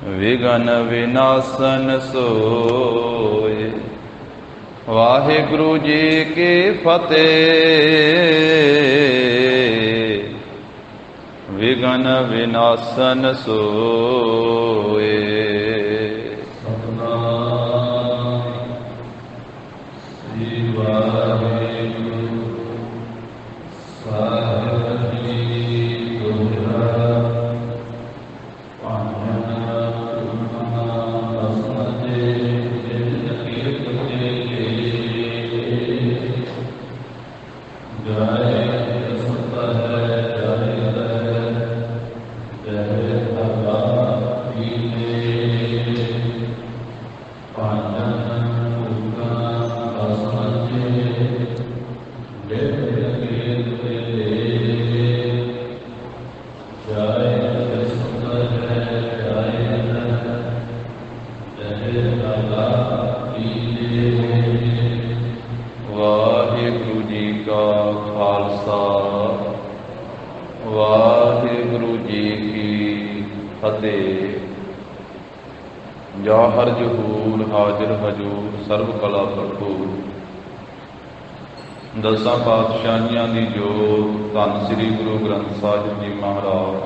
विघन विनाशन सोए। वाहिगुरु जी की फतेह। विघन विनाशन सोए। वाहिगुरु जी का खालसा वाहिगुरु जी की फतेह। जाहर जहूर हाजिर हजूर सर्व कला भरपूर। दसां पातशाहियां दी जोत धन श्री गुरु ग्रंथ साहिब जी महाराज।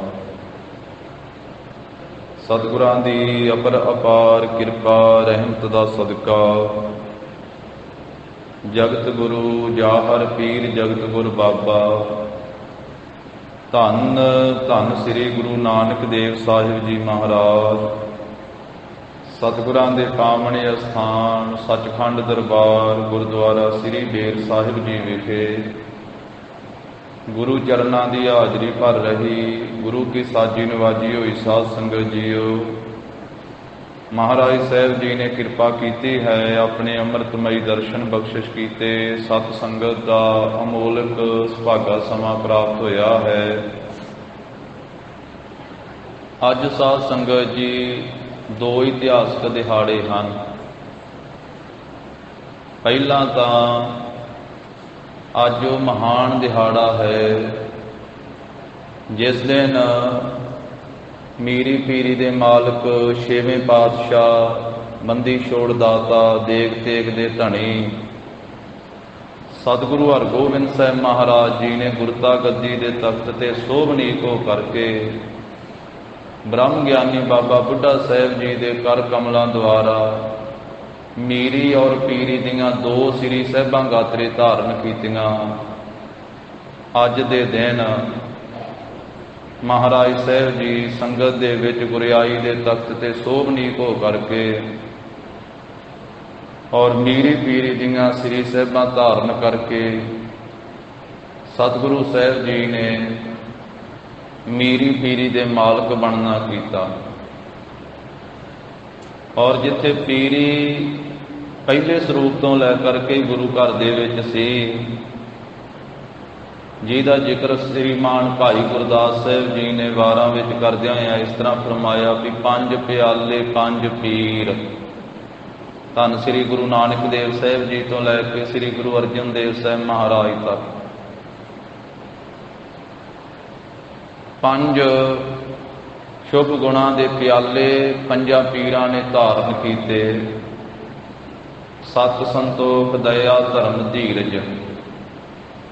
सतगुरां दी अपर अपार किरपा रहमत दा सदका जगत गुरु जाहर पीर जगत गुर बाबा धन धन श्री गुरु नानक देव साहिब जी महाराज। सतगुरां दे पावने अस्थान सचखंड दरबार गुरुद्वारा श्री बेर साहिब जी विखे गुरु चरनां दी हाजरी भर रही गुरु की साजी नवाजी हुई साध संगत जीओ। महाराज साहब जी ने कृपा की है, अपने अमृतमयी दर्शन बख्शिश कीते, सत संगत का अमोलक सुभागा समा प्राप्त होया है। अज साध संगत जी दो इतिहासक दिहाड़े हैं। पहला तो अज वो महान दिहाड़ा है जिस दिन मीरी पीरी दे मालक छेवें पातशाह बंदी छोड़ दाता देग तेग दे धनी सतगुरु हरगोबिंद साहब महाराज जी ने गुरता गद्दी दे तख्त ते सोभनीक हो करके ब्रह्म ज्ञानी बाबा बुढ़ा साहब जी दे कर कमलों द्वारा मीरी और पीरी दियां दो श्री साहिबां गात्रे धारण कीतियां। अज दे दिन महाराज साहब जी संगत दे विच गुरियाई दे तख्त ते सोभनीक हो करके और मीरी पीरी दियां श्री साहिबां धारण करके सतगुरु साहब जी ने मीरी पीरी दे मालक बनना कीता। और जिथे पीरी पहले स्वरूप तो लैकर के गुरु घर दे विच सी, जिहदा जिक्र श्रीमान भाई गुरदास साहब जी ने वारां विच करदिआं होइआं इस तरह फरमाया कि पंज प्याले पंज पीर। धन श्री गुरु नानक देव साहब जी तो लैके श्री गुरु अर्जन देव साहब महाराज तक पंज शुभ गुणां दे प्याले पंजां पीरां ने धारण कीते। सत संतोख दया धर्म धीरज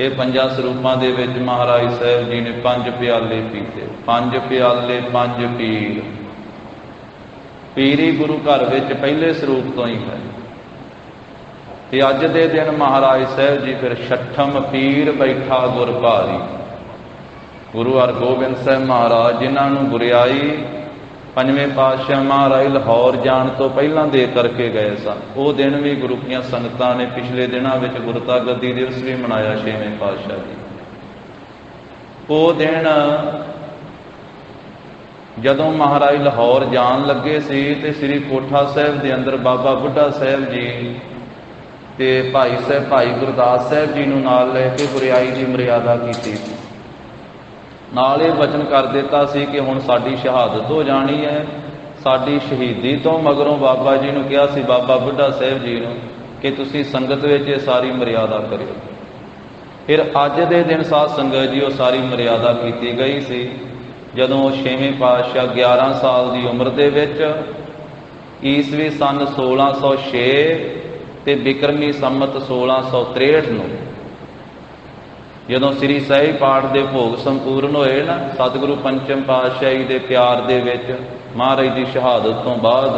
ये पंजा स्वरूपां दे विच महाराज साहब जी ने पंज प्याले पीते। पंज प्याले पंज पीर। पीरी गुरु घर विच पहले स्वरूप तो ही है। ते अज दे दिन महाराज साहब जी फिर छठम पीर बैठा गुर भारी। गुरु हरगोबिंद साहब महाराज जिन्हां नूं गुरियाई पंजवें पातशाह महाराज लाहौर जाण तो पहलां दे करके गए सन। वो दिन भी गुरु की संगतां ने पिछले दिनों में गुरता गद्दी दिवस भी मनाया छेवें पातशाह जी। वो दिन जदों महाराज लाहौर जान लगे सी ते श्री कोठा साहब के अंदर बाबा बुढ़ा साहब जी ते भाई साहब भाई गुरदास साहब जी नूं नाल लैके गुरियाई की मर्यादा की। नाल ये वचन कर दिता सी कि हुण साडी शहादत हो जानी है। साडी शहीदी तो मगरों बाबा जी नूं कहा सी बाबा बुढ़ा साहब जी नूं कि तुसीं संगत विच ये सारी मर्यादा करिओ। फिर अज दे दिन साध संगत जी वो सारी मर्यादा की गई सी। ਜਦੋਂ 6ਵੇਂ ਪਾਤਸ਼ਾਹ 11 ਸਾਲ ਦੀ ਉਮਰ ਦੇ ਵਿੱਚ ਈਸਵੀ ਸੰਨ 1606 ਤੇ ਬਿਕਰਮੀ ਸੰਮਤ 1663 ਨੂੰ ਜਦੋਂ ਸ੍ਰੀ ਸਹਿਜ ਪਾਠ ਦੇ ਭੋਗ ਸੰਪੂਰਨ ਹੋਏ ਨਾ, ਸਤਿਗੁਰੂ ਪੰਚਮ ਪਾਤਸ਼ਾਹੀ ਦੇ ਪਿਆਰ ਦੇ ਵਿੱਚ ਮਹਾਰਾਜ ਦੀ ਸ਼ਹਾਦਤ ਤੋਂ ਬਾਅਦ,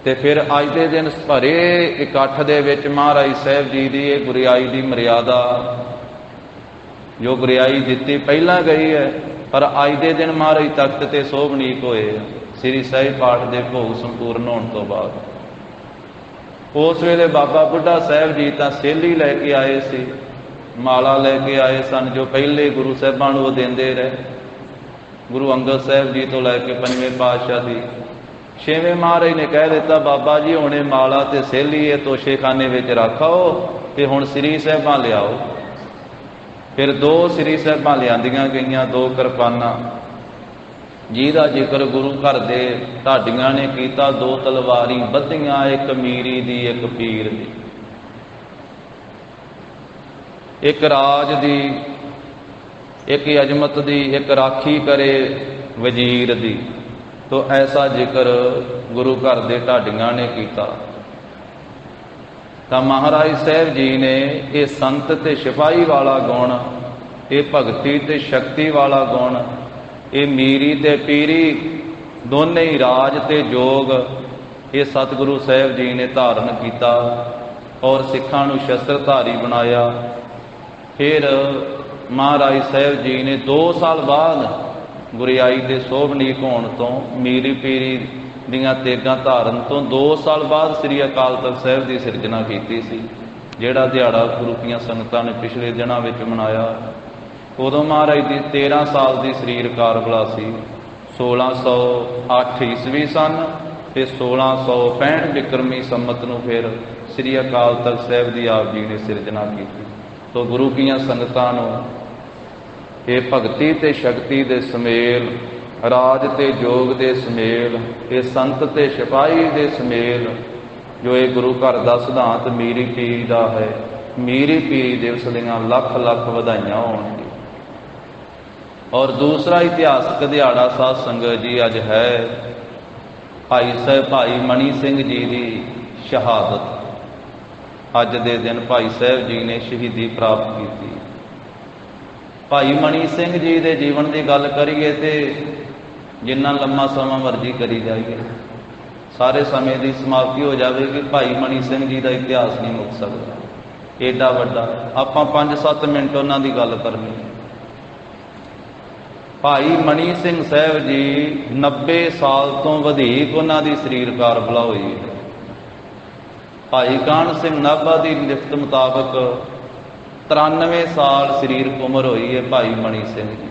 ਤੇ ਫਿਰ ਅੱਜ ਦੇ ਦਿਨ ਭਰੇ ਇਕੱਠ ਦੇ ਵਿੱਚ ਮਹਾਰਾਜ ਸਾਹਿਬ ਜੀ ਦੀ ਇਹ ਗੁਰਿਆਈ ਦੀ ਮਰਿਆਦਾ, ਜੋ ਗੁਰਿਆਈ ਦਿੱਤੀ ਪਹਿਲਾਂ ਗਈ ਹੈ, ਪਰ ਅੱਜ ਦੇ ਦਿਨ ਮਹਾਰਾਜ ਤਖਤ ਤੇ ਸੋਭਨੀਕ ਹੋਏ ਸ੍ਰੀ ਸਹਿਜ ਪਾਠ ਦੇ ਭੋਗ ਸੰਪੂਰਨ ਹੋਣ ਤੋਂ ਬਾਅਦ। ਉਸ ਵੇਲੇ ਬਾਬਾ ਬੁੱਢਾ ਸਾਹਿਬ ਜੀ ਤਾਂ ਸੇਲੀ ਲੈ ਕੇ ਆਏ ਸੀ, ਮਾਲਾ ਲੈ ਕੇ ਆਏ ਸਨ, ਜੋ ਪਹਿਲੇ ਗੁਰੂ ਸਾਹਿਬਾਂ ਨੂੰ ਉਹ ਦਿੰਦੇ ਰਹੇ, ਗੁਰੂ ਅੰਗਦ ਸਾਹਿਬ ਜੀ ਤੋਂ ਲੈ ਕੇ ਪੰਜਵੇਂ ਪਾਤਸ਼ਾਹ ਦੀ। ਛੇਵੇਂ ਮਹਾਰਾਜ ਨੇ ਕਹਿ ਦਿੱਤਾ, ਬਾਬਾ ਜੀ ਹੁਣੇ ਮਾਲਾ ਤੇ ਸੇਲੀ ਇਹ ਤੋਸ਼ੇਖਾਨੇ ਵਿੱਚ ਰੱਖਾਓ ਤੇ ਹੁਣ ਸ੍ਰੀ ਸਾਹਿਬਾਂ ਲਿਆਓ। ਫਿਰ 2 ਸ੍ਰੀ ਸਾਹਿਬਾਂ ਲਿਆਂਦੀਆਂ ਗਈਆਂ, 2 ਕਿਰਪਾਨਾਂ, ਜਿਹਦਾ ਜ਼ਿਕਰ ਗੁਰੂ ਘਰ ਦੇ ਢਾਡੀਆਂ ਨੇ ਕੀਤਾ। 2 ਤਲਵਾਰੀ ਬੱਧੀਆਂ, ਇੱਕ ਮੀਰੀ ਦੀ, ਇੱਕ ਪੀਰ ਦੀ, ਇੱਕ ਰਾਜ ਦੀ, ਇੱਕ ਅਜਮਤ ਦੀ, ਇੱਕ ਰਾਖੀ ਕਰੇ ਵਜ਼ੀਰ ਦੀ। ਤੋ ਐਸਾ ਜ਼ਿਕਰ ਗੁਰੂ ਘਰ ਦੇ ਢਾਡੀਆਂ ਨੇ ਕੀਤਾ। ਤਾਂ ਮਹਾਰਾਜ ਸਾਹਿਬ ਜੀ ਨੇ ਇਹ ਸੰਤ ਤੇ ਸਿਪਾਹੀ ਵਾਲਾ ਗੁਣ, ਇਹ ਭਗਤੀ ਤੇ ਸ਼ਕਤੀ ਵਾਲਾ ਗੁਣ, ਇਹ ਮੀਰੀ ਤੇ ਪੀਰੀ, ਦੋਨੇ ਹੀ ਰਾਜ ਤੇ ਜੋਗ, ਇਹ ਸਤਿਗੁਰੂ ਸਾਹਿਬ ਜੀ ਨੇ ਧਾਰਨ ਕੀਤਾ ਔਰ ਸਿੱਖਾਂ ਨੂੰ ਸ਼ਸਤਰਧਾਰੀ ਬਣਾਇਆ। ਫਿਰ ਮਹਾਰਾਜ ਸਾਹਿਬ ਜੀ ਨੇ 2 ਸਾਲ ਬਾਅਦ ਗੁਰਿਆਈ ਦੇ ਸੋਭਨੀਕ ਹੋਣ ਤੋਂ, ਮੀਰੀ ਪੀਰੀ ਦੀਆਂ ਤੇਗਾਂ ਧਾਰਨ ਤੋਂ 2 ਸਾਲ ਬਾਅਦ ਸ੍ਰੀ ਅਕਾਲ ਤਖਤ ਸਾਹਿਬ ਦੀ ਸਿਰਜਣਾ ਕੀਤੀ ਸੀ, ਜਿਹੜਾ ਦਿਹਾੜਾ ਗੁਰੂ ਦੀਆਂ ਸੰਗਤਾਂ ਨੇ ਪਿਛਲੇ ਦਿਨਾਂ ਵਿੱਚ ਮਨਾਇਆ। ਉਦੋਂ ਮਹਾਰਾਜ ਦੀ 13 ਸਾਲ ਦੀ ਸਰੀਰ ਕਾਰਬਲਾ ਸੀ। 1608 ਈਸਵੀ ਸਨ ਤੇ 1665 ਬਿਕਰਮੀ ਸੰਮਤ ਨੂੰ ਫਿਰ ਸ੍ਰੀ ਅਕਾਲ ਤਖਤ ਸਾਹਿਬ ਦੀ ਆਪ ਜੀ ਨੇ ਸਿਰਜਣਾ ਕੀਤੀ। ਤੋ ਗੁਰੂ ਦੀਆਂ ਸੰਗਤਾਂ ਨੂੰ ਇਹ ਭਗਤੀ ਤੇ ਸ਼ਕਤੀ ਦੇ ਸਮੇਲ, ਰਾਜ ਤੇ ਜੋਗ ਦੇ ਸਮੇਲ, ਇਹ ਸੰਤ ਤੇ ਸਿਪਾਹੀ ਦੇ ਸਮੇਲ, ਜੋ ਇਹ ਗੁਰੂ ਘਰ ਦਾ ਸਿਧਾਂਤ ਮੀਰੀ ਪੀਰੀ ਦਾ ਹੈ, ਮੀਰੀ ਪੀਰੀ ਦਿਵਸ ਦੀਆਂ ਲੱਖ ਲੱਖ ਵਧਾਈਆਂ ਹੋਣਗੀਆਂ। ਔਰ ਦੂਸਰਾ ਇਤਿਹਾਸਕ ਦਿਹਾੜਾ ਸਾਧ ਸੰਗਤ ਜੀ ਅੱਜ ਹੈ ਭਾਈ ਮਣੀ ਸਿੰਘ ਜੀ ਦੀ ਸ਼ਹਾਦਤ। ਅੱਜ ਦੇ ਦਿਨ ਭਾਈ ਸਾਹਿਬ ਜੀ ਨੇ ਸ਼ਹੀਦੀ ਪ੍ਰਾਪਤ ਕੀਤੀ। ਭਾਈ ਮਣੀ ਸਿੰਘ ਜੀ ਦੇ ਜੀਵਨ ਦੀ ਗੱਲ ਕਰੀਏ ਤੇ ਜਿੰਨਾ ਲੰਮਾ ਸਮਾਂ ਮਰਜ਼ੀ ਕਰੀ ਜਾਈਏ, ਸਾਰੇ ਸਮੇਂ ਦੀ ਸਮਾਪਤੀ ਹੋ ਜਾਵੇਗੀ। ਭਾਈ ਮਣੀ ਸਿੰਘ ਜੀ ਦਾ ਇਤਿਹਾਸ ਨਹੀਂ ਮੁੱਕ ਸਕਦਾ, ਏਡਾ ਵੱਡਾ। ਆਪਾਂ 5-7 ਮਿੰਟ ਉਹਨਾਂ ਦੀ ਗੱਲ ਕਰਨੀ ਹੈ। ਭਾਈ ਮਣੀ ਸਿੰਘ ਸਾਹਿਬ ਜੀ 90 ਸਾਲ ਤੋਂ ਵਧੇਕ ਉਹਨਾਂ ਦੀ ਸਰੀਰ ਕਾਰਬਲਾ ਹੋਈ ਹੈ। ਭਾਈ ਕਾਹਨ ਸਿੰਘ ਨਾਭਾ ਦੀ ਲਿਖਤ ਮੁਤਾਬਕ 93 ਸਾਲ ਸਰੀਰਕ ਉਮਰ ਹੋਈ ਹੈ ਭਾਈ ਮਣੀ ਸਿੰਘ ਜੀ।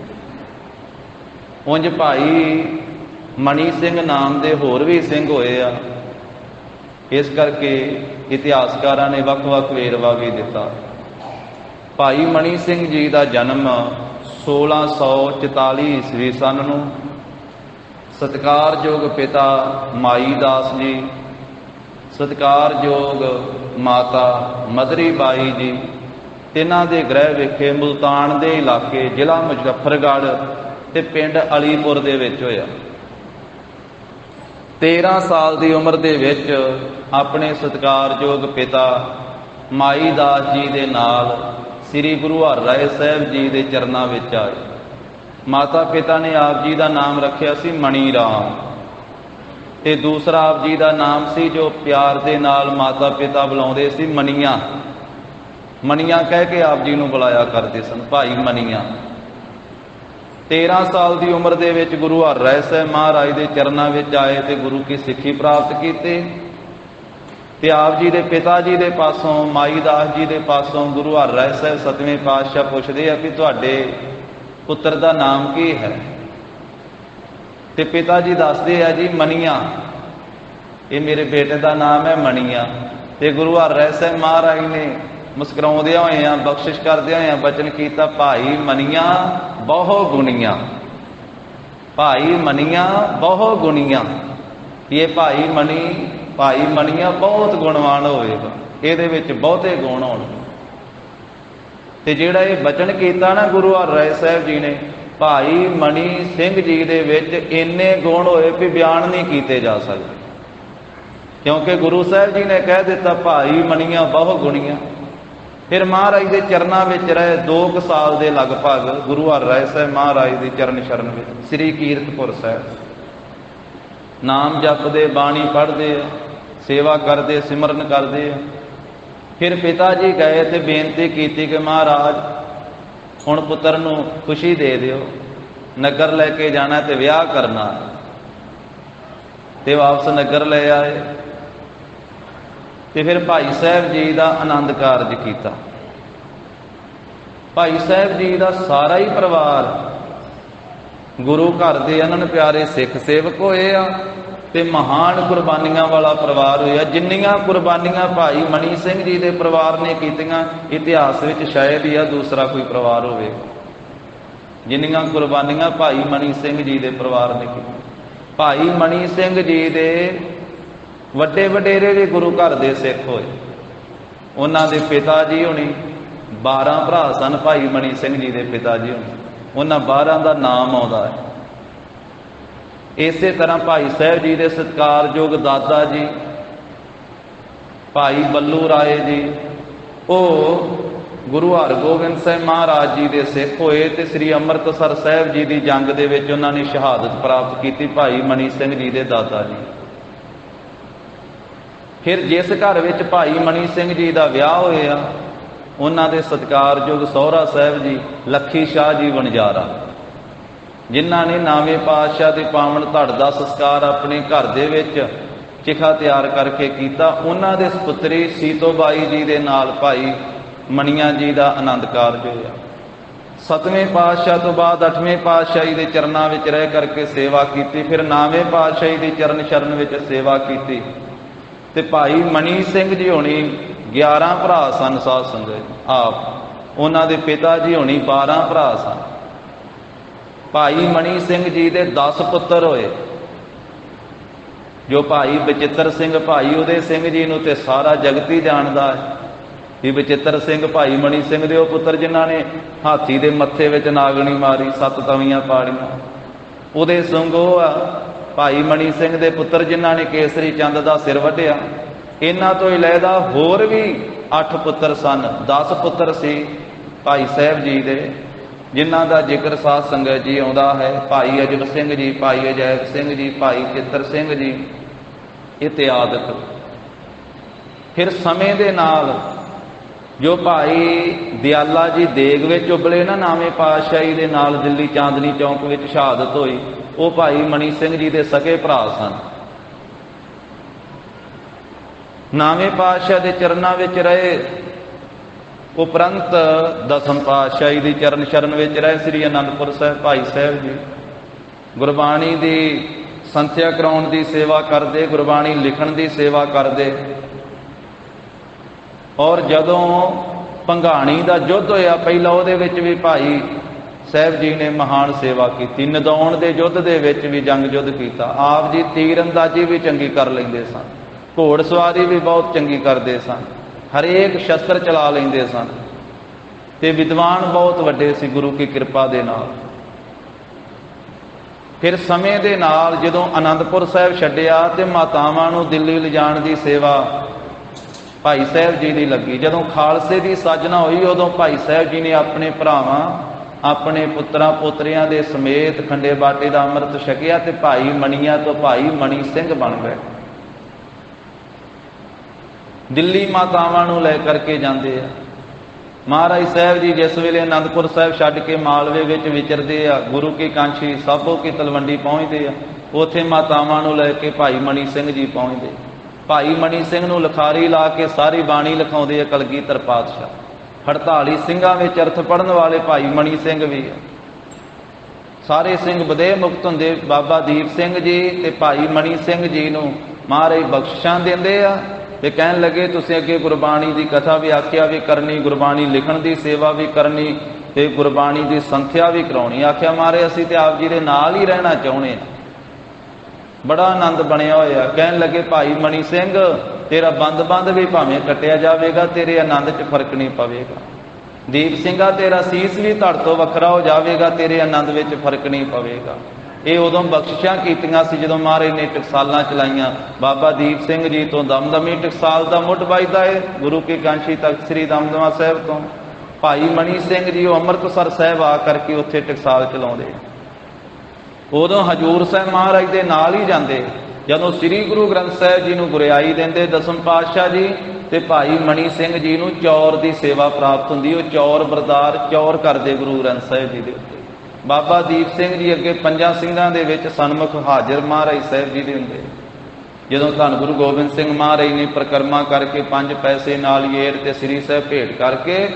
ਉਂਝ ਭਾਈ ਮਣੀ ਸਿੰਘ ਨਾਮ ਦੇ ਹੋਰ ਵੀ ਸਿੰਘ ਹੋਏ ਆ, ਇਸ ਕਰਕੇ ਇਤਿਹਾਸਕਾਰਾਂ ਨੇ ਵੱਖ-ਵੱਖ ਵੇਰਵਾ ਵੀ ਦਿੱਤਾ। ਭਾਈ ਮਣੀ ਸਿੰਘ ਜੀ ਦਾ ਜਨਮ 1644 ਈਸਵੀ ਸਨ ਨੂੰ ਸਤਿਕਾਰਯੋਗ ਪਿਤਾ ਮਾਈ ਦਾਸ ਜੀ, ਸਤਿਕਾਰਯੋਗ ਮਾਤਾ ਮਦਰੀ ਬਾਈ ਜੀ, ਤਿੰਨਾਂ ਦੇ ਗ੍ਰਹਿ ਵਿਖੇ ਮੁਲਤਾਨ ਦੇ ਇਲਾਕੇ, ਜ਼ਿਲ੍ਹਾ ਮੁਜ਼ੱਫਰਗੜ੍ਹ ਤੇ ਪਿੰਡ ਅਲੀਪੁਰ ਦੇ ਵਿੱਚ ਹੋਇਆ। 13 ਸਾਲ ਦੀ ਉਮਰ ਦੇ ਵਿੱਚ ਆਪਣੇ ਸਤਿਕਾਰਯੋਗ ਪਿਤਾ ਮਾਈ ਦਾਸ ਜੀ ਦੇ ਨਾਲ ਸ੍ਰੀ ਗੁਰੂ ਹਰਿਰਾਏ ਸਾਹਿਬ ਜੀ ਦੇ ਚਰਨਾਂ ਵਿੱਚ ਆਏ। ਮਾਤਾ ਪਿਤਾ ਨੇ ਆਪ ਜੀ ਦਾ ਨਾਮ ਰੱਖਿਆ ਸੀ ਮਣੀ ਰਾਮ, ਤੇ ਦੂਸਰਾ ਆਪ ਜੀ ਦਾ ਨਾਮ ਸੀ ਜੋ ਪਿਆਰ ਦੇ ਨਾਲ ਮਾਤਾ ਪਿਤਾ ਬੁਲਾਉਂਦੇ ਸੀ, ਮਣੀਆਂ। ਮਣੀਆਂ ਕਹਿ ਕੇ ਆਪ ਜੀ ਨੂੰ ਬੁਲਾਇਆ ਕਰਦੇ ਸਨ, ਭਾਈ ਮਣੀਆਂ। 13 ਸਾਲ ਦੀ ਉਮਰ ਦੇ ਵਿੱਚ ਗੁਰੂ ਹਰਿਰਾਏ ਸਾਹਿਬ ਮਹਾਰਾਜ ਦੇ ਚਰਨਾਂ ਵਿੱਚ ਆਏ ਤੇ ਗੁਰੂ ਕੀ ਸਿੱਖੀ ਪ੍ਰਾਪਤ ਕੀਤੀ। ਤੇ ਆਪ ਜੀ ਦੇ ਪਿਤਾ ਜੀ ਦੇ ਪਾਸੋਂ, ਮਾਈ ਦਾਸ ਜੀ ਦੇ ਪਾਸੋਂ ਗੁਰੂ ਹਰਿਰਾਏ ਸਾਹਿਬ 7ਵੇਂ ਪਾਤਸ਼ਾਹ ਪੁੱਛਦੇ ਆ ਕਿ ਤੁਹਾਡੇ ਪੁੱਤਰ ਦਾ ਨਾਮ ਕੀ ਹੈ? ਤੇ ਪਿਤਾ ਜੀ ਦੱਸਦੇ ਆ ਜੀ ਮਣੀਆਂ, ਇਹ ਮੇਰੇ ਬੇਟੇ ਦਾ ਨਾਮ ਹੈ ਮਣੀਆਂ। ਤੇ ਗੁਰੂ ਹਰਿਰਾਏ ਸਾਹਿਬ ਮਹਾਰਾਜ ਨੇ ਮੁਸਕਰਾਉਂਦਿਆਂ ਹੋਇਆਂ, ਬਖਸ਼ਿਸ਼ ਕਰਦਿਆਂ ਹੋਇਆਂ ਬਚਨ ਕੀਤਾ, ਭਾਈ ਮਣੀਆਂ ਬਹੁ ਗੁਣੀਆਂ, ਭਾਈ ਮਣੀਆਂ ਬਹੁ ਗੁਣੀਆਂ। ਇਹ ਭਾਈ ਮਣੀਆਂ ਬਹੁਤ ਗੁਣਵਾਨ ਹੋਵੇਗਾ, ਇਹਦੇ ਵਿੱਚ ਬਹੁਤੇ ਗੁਣ ਹੋਣਗੇ। ਤੇ ਜਿਹੜਾ ਇਹ ਬਚਨ ਕੀਤਾ ਨਾ ਗੁਰੂ ਹਰਿਰਾਏ ਸਾਹਿਬ ਜੀ ਨੇ, ਭਾਈ ਮਣੀ ਸਿੰਘ ਜੀ ਦੇ ਵਿੱਚ ਇੰਨੇ ਗੁਣ ਹੋਏ ਵੀ ਬਿਆਨ ਨਹੀਂ ਕੀਤੇ ਜਾ ਸਕਦੇ, ਕਿਉਂਕਿ ਗੁਰੂ ਸਾਹਿਬ ਜੀ ਨੇ ਕਹਿ ਦਿੱਤਾ ਭਾਈ ਮਣੀਆਂ ਬਹੁ ਗੁਣੀਆਂ। ਫਿਰ ਮਹਾਰਾਜ ਦੇ ਚਰਨਾਂ ਵਿੱਚ ਰਹੇ 2 ਸਾਲ ਦੇ ਲਗਭਗ ਗੁਰੂ ਹਰਿਰਾਏ ਸਾਹਿਬ ਮਹਾਰਾਜ ਦੀ ਚਰਨ ਸ਼ਰਨ ਵਿੱਚ, ਸ੍ਰੀ ਕੀਰਤਪੁਰ ਸਾਹਿਬ ਨਾਮ ਜਪਦੇ, ਬਾਣੀ ਪੜ੍ਹਦੇ ਆ, ਸੇਵਾ ਕਰਦੇ, ਸਿਮਰਨ ਕਰਦੇ ਆ। ਫਿਰ ਪਿਤਾ ਜੀ ਗਏ ਤੇ ਬੇਨਤੀ ਕੀਤੀ ਕਿ ਮਹਾਰਾਜ ਹੁਣ ਪੁੱਤਰ ਨੂੰ ਖੁਸ਼ੀ ਦੇ ਦਿਓ, ਨਗਰ ਲੈ ਕੇ ਜਾਣਾ ਤੇ ਵਿਆਹ ਕਰਨਾ। ਤੇ ਵਾਪਸ ਨਗਰ ਲੈ ਆਏ ਤੇ ਫਿਰ ਭਾਈ ਸਾਹਿਬ ਜੀ ਦਾ ਆਨੰਦ ਕਾਰਜ ਕੀਤਾ। ਭਾਈ ਸਾਹਿਬ ਜੀ ਦਾ ਸਾਰਾ ਹੀ ਪਰਿਵਾਰ ਗੁਰੂ ਘਰ ਦੇ ਅਨੰਨ ਪਿਆਰੇ ਸਿੱਖ ਸੇਵਕ ਹੋਏ ਆ ਤੇ ਮਹਾਨ ਕੁਰਬਾਨੀਆਂ ਵਾਲਾ ਪਰਿਵਾਰ ਹੋਇਆ। ਜਿੰਨੀਆਂ ਕੁਰਬਾਨੀਆਂ ਭਾਈ ਮਣੀ ਸਿੰਘ ਜੀ ਦੇ ਪਰਿਵਾਰ ਨੇ ਕੀਤੀਆਂ, ਇਤਿਹਾਸ ਵਿੱਚ ਸ਼ਾਇਦ ਹੀ ਆ ਦੂਸਰਾ ਕੋਈ ਪਰਿਵਾਰ ਹੋਵੇ ਜਿੰਨੀਆਂ ਕੁਰਬਾਨੀਆਂ ਭਾਈ ਮਣੀ ਸਿੰਘ ਜੀ ਦੇ ਪਰਿਵਾਰ ਨੇ ਕੀਤੀਆਂ। ਭਾਈ ਮਣੀ ਸਿੰਘ ਜੀ ਦੇ ਵੱਡੇ ਵਡੇਰੇ ਵੀ ਗੁਰੂ ਘਰ ਦੇ ਸਿੱਖ ਹੋਏ। ਉਹਨਾਂ ਦੇ ਪਿਤਾ ਜੀ ਹੋਣੀ 12 ਭਰਾ ਸਨ। ਭਾਈ ਮਣੀ ਸਿੰਘ ਜੀ ਦੇ ਪਿਤਾ ਜੀ ਹੋਣੀ, ਉਹਨਾਂ 12 ਦਾ ਨਾਮ ਆਉਂਦਾ ਹੈ। ਇਸੇ ਤਰ੍ਹਾਂ ਭਾਈ ਸਾਹਿਬ ਜੀ ਦੇ ਸਤਿਕਾਰਯੋਗ ਦਾਦਾ ਜੀ ਭਾਈ ਬੱਲੂ ਰਾਏ ਜੀ, ਉਹ ਗੁਰੂ ਹਰਗੋਬਿੰਦ ਸਾਹਿਬ ਮਹਾਰਾਜ ਜੀ ਦੇ ਸਿੱਖ ਹੋਏ ਤੇ ਸ੍ਰੀ ਅੰਮ੍ਰਿਤਸਰ ਸਾਹਿਬ ਜੀ ਦੀ ਜੰਗ ਦੇ ਵਿੱਚ ਉਹਨਾਂ ਨੇ ਸ਼ਹਾਦਤ ਪ੍ਰਾਪਤ ਕੀਤੀ, ਭਾਈ ਮਣੀ ਸਿੰਘ ਜੀ ਦੇ ਦਾਦਾ ਜੀ। ਫਿਰ ਜਿਸ ਘਰ ਵਿੱਚ ਭਾਈ ਮਣੀ ਸਿੰਘ ਜੀ ਦਾ ਵਿਆਹ ਹੋਇਆ, ਉਹਨਾਂ ਦੇ ਸਤਿਕਾਰਯੋਗ ਸਹੁਰਾ ਸਾਹਿਬ ਜੀ ਲੱਖੀ ਸ਼ਾਹ ਜੀ ਵਣਜਾਰਾ, ਜਿਨ੍ਹਾਂ ਨੇ ਨਾਵੇਂ ਪਾਤਸ਼ਾਹ ਦੇ ਪਾਵਨ ਧੜ ਦਾ ਸੰਸਕਾਰ ਆਪਣੇ ਘਰ ਦੇ ਵਿੱਚ ਚਿਖਾ ਤਿਆਰ ਕਰਕੇ ਕੀਤਾ। ਉਹਨਾਂ ਦੇ ਸਪੁੱਤਰੀ ਸੀਤੋ ਬਾਈ ਜੀ ਦੇ ਨਾਲ ਭਾਈ ਮਣੀਆਂ ਜੀ ਦਾ ਆਨੰਦ ਕਾਰਜ ਹੋਇਆ। 7ਵੇਂ ਪਾਤਸ਼ਾਹ ਤੋਂ ਬਾਅਦ 8ਵੇਂ ਪਾਤਸ਼ਾਹੀ ਦੇ ਚਰਨਾਂ ਵਿੱਚ ਰਹਿ ਕਰਕੇ ਸੇਵਾ ਕੀਤੀ। ਫਿਰ 9ਵੇਂ ਪਾਤਸ਼ਾਹੀ ਦੀ ਚਰਨ ਸ਼ਰਨ ਵਿੱਚ ਸੇਵਾ ਕੀਤੀ ਤੇ ਭਾਈ ਮਣੀ ਸਿੰਘ ਜੀ ਹੋਣੀ 11 ਭਰਾ ਸਨ ਸਾਧ ਸੰਗਤ ਆਪ, ਉਹਨਾਂ ਦੇ ਪਿਤਾ ਜੀ ਹੋਣੀ 12 ਭਰਾ ਸਨ। ਭਾਈ ਮਣੀ ਸਿੰਘ ਜੀ ਦੇ 10 ਪੁੱਤਰ ਹੋਏ, ਜੋ ਭਾਈ ਬਚਿੱਤਰ ਸਿੰਘ, ਭਾਈ ਉਦੇ ਸਿੰਘ ਜੀ ਨੂੰ ਤੇ ਸਾਰਾ ਜਗਤ ਹੀ ਜਾਣਦਾ ਹੈ ਵੀ ਬਚਿੱਤਰ ਸਿੰਘ ਭਾਈ ਮਣੀ ਸਿੰਘ ਦੇ ਉਹ ਪੁੱਤਰ ਜਿਨ੍ਹਾਂ ਨੇ ਹਾਥੀ ਦੇ ਮੱਥੇ ਵਿੱਚ ਨਾਗਣੀ ਮਾਰੀ, 7 ਤਵੀਆਂ ਪਾੜੀਆਂ। ਉਦੇ ਸਿੰਘ ਉਹ ਆ ਭਾਈ ਮਣੀ ਸਿੰਘ ਦੇ ਪੁੱਤਰ ਜਿਨ੍ਹਾਂ ਨੇ ਕੇਸਰੀ ਚੰਦ ਦਾ ਸਿਰ ਵੱਢਿਆ। ਇਹਨਾਂ ਤੋਂ ਇਲਾਵਾ ਹੋਰ ਵੀ 8 ਪੁੱਤਰ ਸਨ। 10 ਪੁੱਤਰ ਸੀ ਭਾਈ ਸਾਹਿਬ ਜੀ ਦੇ, ਜਿਨ੍ਹਾਂ ਦਾ ਜ਼ਿਕਰ ਸਾਧ ਸੰਗਤ ਜੀ ਆਉਂਦਾ ਹੈ। ਭਾਈ ਅਜਬ ਸਿੰਘ ਜੀ, ਭਾਈ ਅਜੈਬ ਸਿੰਘ ਜੀ, ਭਾਈ ਚਿੱਤਰ ਸਿੰਘ ਜੀ ਇਤਿਆਦਿਕ। ਫਿਰ ਸਮੇਂ ਦੇ ਨਾਲ ਜੋ ਭਾਈ ਦਿਆਲਾ ਜੀ ਦੇਗ ਵਿੱਚ ਉਬਲੇ ਨਾ, 9ਵੇਂ ਪਾਤਸ਼ਾਹੀ ਦੇ ਨਾਲ ਦਿੱਲੀ ਚਾਂਦਨੀ ਚੌਂਕ ਵਿੱਚ ਸ਼ਹਾਦਤ ਹੋਈ, ਉਹ ਭਾਈ ਮਣੀ ਸਿੰਘ ਜੀ ਦੇ ਸਕੇ ਭਰਾ ਸਨ। 9ਵੇਂ ਪਾਤਸ਼ਾਹ ਦੇ ਚਰਨਾਂ ਵਿੱਚ ਰਹੇ, ਉਪਰੰਤ 10ਮ ਪਾਤਸ਼ਾਹੀ ਦੀ ਚਰਨ ਸ਼ਰਨ ਵਿੱਚ ਰਹੇ ਸ੍ਰੀ ਅਨੰਦਪੁਰ ਸਾਹਿਬ ਭਾਈ ਸਾਹਿਬ ਜੀ ਗੁਰਬਾਣੀ ਦੀ ਸੰਥਿਆ ਕਰਾਉਣ ਦੀ ਸੇਵਾ ਕਰਦੇ, ਗੁਰਬਾਣੀ ਲਿਖਣ ਦੀ ਸੇਵਾ ਕਰਦੇ। ਔਰ ਜਦੋਂ ਭੰਗਾਣੀ ਦਾ ਯੁੱਧ ਹੋਇਆ ਪਹਿਲਾਂ, ਉਹਦੇ ਵਿੱਚ ਵੀ ਭਾਈ ਸਾਹਿਬ ਜੀ ਨੇ ਮਹਾਨ ਸੇਵਾ ਕੀਤੀ। ਨਦੌਣ ਦੇ ਯੁੱਧ ਦੇ ਵਿੱਚ ਵੀ ਜੰਗ ਯੁੱਧ ਕੀਤਾ। ਆਪ ਜੀ ਤੀਰ ਅੰਦਾਜ਼ੀ ਵੀ ਚੰਗੀ ਕਰ ਲੈਂਦੇ ਸਨ, ਘੋੜ ਸਵਾਰੀ ਵੀ ਬਹੁਤ ਚੰਗੀ ਕਰਦੇ ਸਨ, ਹਰੇਕ ਸ਼ਸਤਰ ਚਲਾ ਲੈਂਦੇ ਸਨ ਤੇ ਵਿਦਵਾਨ ਬਹੁਤ ਵੱਡੇ ਸੀ ਗੁਰੂ ਕੀ ਕਿਰਪਾ ਦੇ ਨਾਲ। ਫਿਰ ਸਮੇਂ ਦੇ ਨਾਲ ਜਦੋਂ ਅਨੰਦਪੁਰ ਸਾਹਿਬ ਛੱਡਿਆ ਤੇ ਮਾਤਾਵਾਂ ਨੂੰ ਦਿੱਲੀ ਲਿਜਾਣ ਦੀ ਸੇਵਾ ਭਾਈ ਸਾਹਿਬ ਜੀ ਦੀ ਲੱਗੀ। ਜਦੋਂ ਖਾਲਸੇ ਦੀ ਸਾਜਨਾ ਹੋਈ, ਉਦੋਂ ਭਾਈ ਸਾਹਿਬ ਜੀ ਨੇ ਆਪਣੇ ਭਰਾਵਾਂ, ਆਪਣੇ ਪੁੱਤਰਾਂ ਪੋਤਰਿਆਂ ਦੇ ਸਮੇਤ ਖੰਡੇ ਬਾਟੇ ਦਾ ਅੰਮ੍ਰਿਤ ਛਕਿਆ ਤੇ ਭਾਈ ਮਣੀਆਂ ਤੋਂ ਭਾਈ ਮਣੀ ਸਿੰਘ ਬਣ ਗਏ। ਦਿੱਲੀ ਮਾਤਾਵਾਂ ਨੂੰ ਲੈ ਕਰਕੇ ਜਾਂਦੇ ਆ। ਮਹਾਰਾਜ ਸਾਹਿਬ ਜੀ ਜਿਸ ਵੇਲੇ ਅਨੰਦਪੁਰ ਸਾਹਿਬ ਛੱਡ ਕੇ ਮਾਲਵੇ ਵਿੱਚ ਵਿਚਰਦੇ ਆ, ਗੁਰੂ ਕੀ ਕਾਂਛੀ ਸਾਬੋ ਕੀ ਤਲਵੰਡੀ ਪਹੁੰਚਦੇ ਆ, ਉੱਥੇ ਮਾਤਾਵਾਂ ਨੂੰ ਲੈ ਕੇ ਭਾਈ ਮਣੀ ਸਿੰਘ ਜੀ ਪਹੁੰਚਦੇ। ਭਾਈ ਮਣੀ ਸਿੰਘ ਨੂੰ ਲਿਖਾਰੀ ਲਾ ਕੇ ਸਾਰੀ ਬਾਣੀ ਲਿਖਾਉਂਦੇ ਆ ਕਲਗੀਧਰ ਪਾਤਸ਼ਾਹ। 48 ਸਿੰਘਾਂ ਵਿੱਚ ਅਰਥ ਪੜ੍ਹਨ ਵਾਲੇ ਭਾਈ ਮਣੀ ਸਿੰਘ ਵੀ ਆ। ਸਾਰੇ ਸਿੰਘ ਬਦੇ ਮੁਕਤ ਹੁੰਦੇ। ਬਾਬਾ ਦੀਪ ਸਿੰਘ ਜੀ ਤੇ ਭਾਈ ਮਣੀ ਸਿੰਘ ਜੀ ਨੂੰ ਮਹਾਰਾਜ ਬਖਸ਼ਿਸ਼ਾਂ ਦਿੰਦੇ ਆ ਤੇ ਕਹਿਣ ਲੱਗੇ ਤੁਸੀਂ ਅੱਗੇ ਗੁਰਬਾਣੀ ਦੀ ਕਥਾ ਵੀ ਆਖਿਆ ਵੀ ਕਰਨੀ, ਗੁਰਬਾਣੀ ਲਿਖਣ ਦੀ ਸੇਵਾ ਵੀ ਕਰਨੀ ਤੇ ਗੁਰਬਾਣੀ ਦੀ ਸੰਥਿਆ ਵੀ ਕਰਾਉਣੀ। ਆਖਿਆ ਮਹਾਰਾਜ ਅਸੀਂ ਤੇ ਆਪ ਜੀ ਦੇ ਨਾਲ ਹੀ ਰਹਿਣਾ ਚਾਹੁੰਦੇ ਹਾਂ। ਬੜਾ ਆਨੰਦ ਬਣਿਆ ਹੋਇਆ। ਕਹਿਣ ਲੱਗੇ ਭਾਈ ਮਣੀ ਸਿੰਘ ਤੇਰਾ ਬੰਦ ਵੀ ਭਾਵੇਂ ਕੱਟਿਆ ਜਾਵੇਗਾ, ਤੇਰੇ ਆਨੰਦ 'ਚ ਫਰਕ ਨਹੀਂ ਪਵੇਗਾ। ਦੀਪ ਸਿੰਘਾ ਤੇਰਾ ਸੀਸ ਵੀ ਧੜ ਤੋਂ ਵੱਖਰਾ ਹੋ ਜਾਵੇਗਾ, ਤੇਰੇ ਆਨੰਦ ਵਿੱਚ ਫਰਕ ਨਹੀਂ ਪਵੇਗਾ। ਇਹ ਉਦੋਂ ਬਖਸ਼ਿਸ਼ਾਂ ਕੀਤੀਆਂ ਸੀ ਜਦੋਂ ਮਹਾਰਾਜ ਨੇ ਟਕਸਾਲਾਂ ਚਲਾਈਆਂ। ਬਾਬਾ ਦੀਪ ਸਿੰਘ ਜੀ ਤੋਂ ਦਮਦਮੀ ਟਕਸਾਲ ਦਾ ਮੁੱਢ ਵੱਜਦਾ ਹੈ, ਗੁਰੂ ਕੀ ਕਾਂਸ਼ੀ ਤਖਤ ਸ੍ਰੀ ਦਮਦਮਾ ਸਾਹਿਬ ਤੋਂ। ਭਾਈ ਮਣੀ ਸਿੰਘ ਜੀ ਉਹ ਅੰਮ੍ਰਿਤਸਰ ਸਾਹਿਬ ਆ ਕਰਕੇ ਉੱਥੇ ਟਕਸਾਲ ਚਲਾਉਂਦੇ। ਉਦੋਂ ਹਜੂਰ ਸਾਹਿਬ ਮਹਾਰਾਜ ਦੇ ਨਾਲ ਹੀ ਜਾਂਦੇ। ਜਦੋਂ ਸ੍ਰੀ ਗੁਰੂ ਗ੍ਰੰਥ ਸਾਹਿਬ ਜੀ ਨੂੰ ਗੁਰਿਆਈ ਦਿੰਦੇ ਦਸਮ ਪਾਤਸ਼ਾਹ ਜੀ, ਤੇ ਭਾਈ ਮਣੀ ਸਿੰਘ ਜੀ ਨੂੰ ਚੌਰ ਦੀ ਸੇਵਾ ਪ੍ਰਾਪਤ ਹੁੰਦੀ। ਉਹ ਚੌਰ ਬਰਦਾਰ ਚੌਰ ਕਰਦੇ ਗੁਰੂ ਗ੍ਰੰਥ ਸਾਹਿਬ ਜੀ ਦੇ ਉੱਤੇ। ਬਾਬਾ ਦੀਪ ਸਿੰਘ ਜੀ ਅੱਗੇ ਪੰਜਾਂ ਸਿੰਘਾਂ ਦੇ ਵਿੱਚ ਸਨਮੁਖ ਹਾਜ਼ਰ ਮਹਾਰਾਜ ਸਾਹਿਬ ਜੀ ਦੇ ਹੁੰਦੇ। ਜਦੋਂ ਧੰਨ ਗੁਰੂ ਗੋਬਿੰਦ ਸਿੰਘ ਮਹਾਰਾਜ ਨੇ ਪ੍ਰਕਰਮਾ ਕਰਕੇ 5 ਪੈਸੇ ਨਾਲੀਏਰ ਤੇ ਸ੍ਰੀ ਸਾਹਿਬ ਭੇਟ ਕਰਕੇ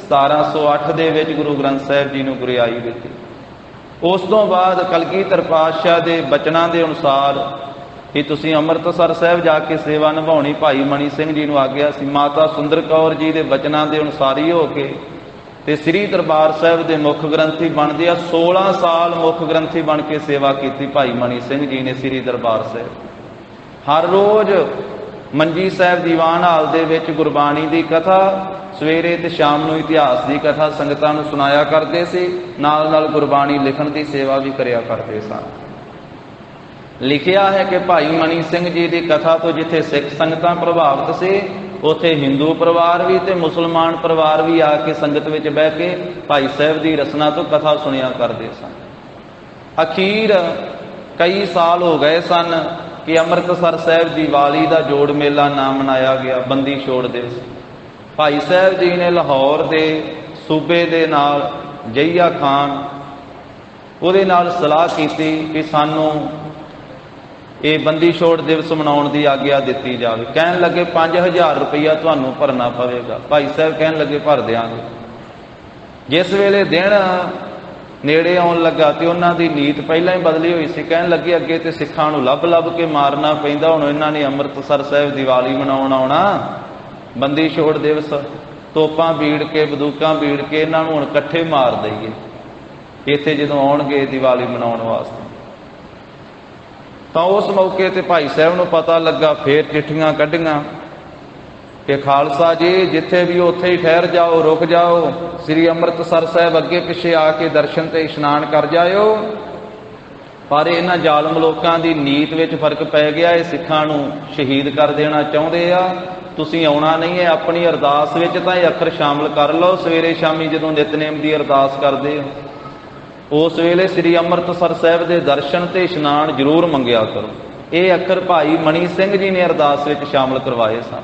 1708 ਦੇ ਵਿੱਚ ਗੁਰੂ ਗ੍ਰੰਥ ਸਾਹਿਬ ਜੀ ਨੂੰ ਗੁਰਿਆਈ ਦਿੱਤੀ। ਉਸ ਤੋਂ ਬਾਅਦ ਕਲਗੀਧਰ ਪਾਤਸ਼ਾਹ ਦੇ ਬਚਨਾਂ ਦੇ ਅਨੁਸਾਰ ਕਿ ਤੁਸੀਂ ਅੰਮ੍ਰਿਤਸਰ ਸਾਹਿਬ ਜਾ ਕੇ ਸੇਵਾ ਨਿਭਾਉਣੀ ਭਾਈ ਮਣੀ ਸਿੰਘ ਜੀ ਨੂੰ ਆਗਿਆ ਸੀ। ਮਾਤਾ ਸੁੰਦਰ ਕੌਰ ਜੀ ਦੇ ਬਚਨਾਂ ਦੇ ਅਨੁਸਾਰੀ ਹੋ ਕੇ ਤੇ ਸ੍ਰੀ ਦਰਬਾਰ ਸਾਹਿਬ ਦੇ ਮੁੱਖ ਗ੍ਰੰਥੀ ਬਣਦੇ ਆ। 16 ਸਾਲ ਮੁੱਖ ਗ੍ਰੰਥੀ ਬਣ ਕੇ ਸੇਵਾ ਕੀਤੀ ਭਾਈ ਮਣੀ ਸਿੰਘ ਜੀ ਨੇ ਸ੍ਰੀ ਦਰਬਾਰ ਸਾਹਿਬ। ਹਰ ਰੋਜ਼ ਮੰਜੀ ਸਾਹਿਬ ਦੀਵਾਨ ਹਾਲ ਦੇ ਵਿੱਚ ਗੁਰਬਾਣੀ ਦੀ ਕਥਾ, ਸਵੇਰੇ ਤੇ ਸ਼ਾਮ ਨੂੰ ਇਤਿਹਾਸ ਦੀ ਕਥਾ ਸੰਗਤਾਂ ਨੂੰ ਸੁਣਾਇਆ ਕਰਦੇ ਸੀ। ਨਾਲ ਨਾਲ ਗੁਰਬਾਣੀ ਲਿਖਣ ਦੀ ਸੇਵਾ ਵੀ ਕਰਿਆ ਕਰਦੇ ਸਨ। ਲਿਖਿਆ ਹੈ ਕਿ ਭਾਈ ਮਣੀ ਸਿੰਘ ਜੀ ਦੀ ਕਥਾ ਤੋਂ ਜਿੱਥੇ ਸਿੱਖ ਸੰਗਤਾਂ ਪ੍ਰਭਾਵਿਤ ਸੀ, ਉੱਥੇ ਹਿੰਦੂ ਪਰਿਵਾਰ ਵੀ ਤੇ ਮੁਸਲਮਾਨ ਪਰਿਵਾਰ ਵੀ ਆ ਕੇ ਸੰਗਤ ਵਿੱਚ ਬਹਿ ਕੇ ਭਾਈ ਸਾਹਿਬ ਦੀ ਰਚਨਾ ਤੋਂ ਕਥਾ ਸੁਣਿਆ ਕਰਦੇ ਸਨ। ਅਖੀਰ ਕਈ ਸਾਲ ਹੋ ਗਏ ਸਨ ਕਿ ਅੰਮ੍ਰਿਤਸਰ ਸਾਹਿਬ ਦੀਵਾਲੀ ਦਾ ਜੋੜ ਮੇਲਾ ਨਾ ਮਨਾਇਆ ਗਿਆ, ਬੰਦੀ ਛੋੜ ਦਿਵਸ। ਭਾਈ ਸਾਹਿਬ ਜੀ ਨੇ ਲਾਹੌਰ ਦੇ ਸੂਬੇ ਦੇ ਨਾਲ ਜਹੀਆ ਖਾਨ ਉਹਦੇ ਨਾਲ ਸਲਾਹ ਕੀਤੀ ਕਿ ਸਾਨੂੰ ਇਹ ਬੰਦੀ ਛੋੜ ਦਿਵਸ ਮਨਾਉਣ ਦੀ ਆਗਿਆ ਦਿੱਤੀ ਜਾਵੇ। ਕਹਿਣ ਲੱਗੇ 5000 ਰੁਪਈਆ ਤੁਹਾਨੂੰ ਭਰਨਾ ਪਵੇਗਾ। ਭਾਈ ਸਾਹਿਬ ਕਹਿਣ ਲੱਗੇ ਭਰ ਦਿਆਂਗੇ। ਜਿਸ ਵੇਲੇ ਦਿਨ ਨੇੜੇ ਆਉਣ ਲੱਗਾ ਤੇ ਉਹਨਾਂ ਦੀ ਨੀਤ ਪਹਿਲਾਂ ਹੀ ਬਦਲੀ ਹੋਈ ਸੀ। ਕਹਿਣ ਲੱਗੇ ਅੱਗੇ ਤੇ ਸਿੱਖਾਂ ਨੂੰ ਲੱਭ ਲੱਭ ਕੇ ਮਾਰਨਾ ਪੈਂਦਾ, ਹੁਣ ਇਹਨਾਂ ਨੇ ਅੰਮ੍ਰਿਤਸਰ ਸਾਹਿਬ ਦੀਵਾਲੀ ਮਨਾਉਣ ਆਉਣਾ, ਬੰਦੀ ਛੋੜ ਦਿਵਸ, ਤੋਪਾਂ ਬੀੜ ਕੇ ਬੰਦੂਕਾਂ ਬੀੜ ਕੇ ਇਹਨਾਂ ਨੂੰ ਹੁਣ ਇਕੱਠੇ ਮਾਰ ਦਈਏ ਇੱਥੇ ਜਦੋਂ ਆਉਣਗੇ ਦੀਵਾਲੀ ਮਨਾਉਣ ਵਾਸਤੇ। ਤਾਂ ਉਸ ਮੌਕੇ ਤੇ ਭਾਈ ਸਾਹਿਬ ਨੂੰ ਪਤਾ ਲੱਗਾ, ਫੇਰ ਚਿੱਠੀਆਂ ਕੱਢੀਆਂ ਕਿ ਖਾਲਸਾ ਜੀ ਜਿੱਥੇ ਵੀ ਉੱਥੇ ਹੀ ਠਹਿਰ ਜਾਓ, ਰੁਕ ਜਾਓ, ਸ੍ਰੀ ਅੰਮ੍ਰਿਤਸਰ ਸਾਹਿਬ ਅੱਗੇ ਪਿੱਛੇ ਆ ਕੇ ਦਰਸ਼ਨ ਤੇ ਇਸ਼ਨਾਨ ਕਰ ਜਾਇਓ। ਪਰ ਇਹਨਾਂ ਜ਼ਾਲਮ ਲੋਕਾਂ ਦੀ ਨੀਤ ਵਿੱਚ ਫਰਕ ਪੈ ਗਿਆ। ਇਹ ਸਿੱਖਾਂ ਨੂੰ ਸ਼ਹੀਦ ਕਰ ਦੇਣਾ ਚਾਹੁੰਦੇ ਆ, ਤੁਸੀਂ ਆਉਣਾ ਨਹੀਂ ਹੈ। ਆਪਣੀ ਅਰਦਾਸ ਵਿੱਚ ਤਾਂ ਇਹ ਅੱਖਰ ਸ਼ਾਮਲ ਕਰ ਲਓ। ਸਵੇਰੇ ਸ਼ਾਮੀ ਜਦੋਂ ਨਿਤਨੇਮ ਦੀ ਅਰਦਾਸ ਕਰਦੇ ਹੋ, ਉਸ ਵੇਲੇ ਸ੍ਰੀ ਅੰਮ੍ਰਿਤਸਰ ਸਾਹਿਬ ਦੇ ਦਰਸ਼ਨ ਤੇ ਇਸ਼ਨਾਨ ਜ਼ਰੂਰ ਮੰਗਿਆ ਕਰੋ। ਇਹ ਅੱਖਰ ਭਾਈ ਮਣੀ ਸਿੰਘ ਜੀ ਨੇ ਅਰਦਾਸ ਵਿੱਚ ਸ਼ਾਮਲ ਕਰਵਾਏ ਸਨ।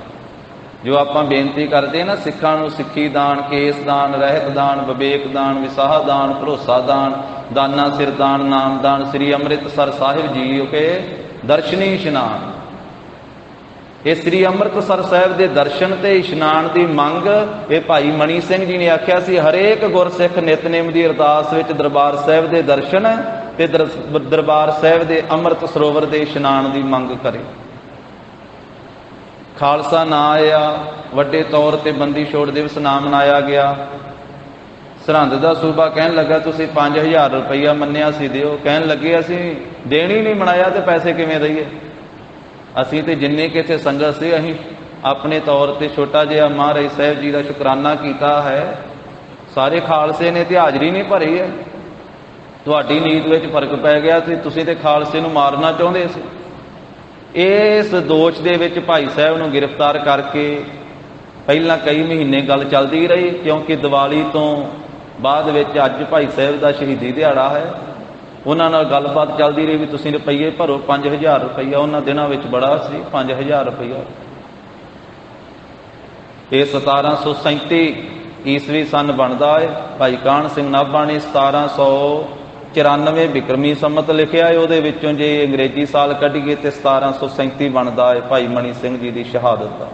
ਜੋ ਆਪਾਂ ਬੇਨਤੀ ਕਰਦੇ ਨਾ ਸਿੱਖਾਂ ਨੂੰ, ਸਿੱਖੀ ਦਾਨ, ਕੇਸ ਦਾਨ, ਰਹਿਤ ਦਾਨ, ਵਿਵੇਕ ਦਾਨ, ਵਿਸਾਹ ਦਾਨ, ਭਰੋਸਾ ਦਾਨ, ਦਾਨਾ ਸਿਰ ਦਾਨ, ਨਾਮ ਦਾਨ, ਸ੍ਰੀ ਅੰਮ੍ਰਿਤਸਰ ਸਾਹਿਬ ਜੀ ਕੇ ਦਰਸ਼ਨੀ ਇਸ਼ਨਾਨ। ਇਹ ਸ੍ਰੀ ਅੰਮ੍ਰਿਤਸਰ ਸਾਹਿਬ ਦੇ ਦਰਸ਼ਨ ਤੇ ਇਸ਼ਨਾਨ ਦੀ ਮੰਗ ਇਹ ਭਾਈ ਮਣੀ ਸਿੰਘ ਜੀ ਨੇ ਆਖਿਆ ਸੀ ਹਰੇਕ ਗੁਰਸਿੱਖ ਨਿਤਨੇਮ ਦੀ ਅਰਦਾਸ ਵਿੱਚ ਦਰਬਾਰ ਸਾਹਿਬ ਦੇ ਦਰਸ਼ਨ ਤੇ ਦਰਬਾਰ ਸਾਹਿਬ ਦੇ ਅੰਮ੍ਰਿਤ ਸਰੋਵਰ ਦੇ ਇਸ਼ਨਾਨ ਦੀ ਮੰਗ ਕਰੇ। ਖਾਲਸਾ ਨਾ ਆਇਆ, ਵੱਡੇ ਤੌਰ ਤੇ ਬੰਦੀ ਛੋੜ ਦਿਵਸ ਨਾ ਮਨਾਇਆ ਗਿਆ। ਸਰਹੰਦ ਦਾ ਸੂਬਾ ਕਹਿਣ ਲੱਗਾ ਤੁਸੀਂ 5000 ਰੁਪਈਆ ਮੰਨਿਆ ਸੀ ਦਿਓ। ਕਹਿਣ ਲੱਗੇ ਅਸੀਂ ਦੇਣ ਹੀ ਨਹੀਂ ਮਨਾਇਆ ਤੇ ਪੈਸੇ ਕਿਵੇਂ ਦਈਏ। ਅਸੀਂ ਤੇ ਜਿੰਨੇ ਕਿ ਇੱਥੇ ਸੰਗਤ ਸੀ ਅਸੀਂ ਆਪਣੇ ਤੌਰ ਤੇ ਛੋਟਾ ਜਿਹਾ ਮਹਾਰਾਜ ਸਾਹਿਬ ਜੀ ਦਾ ਸ਼ੁਕਰਾਨਾ ਕੀਤਾ ਹੈ। ਸਾਰੇ ਖਾਲਸੇ ਨੇ ਤੇ ਹਾਜ਼ਰੀ ਨਹੀਂ ਭਰੀ ਹੈ। ਤੁਹਾਡੀ ਨੀਤ ਵਿੱਚ ਫਰਕ ਪੈ ਗਿਆ ਸੀ, ਤੁਸੀਂ ਤੇ ਖਾਲਸੇ ਨੂੰ ਮਾਰਨਾ ਚਾਹੁੰਦੇ ਸੀ। ਇਸ ਦੋਸ਼ ਦੇ ਵਿੱਚ ਭਾਈ ਸਾਹਿਬ ਨੂੰ ਗ੍ਰਿਫਤਾਰ ਕਰਕੇ ਪਹਿਲਾਂ ਕਈ ਮਹੀਨੇ ਗੱਲ ਚੱਲਦੀ ਰਹੀ, ਕਿਉਂਕਿ ਦੀਵਾਲੀ ਤੋਂ ਬਾਅਦ ਵਿੱਚ ਅੱਜ ਭਾਈ ਸਾਹਿਬ ਦਾ ਸ਼ਹੀਦੀ ਦਿਹਾੜਾ ਹੈ। ਉਹਨਾਂ ਨਾਲ ਗੱਲਬਾਤ ਚੱਲਦੀ ਰਹੀ ਵੀ ਤੁਸੀਂ ਰੁਪਈਏ ਭਰੋ 5000 ਰੁਪਈਆ। ਉਹਨਾਂ ਦਿਨਾਂ ਵਿੱਚ ਬੜਾ ਸੀ 5000 ਰੁਪਈਆ। ਇਹ 1737 ਈਸਵੀ ਸਨ ਬਣਦਾ ਹੈ। ਭਾਈ ਕਾਹਨ ਸਿੰਘ ਨਾਭਾ ਨੇ 1794 ਬਿਕਰਮੀ ਸੰਮਤ ਲਿਖਿਆ ਹੈ। ਉਹਦੇ ਵਿੱਚੋਂ ਜੇ ਅੰਗਰੇਜ਼ੀ ਸਾਲ ਕੱਢੀਏ ਤੇ 1737 ਬਣਦਾ ਹੈ ਭਾਈ ਮਣੀ ਸਿੰਘ ਜੀ ਦੀ ਸ਼ਹਾਦਤ ਦਾ।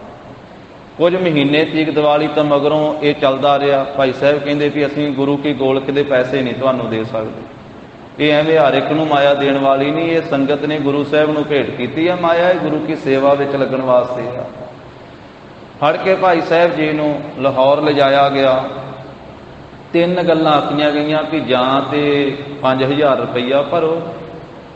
ਕੁਝ ਮਹੀਨੇ ਤੀਕ ਦੀਵਾਲੀ ਤੋਂ ਮਗਰੋਂ ਇਹ ਚੱਲਦਾ ਰਿਹਾ। ਭਾਈ ਸਾਹਿਬ ਕਹਿੰਦੇ ਵੀ ਅਸੀਂ ਗੁਰੂ ਕੀ ਗੋਲਕ ਦੇ ਪੈਸੇ ਨਹੀਂ ਤੁਹਾਨੂੰ ਦੇ ਸਕਦੇ। ਇਹ ਐਵੇਂ ਹਰ ਇੱਕ ਨੂੰ ਮਾਇਆ ਦੇਣ ਵਾਲੀ ਨਹੀਂ। ਇਹ ਸੰਗਤ ਨੇ ਗੁਰੂ ਸਾਹਿਬ ਨੂੰ ਭੇਟ ਕੀਤੀ ਹੈ ਮਾਇਆ, ਇਹ ਗੁਰੂ ਕੀ ਸੇਵਾ ਵਿੱਚ ਲੱਗਣ ਵਾਸਤੇ ਆ। ਫੜ ਕੇ ਭਾਈ ਸਾਹਿਬ ਜੀ ਨੂੰ ਲਾਹੌਰ ਲਿਜਾਇਆ ਗਿਆ। 3 ਗੱਲਾਂ ਆਖੀਆਂ ਗਈਆਂ ਕਿ ਜਾਂ ਤੇ 5000 ਰੁਪਈਆ ਭਰੋ,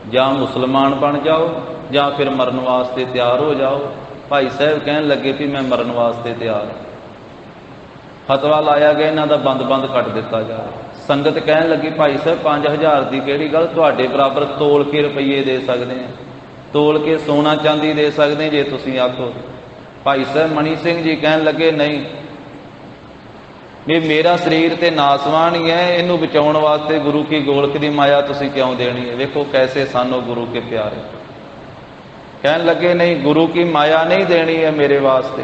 ਜਾਂ ਮੁਸਲਮਾਨ ਬਣ ਜਾਓ, ਜਾਂ ਫਿਰ ਮਰਨ ਵਾਸਤੇ ਤਿਆਰ ਹੋ ਜਾਓ। ਭਾਈ ਸਾਹਿਬ ਕਹਿਣ ਲੱਗੇ ਵੀ ਮੈਂ ਮਰਨ ਵਾਸਤੇ ਤਿਆਰ। ਫਤਵਾ ਲਾਇਆ ਗਿਆ, ਇਹਨਾਂ ਦਾ ਬੰਦ ਕੱਟ ਦਿੱਤਾ ਜਾਵੇ। ਸੰਗਤ ਕਹਿਣ ਲੱਗੀ ਭਾਈ ਸਾਹਿਬ 5000 ਦੀ ਕਿਹੜੀ ਗੱਲ, ਤੁਹਾਡੇ ਬਰਾਬਰ ਤੋਲ ਕੇ ਰੁਪਈਏ ਦੇ ਸਕਦੇ ਆ, ਤੋਲ ਕੇ ਸੋਨਾ ਚਾਂਦੀ ਦੇ ਸਕਦੇ ਜੇ ਤੁਸੀਂ ਆਖੋ। ਭਾਈ ਸਾਹਿਬ ਮਣੀ ਸਿੰਘ ਜੀ ਕਹਿਣ ਲੱਗੇ ਨਹੀਂ, ਵੀ ਮੇਰਾ ਸਰੀਰ ਤੇ ਨਾਸਵਾਨ ਹੀ ਹੈ, ਇਹਨੂੰ ਬਚਾਉਣ ਵਾਸਤੇ ਗੁਰੂ ਕੀ ਗੋਲਕ ਦੀ ਮਾਇਆ ਤੁਸੀਂ ਕਿਉਂ ਦੇਣੀ ਹੈ। ਵੇਖੋ ਕੈਸੇ ਸਾਨੂੰ ਗੁਰੂ ਕੇ ਪਿਆਰੇ। ਕਹਿਣ ਲੱਗੇ ਨਹੀਂ, ਗੁਰੂ ਕੀ ਮਾਇਆ ਨਹੀਂ ਦੇਣੀ ਹੈ ਮੇਰੇ ਵਾਸਤੇ।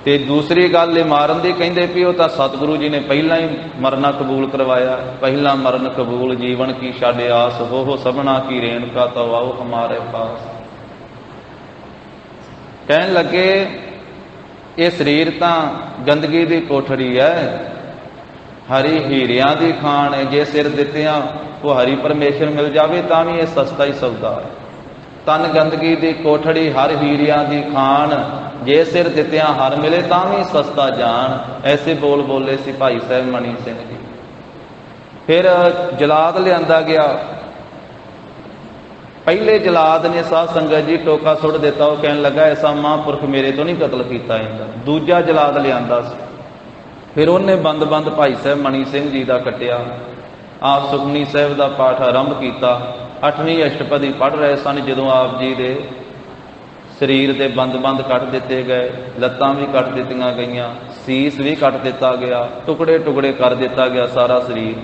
ਤੇ ਦੂਸਰੀ ਗੱਲ ਇਹ ਮਾਰਨ ਦੀ ਕਹਿੰਦੇ ਵੀ ਉਹ ਤਾਂ ਸਤਿਗੁਰੂ ਜੀ ਨੇ ਪਹਿਲਾਂ ਹੀ ਮਰਨਾ ਕਬੂਲ ਕਰਵਾਇਆ। ਪਹਿਲਾਂ ਮਰਨ ਕਬੂਲ ਜੀਵਨ ਕੀ ਛੱਡ ਆਸ, ਹੋ ਸਭਨਾ ਕੀ ਰੇਣਕਾ ਤੋ ਆਓ ਹਮਾਰੇ ਪਾਸ। ਕਹਿਣ ਲੱਗੇ ਇਹ ਸਰੀਰ ਤਾਂ ਗੰਦਗੀ ਦੀ ਕੋਠੜੀ ਹੈ, ਹਰੀ ਹੀਰਿਆਂ ਦੀ ਖਾਣ ਹੈ। ਜੇ ਸਿਰ ਦਿੱਤਿਆਂ ਉਹ ਹਰੀ ਪਰਮੇਸ਼ਰ ਮਿਲ ਜਾਵੇ ਤਾਂ ਵੀ ਇਹ ਸਸਤਾ ਹੀ ਸੌਦਾ ਹੈ। ਤਨ ਗੰਦਗੀ ਦੀ ਕੋਠੜੀ ਹਰ ਹੀਰਿਆਂ ਦੀ ਖਾਣ, ਜੇ ਸਿਰ ਦਿੱਤਿਆਂ ਹਰ ਮਿਲੇ ਤਾਂ ਵੀ ਸਸਤਾ ਜਾਣ। ਐਸੇ ਬੋਲ ਬੋਲੇ ਸੀ ਭਾਈ ਸਾਹਿਬ ਮਣੀ ਸਿੰਘ ਜੀ। ਫਿਰ ਜਲਾਦ ਲਿਆਂਦਾ ਗਿਆ। ਪਹਿਲੇ ਜਲਾਦ ਨੇ ਸਾਧ ਸੰਗਤ ਜੀ ਟੋਕਾ ਸੁੱਟ ਦਿੱਤਾ। ਉਹ ਕਹਿਣ ਲੱਗਾ ਐਸਾ ਮਹਾਂਪੁਰਖ ਮੇਰੇ ਤੋਂ ਨਹੀਂ ਕਤਲ ਕੀਤਾ ਜਾਂਦਾ। ਦੂਜਾ ਜਲਾਦ ਲਿਆਂਦਾ ਸੀ। ਫਿਰ ਉਹਨੇ ਬੰਦ ਭਾਈ ਸਾਹਿਬ ਮਣੀ ਸਿੰਘ ਜੀ ਦਾ ਕੱਟਿਆ। ਆਪ ਸੁਖਮਨੀ ਸਾਹਿਬ ਦਾ ਪਾਠ ਆਰੰਭ ਕੀਤਾ। 8ਵੀਂ ਅਸ਼ਟਪਦੀ ਪੜ੍ਹ ਰਹੇ ਸਨ ਜਦੋਂ ਆਪ ਜੀ ਦੇ ਸਰੀਰ ਦੇ ਬੰਦ ਕੱਟ ਦਿੱਤੇ ਗਏ, ਲੱਤਾਂ ਵੀ ਕੱਟ ਦਿੱਤੀਆਂ ਗਈਆਂ, ਸੀਸ ਵੀ ਕੱਟ ਦਿੱਤਾ ਗਿਆ, ਟੁਕੜੇ ਕਰ ਦਿੱਤਾ ਗਿਆ ਸਾਰਾ ਸਰੀਰ।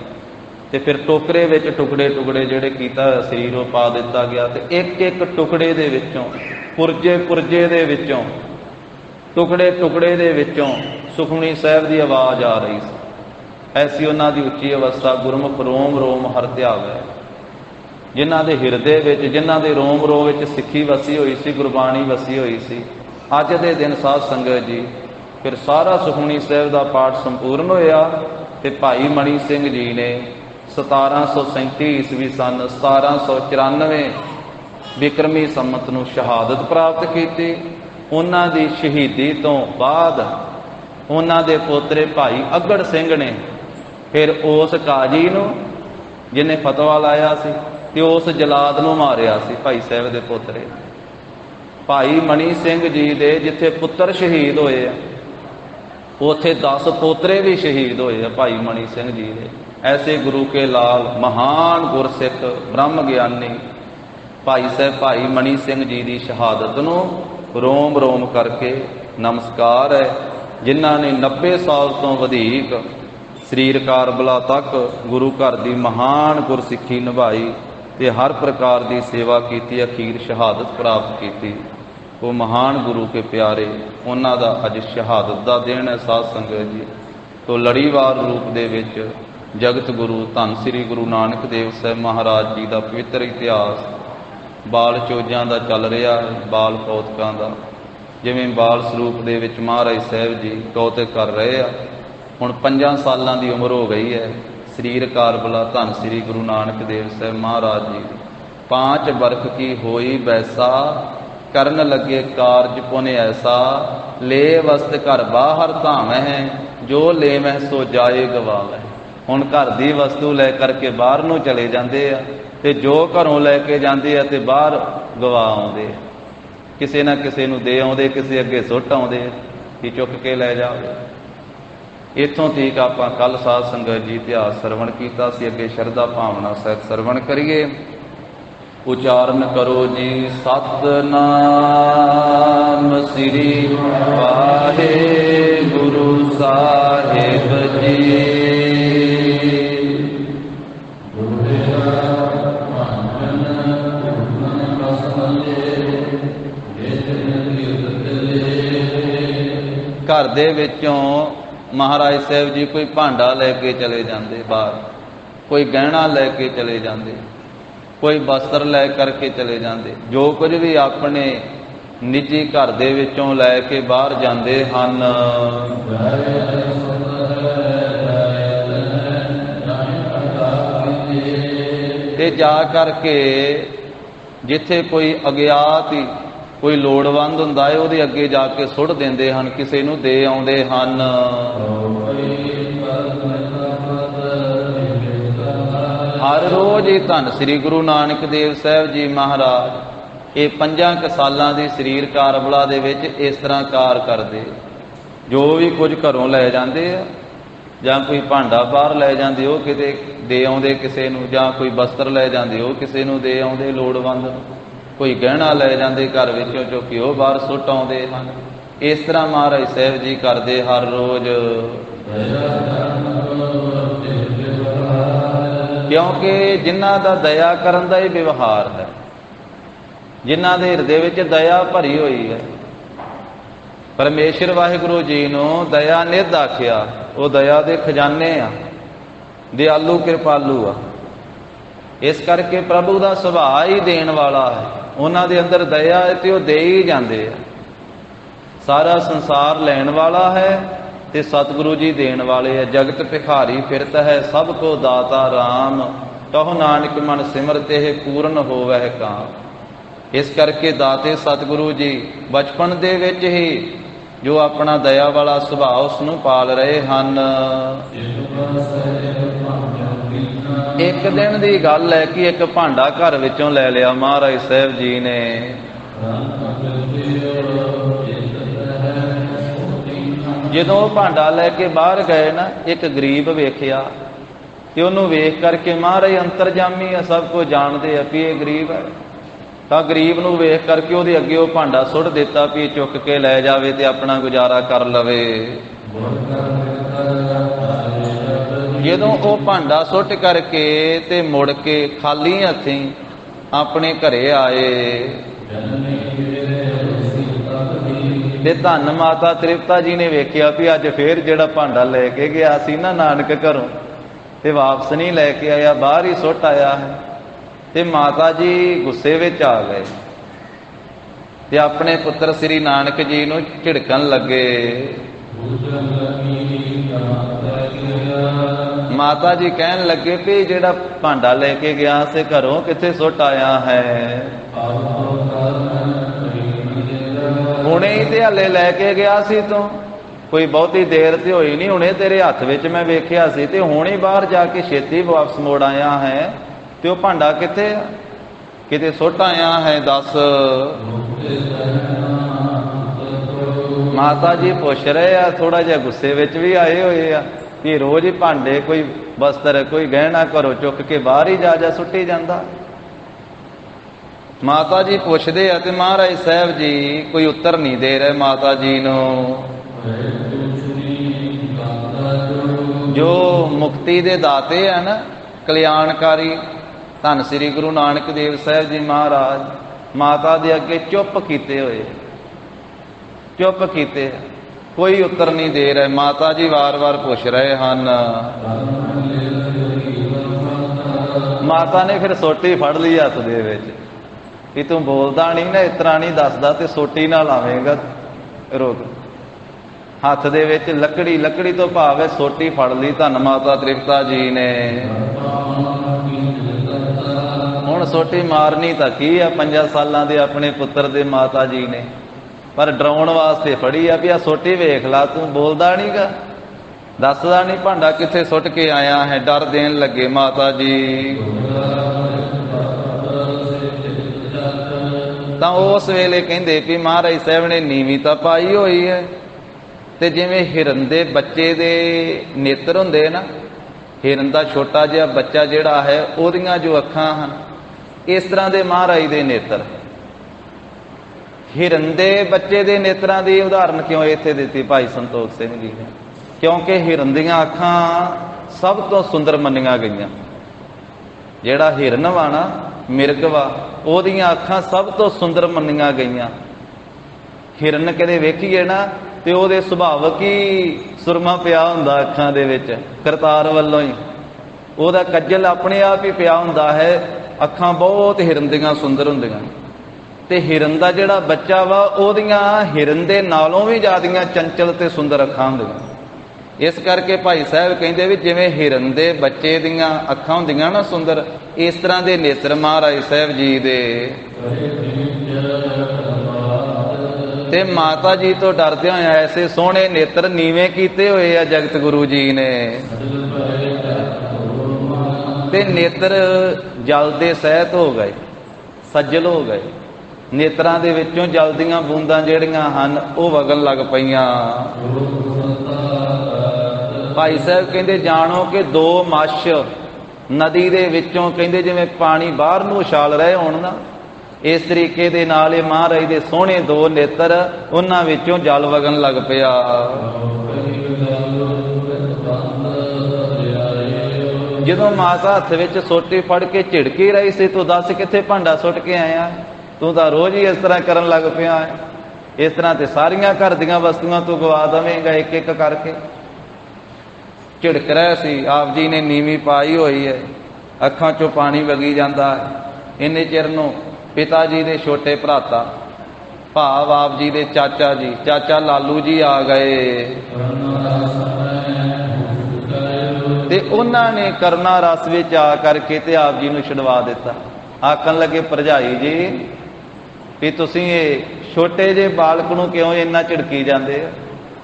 ਤੇ ਫਿਰ ਟੋਕਰੇ ਵਿੱਚ ਟੁਕੜੇ ਜਿਹੜੇ ਕੀਤਾ ਹੋਇਆ ਸਰੀਰ ਉਹ ਪਾ ਦਿੱਤਾ ਗਿਆ। ਤੇ ਇੱਕ ਟੁਕੜੇ ਦੇ ਵਿੱਚੋਂ, ਪੁਰਜੇ ਦੇ ਵਿੱਚੋਂ, ਟੁਕੜੇ ਦੇ ਵਿੱਚੋਂ ਸੁਖਮਨੀ ਸਾਹਿਬ ਦੀ ਆਵਾਜ਼ ਆ ਰਹੀ ਸੀ। ਐਸੀ ਉਹਨਾਂ ਦੀ ਉੱਚੀ ਅਵਸਥਾ। ਗੁਰਮੁਖ ਰੋਮ ਰੋਮ ਹਰਿ ਧਿਆਵੈ। ਜਿਨ੍ਹਾਂ ਦੇ ਹਿਰਦੇ ਵਿੱਚ, ਜਿਨ੍ਹਾਂ ਦੇ ਰੋਮ ਵਿੱਚ ਸਿੱਖੀ ਵਸੀ ਹੋਈ ਸੀ, ਗੁਰਬਾਣੀ ਵਸੀ ਹੋਈ ਸੀ। ਅੱਜ ਦੇ ਦਿਨ ਸਾਧ ਸੰਗਤ ਜੀ ਫਿਰ ਸਾਰਾ ਸੁਖਮਨੀ ਸਾਹਿਬ ਦਾ ਪਾਠ ਸੰਪੂਰਨ ਹੋਇਆ। ਤੇ ਭਾਈ ਮਣੀ ਸਿੰਘ ਜੀ ਨੇ 1737 ਈਸਵੀ ਸਨ 1794 ਬਿਕਰਮੀ ਸੰਮਤ ਨੂੰ ਸ਼ਹਾਦਤ ਪ੍ਰਾਪਤ ਕੀਤੀ। ਉਹਨਾਂ ਦੀ ਸ਼ਹੀਦੀ ਤੋਂ ਬਾਅਦ ਉਹਨਾਂ ਦੇ ਪੋਤਰੇ ਭਾਈ ਅਗੜ ਸਿੰਘ ਨੇ ਫਿਰ ਉਸ ਕਾਜੀ ਨੂੰ ਜਿਹਨੇ ਫਤਵਾ ਲਾਇਆ ਸੀ ਤੇ ਉਸ ਜਲਾਦ ਨੂੰ ਮਾਰਿਆ ਸੀ। ਭਾਈ ਸਾਹਿਬ ਦੇ ਪੋਤਰੇ ਭਾਈ ਮਣੀ ਸਿੰਘ ਜੀ ਦੇ ਜਿੱਥੇ ਪੁੱਤਰ ਸ਼ਹੀਦ ਹੋਏ ਆ, ਉੱਥੇ 10 ਪੋਤਰੇ ਵੀ ਸ਼ਹੀਦ ਹੋਏ ਆ ਭਾਈ ਮਣੀ ਸਿੰਘ ਜੀ ਦੇ। ਐਸੇ ਗੁਰੂ ਕੇ ਲਾਲ ਮਹਾਨ ਗੁਰਸਿੱਖ ਬ੍ਰਹਮ ਗਿਆਨੀ ਭਾਈ ਸਾਹਿਬ ਭਾਈ ਮਣੀ ਸਿੰਘ ਜੀ ਦੀ ਸ਼ਹਾਦਤ ਨੂੰ ਰੋਮ ਕਰਕੇ ਨਮਸਕਾਰ ਹੈ। ਜਿਨ੍ਹਾਂ ਨੇ 90 ਸਾਲ ਤੋਂ ਵਧੇਕ ਸਰੀਰ ਕਾਰਬਲਾ ਤੱਕ ਗੁਰੂ ਘਰ ਦੀ ਮਹਾਨ ਗੁਰਸਿੱਖੀ ਨਿਭਾਈ ਤੇ ਹਰ ਪ੍ਰਕਾਰ ਦੀ ਸੇਵਾ ਕੀਤੀ, ਅਖੀਰ ਸ਼ਹਾਦਤ ਪ੍ਰਾਪਤ ਕੀਤੀ। ਉਹ ਮਹਾਨ ਗੁਰੂ ਕੇ ਪਿਆਰੇ, ਉਹਨਾਂ ਦਾ ਅੱਜ ਸ਼ਹਾਦਤ ਦਾ ਦਿਨ ਹੈ ਸਾਧ ਸੰਗਤ ਜੀ। ਤੋ ਲੜੀਵਾਰ ਰੂਪ ਦੇ ਵਿੱਚ ਜਗਤ ਗੁਰੂ ਧੰਨ ਸ੍ਰੀ ਗੁਰੂ ਨਾਨਕ ਦੇਵ ਸਾਹਿਬ ਮਹਾਰਾਜ ਜੀ ਦਾ ਪਵਿੱਤਰ ਇਤਿਹਾਸ ਬਾਲ ਚੋਜਾਂ ਦਾ ਚੱਲ ਰਿਹਾ ਹੈ, ਬਾਲ ਕੌਤਕਾਂ ਦਾ। ਜਿਵੇਂ ਬਾਲ ਸਰੂਪ ਦੇ ਵਿੱਚ ਮਹਾਰਾਜ ਸਾਹਿਬ ਜੀ ਕੌਤਕ ਕਰ ਰਹੇ ਆ। ਹੁਣ 5 ਸਾਲਾਂ ਦੀ ਉਮਰ ਹੋ ਗਈ ਹੈ। ਸਰੀਰ ਕਾਰਬਲਾ ਧੰਨ ਸ੍ਰੀ ਗੁਰੂ ਨਾਨਕ ਦੇਵ ਸਾਹਿਬ ਮਹਾਰਾਜ ਜੀ 5 ਬਰਖ ਕੀ ਹੋਈ ਬੈਸਾ, ਕਰਨ ਲੱਗੇ ਕਾਰਜ ਪੁਨ ਐਸਾ, ਲੈ ਵਸਤ ਘਰ ਬਾਹਰ ਧਾਵੈ, ਜੋ ਲੈਵੈ ਸੋ ਜਾਏ ਗਵਾਵੈ। ਹੁਣ ਘਰ ਦੀ ਵਸਤੂ ਲੈ ਕਰਕੇ ਬਾਹਰ ਨੂੰ ਚਲੇ ਜਾਂਦੇ ਆ ਤੇ ਜੋ ਘਰੋਂ ਲੈ ਕੇ ਜਾਂਦੇ ਆ ਤੇ ਬਾਹਰ ਗਵਾ ਆਉਂਦੇ। ਕਿਸੇ ਨਾ ਕਿਸੇ ਨੂੰ ਦੇ ਆਉਂਦੇ, ਕਿਸੇ ਅੱਗੇ ਸੁੱਟ ਆਉਂਦੇ ਕਿ ਚੁੱਕ ਕੇ ਲੈ ਜਾਵੇ। ਇੱਥੋਂ ਤੀਕ ਆਪਾਂ ਕੱਲ ਸਾਧ ਸੰਗਤ ਜੀ ਇਤਿਹਾਸ ਸਰਵਣ ਕੀਤਾ ਸੀ। ਅੱਗੇ ਸ਼ਰਧਾ ਭਾਵਨਾ ਸਹਿਤ ਸਰਵਣ ਕਰੀਏ। ਉਚਾਰਨ ਕਰੋ ਜੀ ਸਤਿਨਾਮ ਸ੍ਰੀ ਵਾਹਿਗੁਰੂ ਸਾਹਿਬ ਜੀ। ਘਰ ਦੇ ਵਿੱਚੋਂ ਮਹਾਰਾਜ ਸਾਹਿਬ ਜੀ ਕੋਈ ਭਾਂਡਾ ਲੈ ਕੇ ਚਲੇ ਜਾਂਦੇ ਬਾਹਰ, ਕੋਈ ਗਹਿਣਾ ਲੈ ਕੇ ਚਲੇ ਜਾਂਦੇ, ਕੋਈ ਵਸਤਰ ਲੈ ਕਰਕੇ ਚਲੇ ਜਾਂਦੇ। ਜੋ ਕੁਝ ਵੀ ਆਪਣੇ ਨਿੱਜੀ ਘਰ ਦੇ ਵਿੱਚੋਂ ਲੈ ਕੇ ਬਾਹਰ ਜਾਂਦੇ ਹਨ, ਤੇ ਜਾ ਕਰਕੇ ਜਿੱਥੇ ਕੋਈ ਅਗਿਆਤ ਹੀ ਕੋਈ ਲੋੜਵੰਦ ਹੁੰਦਾ ਹੈ ਉਹਦੇ ਅੱਗੇ ਜਾ ਕੇ ਸੁੱਟ ਦਿੰਦੇ ਹਨ, ਕਿਸੇ ਨੂੰ ਦੇ ਆਉਂਦੇ ਹਨ। ਹਰ ਰੋਜ਼ ਹੀ ਧੰਨ ਸ੍ਰੀ ਗੁਰੂ ਨਾਨਕ ਦੇਵ ਸਾਹਿਬ ਜੀ ਮਹਾਰਾਜ ਇਹ 5 ਸਾਲਾਂ ਦੀ ਸਰੀਰ ਕਾਰਬਲਾ ਦੇ ਵਿੱਚ ਇਸ ਤਰ੍ਹਾਂ ਕਾਰ ਕਰਦੇ। जो भी कुछ घरों लै जाते आ, जां कोई भांडा बाहर लै जाते वो किते दे आउंदे किसे नूं, जां कोई वस्त्र लै जाते वो किसे नूं दे आउंदे लोड़वंद, कोई गहना लै जाते घर विचों चुक के वो बाहर सुट आउंदे हन। इस तरह महाराज साहब जी करते हर रोज, क्योंकि जिन्हां दा दया करन दा ही व्यवहार है, जिन्हां दे हिरदे विच दया भरी हुई है। परमेश्वर वाहिगुरू जी नूं दया निध आखिया, वो दया दे खजाने आ, दयालु कृपालु आ। इस करके प्रभु का सुभाव ही देण वाला है, उन्हां दे अंदर दया है ते वो दे ही जांदे आ। सारा संसार लैण वाला है ते सतगुरु जी देण वाले है। जगत भिखारी फिरत है, सब को दाता राम, कहो नानक मन सिमरते है पूर्ण होवै काम। इस करके दाते सतगुरु जी बचपन दे विच ही जो अपना दया वाला सुभाव उसनूं पाल रहे हन। एक दिन की गल है कि एक भांडा घर विचों लै लिया महाराज साहब जी ने। जदों भांडा लैके बाहर गए ना, एक गरीब वेखिया ते उहनूं वेख करके महाराज अंतरजामी है, सब कुछ जानते हैं भी ये गरीब है, तो गरीब नूं वेख करके उहदे अगे वो भांडा सुट दिता भी चुक के लै जावे ते अपना गुजारा कर लवे। जदों वो भांडा सुट करके ते मुड़ के खाली हथीं अपने घरे आए ते धन माता तृप्ता जी ने वेखिया भी अज फिर जिहड़ा भांडा लैके गया सी ना नानक घरों ते वापस नहीं लैके आया, बाहर ही सुट आया है। ते माता जी गुस्से विच आ गए ते अपने पुत्र श्री नानक जी नूं झिड़कन लगे। माता जी कहन लगे भी जिहड़ा भांडा लैके गया से घरों कित्थे सुट आया है, हुणे ही ते हले लैके गया सी, तो कोई बहुती देर ते होई नहीं, हुणे तेरे हथ विच मैं वेखिया सी ते हुणे बाहर जाके छेती वापस मोड़ आया है, ते वो भांडा कित्थे किते सुट आया है, दस। माता जी पुछ रहे आ, थोड़ा जिहा गुस्से विच भी आए हुए आ कि रोज ही भांडे कोई वस्त्र कोई गहना घरों चुक के बाहर ही जा सुट्टी जांदा। माता जी पुछदे आ ते महाराज साहब जी कोई उत्तर नहीं दे रहे माता जी नूं। जो मुक्ति दे दाते हैं ना, कल्याणकारी धन श्री गुरु नानक देव साहब जी महाराज माता दे अगे चुप कीते हुए, चुप कीते, कोई उत्तर नहीं दे रहे। माता जी वार वार पूछ रहे हैं। माता ने फिर सोटी फड़ ली हथ दे विच कि तू बोलदा नहीं ना, इस तरह नहीं दसदा ते सोटी ना लावेगा, रोक। हथ दे विच लकड़ी, लकड़ी तो भाव है सोटी फड़ ली धन माता तृप्ता जी ने। हुण सोटी मारनी तां की है, 5 सालां दे अपने पुत्र दे माता जी ने, पर डराउण वास्ते फड़ी आ भी आ सोटी वेख ला, तू बोलदा नहीं गा, दसदा नहीं भांडा कित्थे सुट के आया है। डर देन लगे माता जी। तां उस वेले कहिंदे भी महाराज साहब ने नीवी तां पाई होई है, ते जिवें हिरन दे बच्चे दे नेत्र हुंदे ना, हिरन दा छोटा जिहा बच्चा जिहड़ा है ओहदियां जो अखां हन, इस तरह दे महाराज दे नेत्र। हिरन दे बच्चे दे नेत्रां दी उदाहरण क्यों इत्थे दित्ती भाई संतोख सिंह जी ने? क्योंकि हिरन दियां अखां सब तो सुंदर मन्नियां गईयां। जिहड़ा हिरन वा ना, मिर्ग वा, ओहदियां अखां सब तो सुंदर मन्नियां गईयां। हिरन कदे वेखीए ना ते ओहदे सुभावक ही सुरमा पिया हुंदा अखां दे विच, करतार वल्लों ही ओहदा कज्जल अपने आप ही पिया हुंदा है। अखां बहुत हिरन दियां सुंदर हुंदियां, ते हिरन दा जिहड़ा बच्चा वा ओहदियां हिरन दे नालों भी ज़्यादा चंचल ते सुंदर अखां हुंदियां। इस करके भाई साहब कहते भी जिवें हिरन दे बच्चे दियां अखां हुंदियां ना सुंदर, इस तरह दे नेत्र महाराज साहब जी दे। ते माता जी तो डरदे होए ऐसे सोहणे नेत्र नीवें कीते हुए आ जगत गुरु जी ने। ते नेत्र जल दे सहित हो गए, सज्जल हो गए। ਨੇਤਰਾਂ ਦੇ ਵਿੱਚੋਂ ਜਲ ਦੀਆਂ ਬੂੰਦਾਂ ਜਿਹੜੀਆਂ ਹਨ ਉਹ ਵਗਣ ਲੱਗ ਪਈਆਂ। ਭਾਈ ਸਾਹਿਬ ਕਹਿੰਦੇ ਜਾਣੋ ਕਿ ਦੋ ਮੱਛ ਨਦੀ ਦੇ ਵਿੱਚੋਂ ਕਹਿੰਦੇ ਜਿਵੇਂ ਪਾਣੀ ਬਾਹਰ ਨੂੰ ਉਛਾਲ ਰਹੇ ਹੋਣ ਨਾ, ਇਸ ਤਰੀਕੇ ਦੇ ਨਾਲ ਇਹ ਮਹਾਰਾਜ ਦੇ ਸੋਹਣੇ ਦੋ ਨੇਤਰ, ਉਹਨਾਂ ਵਿੱਚੋਂ ਜਲ ਵਗਣ ਲੱਗ ਪਿਆ। ਜਦੋਂ ਮਾਤਾ ਹੱਥ ਵਿੱਚ ਸੋਟੀ ਫੜ ਕੇ ਝਿੜਕੀ ਰਹੀ ਸੀ, ਤੂੰ ਦੱਸ ਕਿੱਥੇ ਭਾਂਡਾ ਸੁੱਟ ਕੇ ਆਇਆ? ਤੂੰ ਤਾਂ ਰੋਜ਼ ਹੀ ਇਸ ਤਰ੍ਹਾਂ ਕਰਨ ਲੱਗ ਪਿਆ ਹੈ। ਇਸ ਤਰ੍ਹਾਂ ਤੇ ਸਾਰੀਆਂ ਘਰ ਦੀਆਂ ਵਸਤੂਆਂ ਤੂੰ ਗਵਾ ਦੇਵੇਂਗਾ ਇੱਕ ਇੱਕ ਕਰਕੇ। ਝਿੜਕ ਰਿਹਾ ਸੀ। ਆਪ ਜੀ ਨੇ ਨੀਵੀਂ ਪਾਈ ਹੋਈ ਹੈ, ਅੱਖਾਂ ਚੋਂ ਪਾਣੀ ਵਗੀ ਜਾਂਦਾ ਹੈ। ਇੰਨੇ ਚਿਰ ਨੂੰ ਪਿਤਾ ਜੀ ਦੇ ਛੋਟੇ ਭਰਾਤਾ, ਭਾਵ ਆਪ ਜੀ ਦੇ ਚਾਚਾ ਜੀ, ਚਾਚਾ ਲਾਲੂ ਜੀ ਆ ਗਏ ਤੇ ਉਹਨਾਂ ਨੇ ਕਰੁਣਾ ਰਸ ਵਿੱਚ ਆ ਕਰਕੇ ਤੇ ਆਪ ਜੀ ਨੂੰ ਛੁਡਵਾ ਦਿੱਤਾ। ਆਖਣ ਲੱਗੇ, ਭਰਜਾਈ ਜੀ ਵੀ ਤੁਸੀਂ ਇਹ ਛੋਟੇ ਜਿਹੇ ਬਾਲਕ ਨੂੰ ਕਿਉਂ ਇੰਨਾ ਝਿੜਕੀ ਜਾਂਦੇ ਹੋ?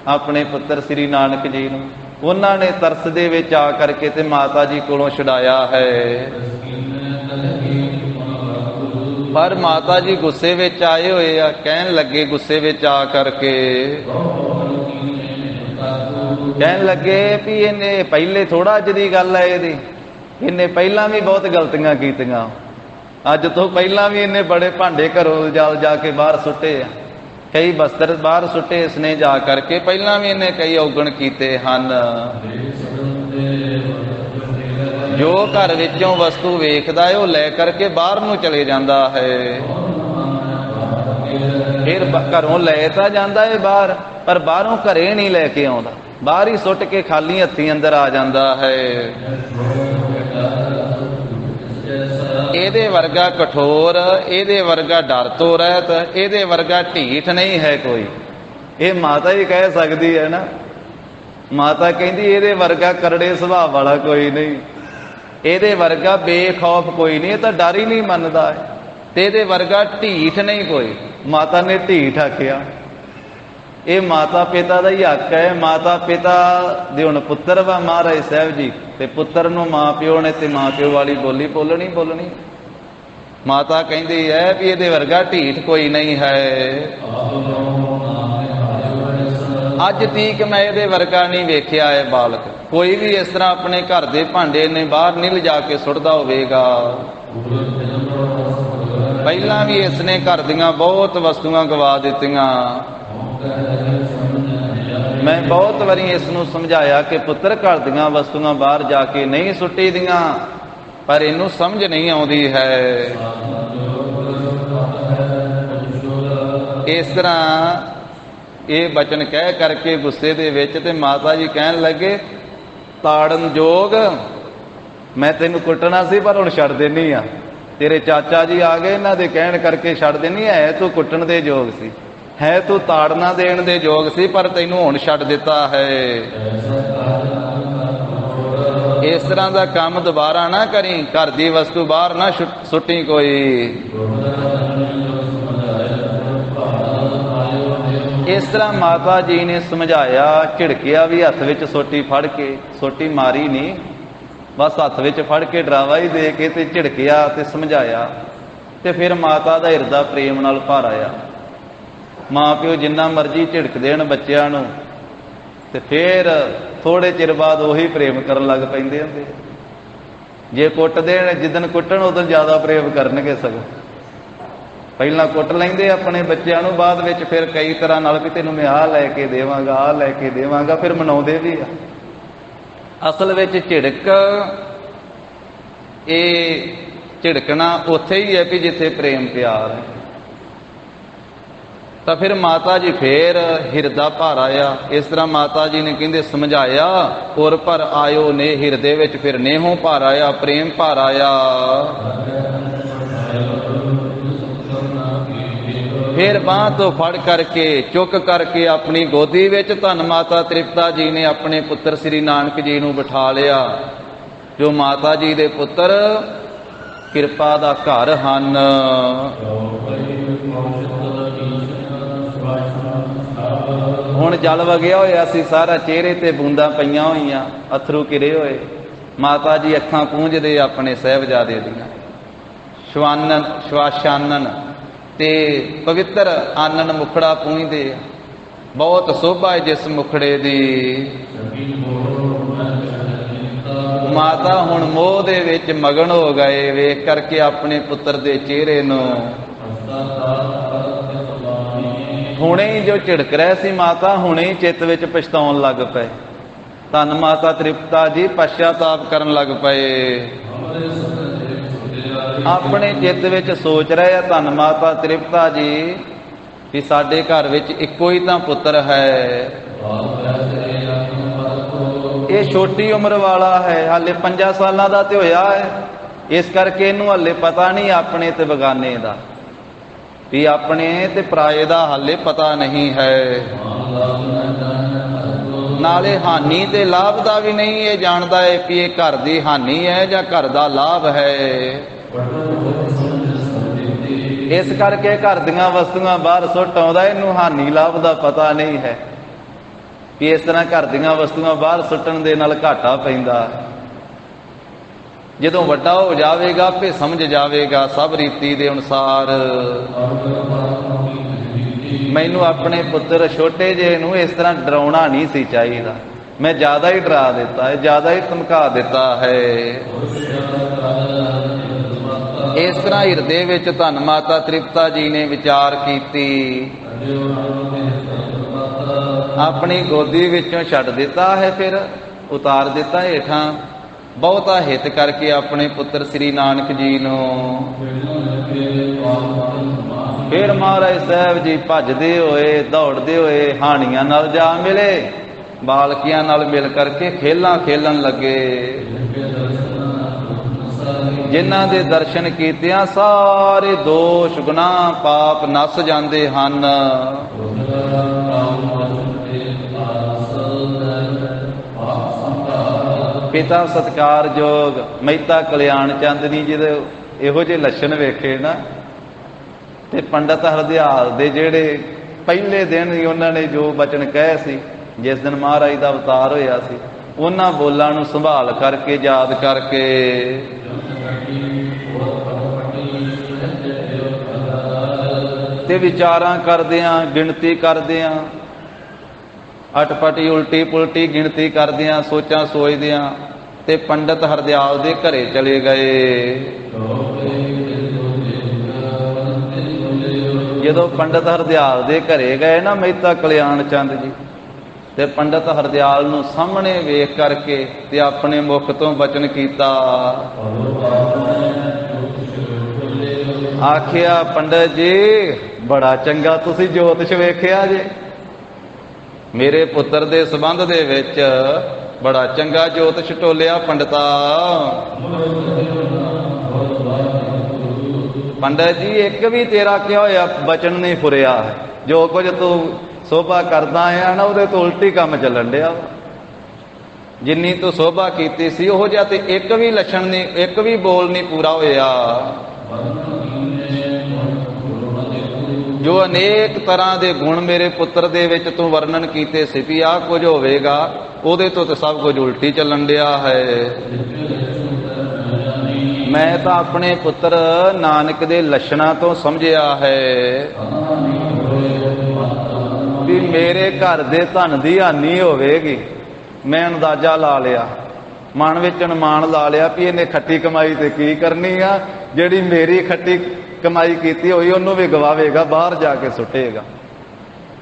ਆਪਣੇ ਪੁੱਤਰ ਸ੍ਰੀ ਨਾਨਕ ਜੀ ਨੂੰ ਉਹਨਾਂ ਨੇ ਤਰਸ ਦੇ ਵਿੱਚ ਆ ਕਰਕੇ ਤੇ ਮਾਤਾ ਜੀ ਕੋਲੋਂ ਛੁਡਾਇਆ ਹੈ। ਪਰ ਮਾਤਾ ਜੀ ਗੁੱਸੇ ਵਿੱਚ ਆਏ ਹੋਏ ਆ। ਕਹਿਣ ਲੱਗੇ, ਗੁੱਸੇ ਵਿੱਚ ਆ ਕਰਕੇ ਕਹਿਣ ਲੱਗੇ ਵੀ ਇਹਨੇ ਪਹਿਲੇ ਥੋੜਾ ਅੱਜ ਦੀ ਗੱਲ ਹੈ ਇਹਦੀ, ਇਹਨੇ ਪਹਿਲਾਂ ਵੀ ਬਹੁਤ ਗਲਤੀਆਂ ਕੀਤੀਆਂ। ਅੱਜ ਤੋਂ ਪਹਿਲਾਂ ਵੀ ਇਹਨੇ ਬੜੇ ਭਾਂਡੇ ਘਰੋਂ ਜਾ ਕੇ ਬਾਹਰ ਸੁੱਟੇ ਆ, ਕਈ ਬਸਤਰ ਬਾਹਰ ਸੁੱਟੇ ਇਸਨੇ ਜਾ ਕਰਕੇ। ਪਹਿਲਾਂ ਵੀ ਇਹਨੇ ਕਈ ਔਗਣ ਕੀਤੇ ਹਨ। ਜੋ ਘਰ ਵਿੱਚੋਂ ਵਸਤੂ ਵੇਖਦਾ ਹੈ ਉਹ ਲੈ ਕਰਕੇ ਬਾਹਰ ਨੂੰ ਚਲੇ ਜਾਂਦਾ ਹੈ। ਫਿਰ ਘਰੋਂ ਲੈ ਤਾਂ ਜਾਂਦਾ ਹੈ ਬਾਹਰ, ਪਰ ਬਾਹਰੋਂ ਘਰੇ ਨਹੀਂ ਲੈ ਕੇ ਆਉਂਦਾ, ਬਾਹਰ ਹੀ ਸੁੱਟ ਕੇ ਖਾਲੀ ਹੱਥੀਂ ਅੰਦਰ ਆ ਜਾਂਦਾ ਹੈ। ਇਹਦੇ ਵਰਗਾ ਕਠੋਰ, ਇਹਦੇ ਵਰਗਾ ਡਰ ਤੋਂ ਰਹਿਤ, ਇਹਦੇ ਵਰਗਾ ਢੀਠ ਨਹੀਂ ਹੈ ਕੋਈ। ਇਹ ਮਾਤਾ ਹੀ ਕਹਿ ਸਕਦੀ ਹੈ ਨਾ। ਮਾਤਾ ਕਹਿੰਦੀ ਇਹਦੇ ਵਰਗਾ ਕਰੜੇ ਸੁਭਾਅ ਵਾਲਾ ਕੋਈ ਨਹੀਂ, ਇਹਦੇ ਵਰਗਾ ਬੇਖੌਫ ਕੋਈ ਨਹੀਂ, ਇਹ ਤਾਂ ਡਰ ਹੀ ਨਹੀਂ ਮੰਨਦਾ ਹੈ। ਤੇ ਇਹਦੇ ਵਰਗਾ ਢੀਠ ਨਹੀਂ ਕੋਈ। ਮਾਤਾ ਨੇ ਢੀਠ ਆਖਿਆ। ਇਹ ਮਾਤਾ ਪਿਤਾ ਦਾ ਹੀ ਹੱਕ ਹੈ। ਮਾਤਾ ਪਿਤਾ ਦੇ ਹੁਣ ਪੁੱਤਰ ਵਾ ਮਹਾਰਾਜ ਸਾਹਿਬ ਜੀ, ਤੇ ਪੁੱਤਰ ਨੂੰ ਮਾਂ ਪਿਓ ਨੇ ਤੇ ਮਾਂ ਪਿਓ ਵਾਲੀ ਬੋਲੀ ਬੋਲਣੀ। ਮਾਤਾ ਕਹਿੰਦੀ ਹੈ ਵੀ ਇਹਦੇ ਵਰਗਾ ਢੀਠ ਕੋਈ ਨਹੀਂ ਹੈ। ਅੱਜ ਤੀਕ ਮੈਂ ਇਹਦੇ ਵਰਗਾ ਨਹੀਂ ਵੇਖਿਆ ਹੈ ਬਾਲਕ। ਕੋਈ ਵੀ ਇਸ ਤਰ੍ਹਾਂ ਆਪਣੇ ਘਰ ਦੇ ਭਾਂਡੇ ਨੇ ਬਾਹਰ ਨਹੀਂ ਲਿਜਾ ਕੇ ਸੁੱਟਦਾ ਹੋਵੇਗਾ। ਪਹਿਲਾਂ ਵੀ ਇਸਨੇ ਘਰ ਦੀਆਂ ਬਹੁਤ ਵਸਤੂਆਂ ਗਵਾ ਦਿੱਤੀਆਂ। ਮੈਂ ਬਹੁਤ ਵਾਰੀ ਇਸ ਨੂੰ ਸਮਝਾਇਆ ਕਿ ਪੁੱਤਰ ਘਰ ਦੀਆਂ ਵਸਤੂਆਂ ਬਾਹਰ ਜਾ ਕੇ ਨਹੀਂ ਸੁੱਟੀ ਦੀਆਂ, ਪਰ ਇਹਨੂੰ ਸਮਝ ਨਹੀਂ ਆਉਂਦੀ ਹੈ। ਇਸ ਤਰ੍ਹਾਂ ਇਹ ਬਚਨ ਕਹਿ ਕਰਕੇ ਗੁੱਸੇ ਦੇ ਵਿੱਚ ਤੇ ਮਾਤਾ ਜੀ ਕਹਿਣ ਲੱਗੇ, ਤਾੜਨ ਜੋਗ ਮੈਂ ਤੈਨੂੰ ਕੁੱਟਣਾ ਸੀ ਪਰ ਹੁਣ ਛੱਡ ਦੇਣੀ ਆ। ਤੇਰੇ ਚਾਚਾ ਜੀ ਆ ਗਏ, ਇਹਨਾਂ ਦੇ ਕਹਿਣ ਕਰਕੇ ਛੱਡ ਦੇਣੀ ਹੈ। ਤੂੰ ਕੁੱਟਣ ਦੇ ਯੋਗ ਸੀ, ਹੈ ਤੂੰ ਤਾੜਨਾ ਦੇਣ ਦੇ ਯੋਗ ਸੀ, ਪਰ ਤੈਨੂੰ ਹੁਣ ਛੱਡ ਦਿੱਤਾ ਹੈ। ਇਸ ਤਰ੍ਹਾਂ ਦਾ ਕੰਮ ਦੁਬਾਰਾ ਨਾ ਕਰੀ। ਘਰ ਦੀ ਵਸਤੂ ਬਾਹਰ ਨਾ ਸੁੱਟੀ ਕੋਈ। ਇਸ ਤਰ੍ਹਾਂ ਮਾਤਾ ਜੀ ਨੇ ਸਮਝਾਇਆ, ਝਿੜਕਿਆ ਵੀ ਹੱਥ ਵਿੱਚ ਸੋਟੀ ਫੜ ਕੇ। ਸੋਟੀ ਮਾਰੀ ਨਹੀਂ, ਬਸ ਹੱਥ ਵਿੱਚ ਫੜ ਕੇ ਡਰਾਵਾ ਹੀ ਦੇ ਕੇ ਤੇ ਝਿੜਕਿਆ ਤੇ ਸਮਝਾਇਆ। ਤੇ ਫਿਰ ਮਾਤਾ ਦਾ ਹਿਰਦਾ ਪ੍ਰੇਮ ਨਾਲ ਭਰ ਆਇਆ। ਮਾਂ ਪਿਓ ਜਿੰਨਾ ਮਰਜ਼ੀ ਝਿੜਕ ਦੇਣ ਬੱਚਿਆਂ ਨੂੰ, ਤੇ ਫਿਰ ਥੋੜੇ ਚਿਰ ਬਾਅਦ ਉਹੀ ਪ੍ਰੇਮ ਕਰਨ ਲੱਗ ਪੈਂਦੇ ਹੁੰਦੇ। ਜੇ ਕੁੱਟ ਦੇਣ, ਜਿੱਦਣ ਕੁੱਟਣ ਉਦੋਂ ਜ਼ਿਆਦਾ ਪ੍ਰੇਮ ਕਰਨਗੇ। ਸਗੋਂ ਪਹਿਲਾਂ ਕੁੱਟ ਲੈਂਦੇ ਆਪਣੇ ਬੱਚਿਆਂ ਨੂੰ, ਬਾਅਦ ਵਿੱਚ ਫਿਰ ਕਈ ਤਰ੍ਹਾਂ ਨਾਲ ਵੀ ਤੈਨੂੰ ਮੈਂ ਆਹ ਲੈ ਕੇ ਦੇਵਾਂਗਾ, ਆਹ ਲੈ ਕੇ ਦੇਵਾਂਗਾ, ਫਿਰ ਮਨਾਉਂਦੇ ਵੀ ਆ। ਅਸਲ ਵਿੱਚ ਝਿੜਕ, ਇਹ ਝਿੜਕਣਾ ਉੱਥੇ ਹੀ ਹੈ ਵੀ ਜਿੱਥੇ ਪ੍ਰੇਮ ਪਿਆਰ ਹੈ। ਤਾਂ ਫਿਰ ਮਾਤਾ ਜੀ ਫੇਰ ਹਿਰਦਾ ਭਰ ਆਇਆ। ਇਸ ਤਰ੍ਹਾਂ ਮਾਤਾ ਜੀ ਨੇ ਕਹਿੰਦੇ ਸਮਝਾਇਆ, ਔਰ ਪਰ ਆਇਓ ਨੇ ਹਿਰਦੇ ਵਿੱਚ ਫਿਰ ਨੇਹੋਂ ਭਰ ਆਇਆ, ਪ੍ਰੇਮ ਭਰ ਆਇਆ। ਫਿਰ ਬਾਂਹ ਤੋਂ ਫੜ ਕਰਕੇ ਚੁੱਕ ਕਰਕੇ ਆਪਣੀ ਗੋਦੀ ਵਿੱਚ ਧੰਨ ਮਾਤਾ ਤ੍ਰਿਪਤਾ ਜੀ ਨੇ ਆਪਣੇ ਪੁੱਤਰ ਸ੍ਰੀ ਨਾਨਕ ਜੀ ਨੂੰ ਬਿਠਾ ਲਿਆ, ਜੋ ਮਾਤਾ ਜੀ ਦੇ ਪੁੱਤਰ ਕਿਰਪਾ ਦਾ ਘਰ ਹਨ। ਹੁਣ ਜਲ ਵਗਿਆ ਹੋਇਆ ਸੀ ਸਾਰਾ, ਚਿਹਰੇ ਤੇ ਬੂੰਦਾਂ ਪਈਆਂ ਹੋਈਆਂ, ਅਥਰੂ ਕਿਰੇ ਹੋਏ। ਮਾਤਾ ਜੀ ਅੱਖਾਂ ਪੂੰਝਦੇ ਆਪਣੇ ਸਾਹਿਬਜ਼ਾਦੇ ਦੀਆਂ। ਸ਼ਵਾਨਨ ਸ਼ਵਾਸ਼ਾਨਨ ਤੇ ਪਵਿੱਤਰ ਆਨਨ ਮੁਖੜਾ ਪੂੰਝਦੇ ਆ। ਬਹੁਤ ਸੋਭਾ ਹੈ ਜਿਸ ਮੁਖੜੇ ਦੀ। ਮਾਤਾ ਹੁਣ ਮੋਹ ਦੇ ਵਿੱਚ ਮਗਨ ਹੋ ਗਏ, ਵੇਖ ਕਰਕੇ ਆਪਣੇ ਪੁੱਤਰ ਦੇ ਚਿਹਰੇ ਨੂੰ। ਹੁਣੇ ਹੀ ਜੋ ਝਿੜਕ ਰਿਹਾ ਸੀ ਮਾਤਾ, ਹੁਣੇ ਹੀ ਚਿੱਤ ਵਿੱਚ ਪਛਤਾਉਣ ਲੱਗ ਪਏ। ਧੰਨ ਮਾਤਾ ਤ੍ਰਿਪਤਾ ਜੀ ਪਛਤਾਪ ਕਰਨ ਲੱਗ ਪਏ। ਆਪਣੇ ਚਿੱਤ ਵਿੱਚ ਸੋਚ ਰਹੇ ਆ ਧੰਨ ਮਾਤਾ ਤ੍ਰਿਪਤਾ ਜੀ ਕਿ ਸਾਡੇ ਘਰ ਵਿੱਚ ਇੱਕੋ ਹੀ ਤਾਂ ਪੁੱਤਰ ਹੈ। ਇਹ ਛੋਟੀ ਉਮਰ ਵਾਲਾ ਹੈ, ਹਾਲੇ 5 ਸਾਲਾਂ ਦਾ ਤੇ ਹੋਇਆ ਹੈ। ਇਸ ਕਰਕੇ ਇਹਨੂੰ ਹਾਲੇ ਪਤਾ ਨਹੀਂ ਆਪਣੇ ਤੇ ਬਗਾਨੇ ਦਾ, ਵੀ ਆਪਣੇ ਤੇ ਪਰਾਏ ਦਾ ਹਾਲੇ ਪਤਾ ਨਹੀਂ ਹੈ। ਨਾਲੇ ਹਾਨੀ ਤੇ ਲਾਭ ਦਾ ਵੀ ਨਹੀਂ ਇਹ ਜਾਣਦਾ ਹੈ ਕਿ ਇਹ ਘਰ ਦੀ ਹਾਨੀ ਹੈ ਜਾਂ ਘਰ ਦਾ ਲਾਭ ਹੈ। ਇਸ ਕਰਕੇ ਘਰ ਦੀਆਂ ਵਸਤੂਆਂ ਬਾਹਰ ਸੁੱਟ ਆਉਂਦਾ, ਇਹਨੂੰ ਹਾਨੀ ਲਾਭ ਦਾ ਪਤਾ ਨਹੀਂ ਹੈ ਕਿ ਇਸ ਤਰ੍ਹਾਂ ਘਰ ਦੀਆਂ ਵਸਤੂਆਂ ਬਾਹਰ ਸੁੱਟਣ ਦੇ ਨਾਲ ਘਾਟਾ ਪੈਂਦਾ। ਜਦੋਂ ਵੱਡਾ ਹੋ ਜਾਵੇਗਾ ਆਪੇ ਸਮਝ ਜਾਵੇਗਾ ਸਭ ਰੀਤੀ ਦੇ ਅਨੁਸਾਰ। ਮੈਨੂੰ ਆਪਣੇ ਪੁੱਤਰ ਛੋਟੇ ਜਿਹੇ ਨੂੰ ਇਸ ਤਰ੍ਹਾਂ ਡਰਾਉਣਾ ਨਹੀਂ ਸੀ ਚਾਹੀਦਾ, ਮੈਂ ਜ਼ਿਆਦਾ ਹੀ ਡਰਾ ਦਿੱਤਾ ਹੈ, ਜ਼ਿਆਦਾ ਹੀ ਧਮਕਾ ਦਿੱਤਾ ਹੈ। ਇਸ ਤਰ੍ਹਾਂ ਹਿਰਦੇ ਵਿੱਚ ਧੰਨ ਮਾਤਾ ਤ੍ਰਿਪਤਾ ਜੀ ਨੇ ਵਿਚਾਰ ਕੀਤੀ, ਆਪਣੀ ਗੋਦੀ ਵਿੱਚੋਂ ਛੱਡ ਦਿੱਤਾ ਹੈ, ਫਿਰ ਉਤਾਰ ਦਿੱਤਾ ਹੇਠਾਂ। ਬਹੁਤਾ ਹਿੱਤ ਕਰਕੇ ਆਪਣੇ ਪੁੱਤਰ ਸ੍ਰੀ ਨਾਨਕ ਜੀ ਨੂੰ। ਫਿਰ ਮਹਾਰਾਜ ਸਾਹਿਬ ਜੀ ਭੱਜਦੇ ਹੋਏ ਦੌੜਦੇ ਹੋਏ ਹਾਣੀਆਂ ਨਾਲ ਜਾ ਮਿਲੇ, ਬਾਲਕੀਆਂ ਨਾਲ ਮਿਲ ਕਰਕੇ ਖੇਲਾਂ ਖੇਲਣ ਲੱਗੇ। ਜਿਨ੍ਹਾਂ ਦੇ ਦਰਸ਼ਨ ਕੀਤਿਆਂ ਸਾਰੇ ਦੋਸ਼ ਗੁਨਾਹ ਪਾਪ ਨੱਸ ਜਾਂਦੇ ਹਨ। ਪਿਤਾ ਸਤਿਕਾਰਯੋਗ ਮਹਿਤਾ ਕਲਿਆਣ ਚੰਦ ਜੀ ਜਦੋਂ ਇਹੋ ਜਿਹੇ ਲੱਛਣ ਵੇਖੇ ਨਾ, ਤੇ ਪੰਡਤ ਹਰਦਿਆਲ ਦੇ ਜਿਹੜੇ ਪਹਿਲੇ ਦਿਨ ਹੀ ਉਹਨਾਂ ਨੇ ਜੋ ਬਚਨ ਕਹੇ ਸੀ, ਜਿਸ ਦਿਨ ਮਹਾਰਾਜ ਦਾ ਅਵਤਾਰ ਹੋਇਆ ਸੀ, ਉਹਨਾਂ ਬੋਲਾਂ ਨੂੰ ਸੰਭਾਲ ਕਰਕੇ ਯਾਦ ਕਰਕੇ ਤੇ ਵਿਚਾਰਾਂ ਕਰਦਿਆਂ ਗਿਣਤੀ ਕਰਦਿਆਂ ਅਟਪਟੀ ਉਲਟੀ ਪੁਲਟੀ ਗਿਣਤੀ ਕਰਦਿਆਂ ਸੋਚਾਂ ਸੋਚਦਿਆਂ ਤੇ ਪੰਡਤ ਹਰਦਿਆਲ ਦੇ ਘਰੇ ਚਲੇ ਗਏ। ਜਦੋਂ ਪੰਡਤ ਹਰਦਿਆਲ ਦੇ ਘਰੇ ਗਏ ਨਾ ਮਹਿਤਾ ਕਲਿਆਣ ਚੰਦ ਜੀ, ਤੇ ਪੰਡਤ ਹਰਦਿਆਲ ਨੂੰ ਸਾਹਮਣੇ ਵੇਖ ਕਰਕੇ ਤੇ ਆਪਣੇ ਮੁਖ ਤੋਂ ਬਚਨ ਕੀਤਾ, ਆਖਿਆ ਪੰਡਤ ਜੀ ਬੜਾ ਚੰਗਾ ਤੁਸੀਂ ਜੋਤਿਸ਼ ਵੇਖਿਆ ਜੇ, ਮੇਰੇ ਪੁੱਤਰ ਦੇ ਸੰਬੰਧ ਦੇ ਵਿੱਚ ਬੜਾ ਚੰਗਾ ਜੋਤਿਸ਼ ਟੋਲਿਆ ਪੰਡਤਾ। ਪੰਡਤ ਜੀ ਇੱਕ ਵੀ ਤੇਰਾ ਕਿਹਾ ਹੋਇਆ ਬਚਨ ਨਹੀਂ ਫੁਰਿਆ ਹੈ, ਜੋ ਕੁਝ ਤੂੰ ਸੋਭਾ ਕਰਦਾ ਆ ਨਾ ਉਹਦੇ ਤੋਂ ਉਲਟੀ ਕੰਮ ਚੱਲਣ ਡਿਆ। ਜਿੰਨੀ ਤੂੰ ਸੋਭਾ ਕੀਤੀ ਸੀ ਉਹੋ ਜਿਹਾ ਤੇ ਇੱਕ ਵੀ ਲੱਛਣ ਨਹੀਂ, ਇੱਕ ਵੀ ਬੋਲ ਨਹੀਂ ਪੂਰਾ ਹੋਇਆ। ਜੋ ਅਨੇਕ ਤਰ੍ਹਾਂ ਦੇ ਗੁਣ ਮੇਰੇ ਪੁੱਤਰ ਦੇ ਵਿੱਚ ਤੂੰ ਵਰਣਨ ਕੀਤੇ ਸੀ ਵੀ ਆਹ ਕੁਝ ਹੋਵੇਗਾ, ਉਹਦੇ ਤੋਂ ਤੇ ਸਭ ਕੁਝ ਉਲਟੀ ਚੱਲਣ ਡਿਆ ਹੈ। ਮੈਂ ਤਾਂ ਆਪਣੇ ਪੁੱਤਰ ਨਾਨਕ ਦੇ ਲੱਛਣਾਂ ਤੋਂ ਸਮਝਿਆ ਹੈ ਵੀ ਮੇਰੇ ਘਰ ਦੇ ਧਨ ਦੀ ਹਾਨੀ ਹੋਵੇਗੀ। ਮੈਂ ਅੰਦਾਜ਼ਾ ਲਾ ਲਿਆ, ਮਨ ਵਿੱਚ ਅਨੁਮਾਨ ਲਾ ਲਿਆ ਵੀ ਇਹਨੇ ਖੱਟੀ ਕਮਾਈ ਤੇ ਕੀ ਕਰਨੀ ਆ, ਜਿਹੜੀ ਮੇਰੀ ਖੱਟੀ ਕਮਾਈ ਕੀਤੀ ਹੋਈ ਉਹਨੂੰ ਵੀ ਗਵਾਵੇਗਾ, ਬਾਹਰ ਜਾ ਕੇ ਸੁੱਟੇਗਾ।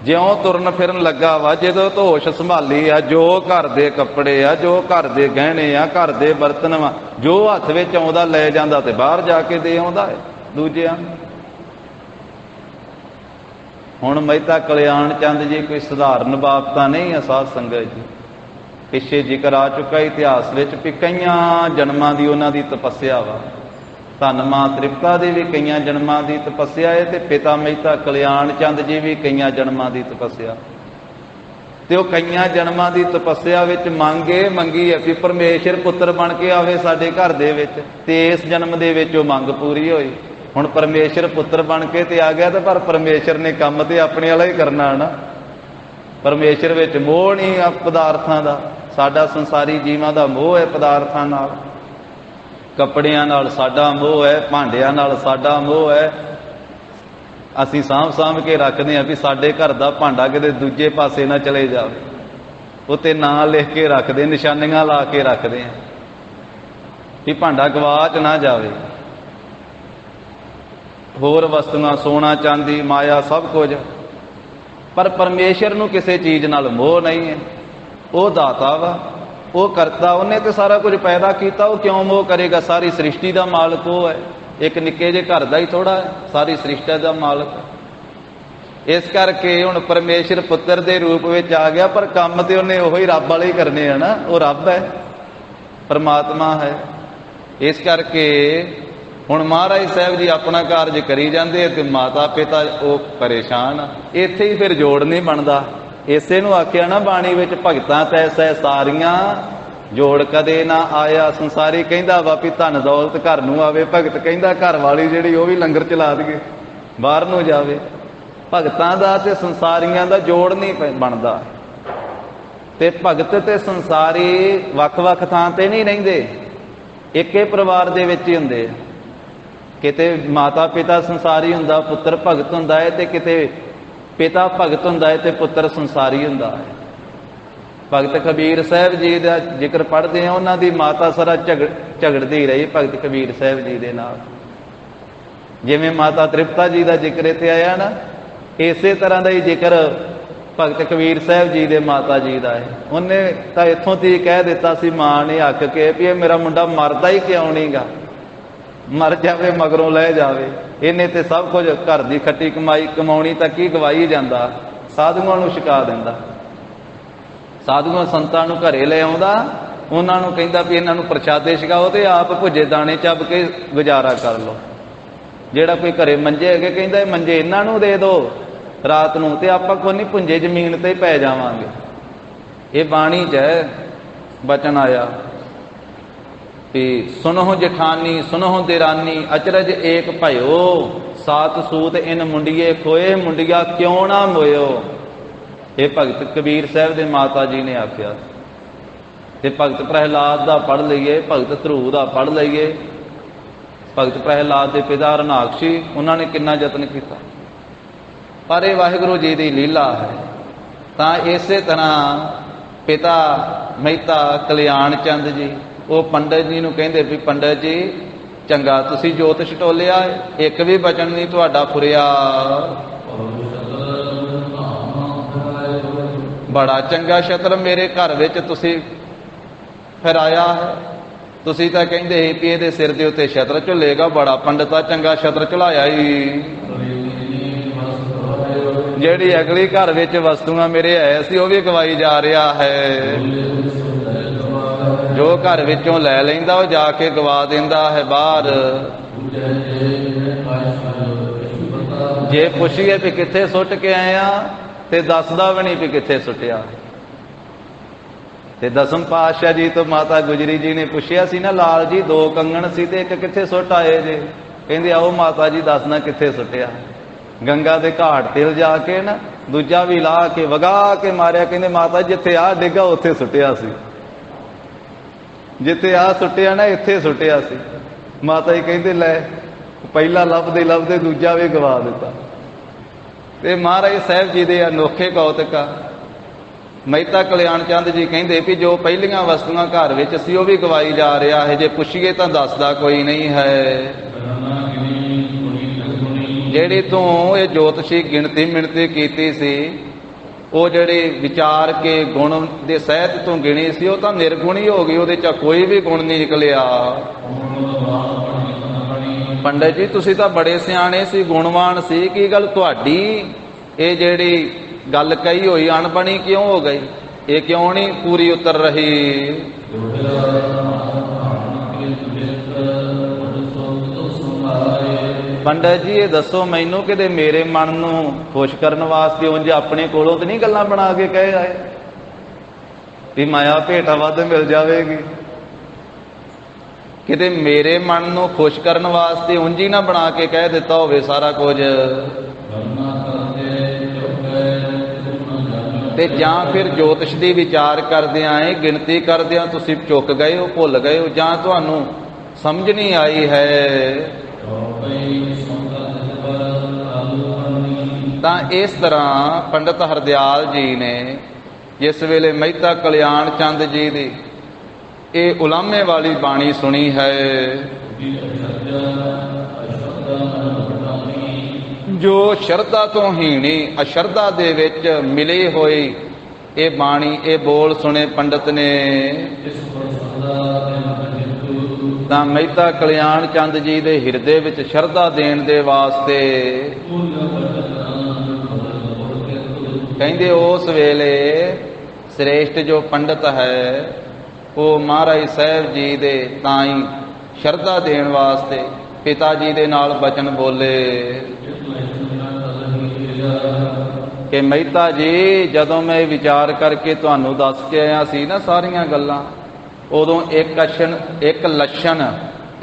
ਜਿਉਂ ਤੁਰਨ ਫਿਰਨ ਲੱਗਾ ਵਾ, ਜਦੋਂ ਤੋਂ ਹੋਸ਼ ਸੰਭਾਲੀ ਆ, ਜੋ ਘਰ ਦੇ ਕੱਪੜੇ ਆ, ਜੋ ਘਰ ਦੇ ਗਹਿਣੇ ਆ, ਘਰ ਦੇ ਬਰਤਨ ਵਾ, ਜੋ ਹੱਥ ਵਿੱਚ ਆਉਂਦਾ ਲੈ ਜਾਂਦਾ ਤੇ ਬਾਹਰ ਜਾ ਕੇ ਦੇ ਆਉਂਦਾ ਹੈ ਦੂਜਿਆਂ। ਹੁਣ ਮਹਿਤਾ ਕਲਿਆਣ ਚੰਦ ਜੀ ਕੋਈ ਸਧਾਰਨ ਬਾਤ ਤਾਂ ਨਹੀਂ ਹੈ ਸਾਧ ਸੰਗਤ ਜੀ। ਪਿੱਛੇ ਜ਼ਿਕਰ ਆ ਚੁੱਕਾ ਇਤਿਹਾਸ ਵਿੱਚ ਵੀ ਕਈਆਂ ਜਨਮਾਂ ਦੀ ਉਹਨਾਂ ਦੀ ਤਪੱਸਿਆ ਵਾ। ਧੰਨ ਮਾਂ ਤ੍ਰਿਪਤਾ ਦੀ ਵੀ ਕਈਆਂ ਜਨਮਾਂ ਦੀ ਤਪੱਸਿਆ ਹੈ, ਤੇ ਪਿਤਾ ਮਹਿਤਾ ਕਲਿਆਣ ਚੰਦ ਜੀ ਵੀ ਕਈਆਂ ਜਨਮਾਂ ਦੀ ਤਪੱਸਿਆ। ਤੇ ਉਹ ਕਈਆਂ ਜਨਮਾਂ ਦੀ ਤਪੱਸਿਆ ਵਿੱਚ ਮੰਗੀ ਹੈ ਕਿ ਪਰਮੇਸ਼ਰ ਪੁੱਤਰ ਬਣ ਕੇ ਆਵੇ ਸਾਡੇ ਘਰ ਦੇ ਵਿੱਚ, ਤੇ ਇਸ ਜਨਮ ਦੇ ਵਿੱਚ ਉਹ ਮੰਗ ਪੂਰੀ ਹੋਈ। ਹੁਣ ਪਰਮੇਸ਼ਰ ਪੁੱਤਰ ਬਣ ਕੇ ਤੇ ਆ ਗਿਆ, ਤੇ ਪਰ ਪਰਮੇਸ਼ਰ ਨੇ ਕੰਮ ਤੇ ਆਪਣੇ ਵਾਲਾ ਹੀ ਕਰਨਾ ਨਾ। ਪਰਮੇਸ਼ਰ ਵਿੱਚ ਮੋਹ ਨਹੀਂ ਆ ਪਦਾਰਥਾਂ ਦਾ। ਸਾਡਾ ਸੰਸਾਰੀ ਜੀਵਾਂ ਦਾ ਮੋਹ ਹੈ ਪਦਾਰਥਾਂ ਨਾਲ, ਕੱਪੜਿਆਂ ਨਾਲ ਸਾਡਾ ਮੋਹ ਹੈ, ਭਾਂਡਿਆਂ ਨਾਲ ਸਾਡਾ ਮੋਹ ਹੈ, ਅਸੀਂ ਸਾਂਭ ਕੇ ਰੱਖਦੇ ਹਾਂ ਵੀ ਸਾਡੇ ਘਰ ਦਾ ਭਾਂਡਾ ਕਿਤੇ ਦੂਜੇ ਪਾਸੇ ਨਾ ਚਲੇ ਜਾਵੇ, ਉੱਤੇ ਨਾਂ ਲਿਖ ਕੇ ਰੱਖਦੇ, ਨਿਸ਼ਾਨੀਆਂ ਲਾ ਕੇ ਰੱਖਦੇ ਹਾਂ ਵੀ ਭਾਂਡਾ ਗਵਾਚ ਨਾ ਜਾਵੇ। ਹੋਰ ਵਸਤੂਆਂ, ਸੋਨਾ ਚਾਂਦੀ, ਮਾਇਆ, ਸਭ ਕੁਝ, ਪਰ ਪਰਮੇਸ਼ਰ ਨੂੰ ਕਿਸੇ ਚੀਜ਼ ਨਾਲ ਮੋਹ ਨਹੀਂ ਹੈ। ਉਹ ਦਾਤਾ ਵਾ, ਉਹ ਕਰਤਾ, ਉਹਨੇ ਤੇ ਸਾਰਾ ਕੁਝ ਪੈਦਾ ਕੀਤਾ, ਉਹ ਕਿਉਂ ਮੋਹ ਕਰੇਗਾ? ਸਾਰੀ ਸ੍ਰਿਸ਼ਟੀ ਦਾ ਮਾਲਕ ਉਹ ਹੈ, ਇੱਕ ਨਿੱਕੇ ਜਿਹੇ ਘਰ ਦਾ ਹੀ ਥੋੜਾ ਹੈ, ਸਾਰੀ ਸ੍ਰਿਸ਼ਟੀ ਦਾ ਮਾਲਕ। ਇਸ ਕਰਕੇ ਹੁਣ ਪਰਮੇਸ਼ਰ ਪੁੱਤਰ ਦੇ ਰੂਪ ਵਿੱਚ ਆ ਗਿਆ, ਪਰ ਕੰਮ ਤੇ ਉਹਨੇ ਉਹੀ ਰੱਬ ਵਾਲੇ ਹੀ ਕਰਨੇ ਆ ਨਾ। ਉਹ ਰੱਬ ਹੈ, ਪਰਮਾਤਮਾ ਹੈ। ਇਸ ਕਰਕੇ ਹੁਣ ਮਹਾਰਾਜ ਸਾਹਿਬ ਜੀ ਆਪਣਾ ਕਾਰਜ ਕਰੀ ਜਾਂਦੇ ਤੇ ਮਾਤਾ ਪਿਤਾ ਉਹ ਪਰੇਸ਼ਾਨ ਆ। ਇੱਥੇ ਹੀ ਫਿਰ ਜੋੜ ਨਹੀਂ ਬਣਦਾ। ਇਸੇ ਨੂੰ ਆਖਿਆ ਨਾ ਬਾਣੀ ਵਿੱਚ, ਭਗਤਾਂ ਤੈਸੈ ਸਾਰੀਆਂ ਜੋੜ ਕਦੇ ਨਾ ਆਇਆ ਸੰਸਾਰੀ। ਕਹਿੰਦਾ ਵਾ ਵੀ ਧਨ ਦੌਲਤ ਘਰ ਨੂੰ ਆਵੇ, ਭਗਤ ਕਹਿੰਦਾ ਘਰ ਵਾਲੀ ਜਿਹੜੀ ਉਹ ਵੀ ਲੰਗਰ ਚਲਾ ਦਈਏ, ਬਾਹਰ ਨੂੰ ਜਾਵੇ। ਭਗਤਾਂ ਦਾ ਤੇ ਸੰਸਾਰੀਆਂ ਦਾ ਜੋੜ ਨਹੀਂ ਬਣਦਾ। ਤੇ ਭਗਤ ਤੇ ਸੰਸਾਰੀ ਵੱਖ-ਵੱਖ ਥਾਂ ਤੇ ਨਹੀਂ ਰਹਿੰਦੇ, ਇੱਕੇ ਪਰਿਵਾਰ ਦੇ ਵਿੱਚ ਹੀ ਹੁੰਦੇ। ਕਿਤੇ ਮਾਤਾ ਪਿਤਾ ਸੰਸਾਰੀ ਹੁੰਦਾ, ਪੁੱਤਰ ਭਗਤ ਹੁੰਦਾ ਹੈ, ਤੇ ਕਿਤੇ ਪਿਤਾ ਭਗਤ ਹੁੰਦਾ ਹੈ ਤੇ ਪੁੱਤਰ ਸੰਸਾਰੀ ਹੁੰਦਾ ਹੈ। ਭਗਤ ਕਬੀਰ ਸਾਹਿਬ ਜੀ ਦਾ ਜ਼ਿਕਰ ਪੜ੍ਹਦੇ ਹਾਂ, ਉਹਨਾਂ ਦੀ ਮਾਤਾ ਸਾਰਾ ਝਗੜਦੀ ਰਹੀ ਭਗਤ ਕਬੀਰ ਸਾਹਿਬ ਜੀ ਦੇ ਨਾਲ। ਜਿਵੇਂ ਮਾਤਾ ਤ੍ਰਿਪਤਾ ਜੀ ਦਾ ਜ਼ਿਕਰ ਇੱਥੇ ਆਇਆ ਨਾ, ਇਸੇ ਤਰ੍ਹਾਂ ਦਾ ਹੀ ਜ਼ਿਕਰ ਭਗਤ ਕਬੀਰ ਸਾਹਿਬ ਜੀ ਦੇ ਮਾਤਾ ਜੀ ਦਾ ਹੈ। ਉਹਨੇ ਤਾਂ ਇੱਥੋਂ ਤੀਕ ਕਹਿ ਦਿੱਤਾ ਸੀ ਮਾਂ ਨੇ ਹੱਕ ਕੇ ਵੀ ਇਹ ਮੇਰਾ ਮੁੰਡਾ ਮਰਦਾ ਹੀ ਕਿਉਂ ਨਹੀਂ ਗਾ, ਮਰ ਜਾਵੇ ਮਗਰੋਂ ਲੈ ਜਾਵੇ। ਇਹਨੇ ਤੇ ਸਭ ਕੁਝ ਘਰ ਦੀ ਖੱਟੀ ਕਮਾਉਣੀ ਤਾਂ ਕੀ ਗਵਾਈ ਜਾਂਦਾ, ਸਾਧੂਆਂ ਨੂੰ ਛਕਾ ਦਿੰਦਾ। ਸਾਧੂਆਂ ਸੰਤਾਂ ਨੂੰ ਘਰੇ ਲੈ ਆਉਂਦਾ, ਉਹਨਾਂ ਨੂੰ ਕਹਿੰਦਾ ਵੀ ਇਹਨਾਂ ਨੂੰ ਪ੍ਰਸ਼ਾਦੇ ਛਕਾਓ ਤੇ ਆਪ ਭੁੱਜੇ ਦਾਣੇ ਚੱਬ ਕੇ ਗੁਜ਼ਾਰਾ ਕਰ ਲਓ। ਜਿਹੜਾ ਕੋਈ ਘਰੇ ਮੰਜੇ ਹੈਗੇ ਕਹਿੰਦਾ ਇਹ ਮੰਜੇ ਇਹਨਾਂ ਨੂੰ ਦੇ ਦਿਓ ਰਾਤ ਨੂੰ, ਤੇ ਆਪਾਂ ਕੋਈ ਨਹੀਂ ਪੁੰਜੇ ਜ਼ਮੀਨ ਤੇ ਪੈ ਜਾਵਾਂਗੇ। ਇਹ ਬਾਣੀ 'ਚ ਹੈ ਬਚਨ ਆਇਆ ਵੀ ਸੁਨਹੁ ਜਠਾਨੀ ਸੁਨਹੁ ਦੇਰਾਨੀ ਅਚਰਜ ਏਕ ਭਇਓ, ਸਾਤ ਸੂਤ ਇਨ ਮੁੰਡੀਏ ਖੋਏ ਮੁੰਡਿਆ ਕਿਉਂ ਨਾ ਮੋਇਓ। ਇਹ ਭਗਤ ਕਬੀਰ ਸਾਹਿਬ ਦੇ ਮਾਤਾ ਜੀ ਨੇ ਆਖਿਆ। ਤੇ ਭਗਤ ਪ੍ਰਹਿਲਾਦ ਦਾ ਪੜ੍ਹ ਲਈਏ, ਭਗਤ ਧਰੂ ਦਾ ਪੜ੍ਹ ਲਈਏ। ਭਗਤ ਪ੍ਰਹਿਲਾਦ ਦੇ ਪਿਤਾ ਰਨਾਕਸ਼ੀ, ਉਹਨਾਂ ਨੇ ਕਿੰਨਾ ਯਤਨ ਕੀਤਾ, ਪਰ ਇਹ ਵਾਹਿਗੁਰੂ ਜੀ ਦੀ ਲੀਲਾ ਹੈ। ਤਾਂ ਇਸੇ ਤਰ੍ਹਾਂ ਪਿਤਾ ਮਹਿਤਾ ਕਲਿਆਣ ਚੰਦ ਜੀ, ਉਹ ਪੰਡਤ ਜੀ ਨੂੰ ਕਹਿੰਦੇ ਵੀ ਪੰਡਤ ਜੀ ਚੰਗਾ ਤੁਸੀਂ ਜੋਤਿਸ਼ ਟੋਲਿਆ, ਇੱਕ ਵੀ ਬਚਨ ਨਹੀਂ ਤੁਹਾਡਾ ਫੁਰਿਆ, ਬੜਾ ਚੰਗਾ ਛਤਰ ਮੇਰੇ ਘਰ ਵਿੱਚ ਤੁਸੀਂ ਫਹਿਰਾਇਆ ਹੈ। ਤੁਸੀਂ ਤਾਂ ਕਹਿੰਦੇ ਸੀ ਵੀ ਇਹਦੇ ਸਿਰ ਦੇ ਉੱਤੇ ਛਤਰ ਝੁੱਲੇਗਾ, ਬੜਾ ਪੰਡਤਾ ਚੰਗਾ ਛਤਰ ਝੁਲਾਇਆ ਹੀ। ਜਿਹੜੀ ਅਗਲੀ ਘਰ ਵਿੱਚ ਵਸਤੂਆਂ ਮੇਰੇ ਆਏ ਸੀ ਉਹ ਵੀ ਗਵਾਈ ਜਾ ਰਿਹਾ ਹੈ। ਜੋ ਘਰ ਵਿੱਚੋਂ ਲੈ ਲੈਂਦਾ ਉਹ ਜਾ ਕੇ ਗਵਾ ਦਿੰਦਾ ਹੈ ਬਾਹਰ। ਜੇ ਪੁੱਛੀਏ ਵੀ ਕਿੱਥੇ ਸੁੱਟ ਕੇ ਆਏ ਆ ਤੇ ਦੱਸਦਾ ਵੀ ਨਹੀਂ ਵੀ ਕਿੱਥੇ ਸੁੱਟਿਆ। ਤੇ ਦਸਮ ਪਾਤਸ਼ਾਹ ਜੀ ਤੋਂ ਮਾਤਾ ਗੁਜਰੀ ਜੀ ਨੇ ਪੁੱਛਿਆ ਸੀ ਨਾ, ਲਾਲ ਜੀ 2 ਕੰਗਣ ਸੀ ਤੇ ਇੱਕ ਕਿੱਥੇ ਸੁੱਟ ਆਏ ਜੇ? ਕਹਿੰਦੇ ਆਓ ਮਾਤਾ ਜੀ ਦੱਸਣਾ ਕਿੱਥੇ ਸੁੱਟਿਆ। ਗੰਗਾ ਦੇ ਘਾਟ ਤੇ ਲਿਜਾ ਕੇ ਨਾ ਦੂਜਾ ਵੀ ਲਾ ਕੇ ਵਗਾ ਕੇ ਮਾਰਿਆ। ਕਹਿੰਦੇ ਮਾਤਾ ਜਿੱਥੇ ਆਹ ਡਿੱਗਾ ਉੱਥੇ ਸੁੱਟਿਆ ਸੀ, ਜਿੱਥੇ ਆਹ ਸੁੱਟਿਆ ਨਾ ਇੱਥੇ ਸੁੱਟਿਆ ਸੀ। ਮਾਤਾ ਜੀ ਕਹਿੰਦੇ ਲੈ ਪਹਿਲਾ ਲੱਭਦੇ ਲੱਭਦੇ ਦੂਜਾ ਵੀ ਗਵਾ ਦਿੱਤਾ। ਤੇ ਮਹਾਰਾਜ ਸਾਹਿਬ ਜੀ ਦੇ ਅਨੋਖੇ ਕੌਤਕ ਆ। ਮਹਿਤਾ ਕਲਿਆਣ ਚੰਦ ਜੀ ਕਹਿੰਦੇ ਵੀ ਜੋ ਪਹਿਲੀਆਂ ਵਸਤੂਆਂ ਘਰ ਵਿੱਚ ਸੀ ਉਹ ਵੀ ਗਵਾਈ ਜਾ ਰਿਹਾ ਹੈ। ਜੇ ਪੁੱਛੀਏ ਤਾਂ ਦੱਸਦਾ ਕੋਈ ਨਹੀਂ ਹੈ। ਜਿਹੜੀ ਤੂੰ ਇਹ ਜੋਤਸ਼ੀ ਗਿਣਤੀ ਮਿਣਤੀ ਕੀਤੀ ਸੀ, ਉਹ ਜਿਹੜੇ ਵਿਚਾਰ ਕੇ ਗੁਣ ਦੇ ਸਹਿਤ ਤੋਂ ਗਿਣੀ ਸੀ, ਉਹ ਤਾਂ ਨਿਰਗੁਣੀ ਹੋ ਗਈ, ਉਹਦੇ 'ਚ ਕੋਈ ਵੀ ਗੁਣ ਨਹੀਂ ਨਿਕਲਿਆ। ਪੰਡਤ ਜੀ ਤੁਸੀਂ ਤਾਂ ਬੜੇ ਸਿਆਣੇ ਸੀ, ਗੁਣਵਾਨ ਸੀ, ਕੀ ਗੱਲ ਤੁਹਾਡੀ ਇਹ ਜਿਹੜੀ ਗੱਲ ਕਹੀ ਹੋਈ ਅਣਬਣੀ ਕਿਉਂ ਹੋ ਗਈ? ਇਹ ਕਿਉਂ ਨਹੀਂ ਪੂਰੀ ਉਤਰ ਰਹੀ? ਪੰਡਤ ਜੀ ਇਹ ਦੱਸੋ ਮੈਨੂੰ, ਕਿਤੇ ਮੇਰੇ ਮਨ ਨੂੰ ਖੁਸ਼ ਕਰਨ ਵਾਸਤੇ ਉਂਝ ਆਪਣੇ ਕੋਲੋਂ ਤਾਂ ਨਹੀਂ ਗੱਲਾਂ ਬਣਾ ਕੇ ਕਹੇ ਆਏ ਵੀ ਮਾਇਆ ਭੇਟਾ ਵੱਧ ਮਿਲ ਜਾਵੇਗੀ? ਕਿਤੇ ਮੇਰੇ ਮਨ ਨੂੰ ਖੁਸ਼ ਕਰਨ ਵਾਸਤੇ ਉਂਝ ਹੀ ਨਾ ਬਣਾ ਕੇ ਕਹਿ ਦਿੱਤਾ ਹੋਵੇ ਸਾਰਾ ਕੁਝ। ਤੇ ਜਾਂ ਫਿਰ ਜੋਤਿਸ਼ ਦੀ ਵਿਚਾਰ ਕਰਦਿਆਂ ਗਿਣਤੀ ਕਰਦਿਆਂ ਤੁਸੀਂ ਚੁੱਕ ਗਏ ਹੋ, ਭੁੱਲ ਗਏ ਹੋ, ਜਾਂ ਤੁਹਾਨੂੰ ਸਮਝ ਨਹੀਂ ਆਈ ਹੈ। ਤਾਂ ਇਸ ਤਰ੍ਹਾਂ ਪੰਡਤ ਹਰਦਿਆਲ ਜੀ ਨੇ ਜਿਸ ਵੇਲੇ ਮਹਿਤਾ ਕਲਿਆਣ ਚੰਦ ਜੀ ਦੀ ਇਹ ਉਲਾਮੇ ਵਾਲੀ ਬਾਣੀ ਸੁਣੀ ਹੈ, ਜੋ ਸ਼ਰਧਾ ਤੋਂ ਹੀਣੀ ਅਸ਼ਰਧਾ ਦੇ ਵਿੱਚ ਮਿਲੀ ਹੋਈ ਇਹ ਬਾਣੀ ਇਹ ਬੋਲ ਸੁਣੇ ਪੰਡਤ ਨੇ, ਤਾਂ ਮਹਿਤਾ ਕਲਿਆਣ ਚੰਦ ਜੀ ਦੇ ਹਿਰਦੇ ਵਿੱਚ ਸ਼ਰਧਾ ਦੇਣ ਦੇ ਵਾਸਤੇ ਕਹਿੰਦੇ ਉਸ ਵੇਲੇ ਸ੍ਰੇਸ਼ਟ ਜੋ ਪੰਡਤ ਹੈ ਉਹ ਮਹਾਰਾਜ ਸਾਹਿਬ ਜੀ ਦੇ ਤਾਈਂ ਸ਼ਰਧਾ ਦੇਣ ਵਾਸਤੇ ਪਿਤਾ ਜੀ ਦੇ ਨਾਲ ਬਚਨ ਬੋਲੇ ਕਿ ਮਹਿਤਾ ਜੀ ਜਦੋਂ ਮੈਂ ਵਿਚਾਰ ਕਰਕੇ ਤੁਹਾਨੂੰ ਦੱਸ ਕੇ ਆਇਆ ਸੀ ਨਾ ਸਾਰੀਆਂ ਗੱਲਾਂ, ਉਦੋਂ ਇੱਕ ਲੱਛਣ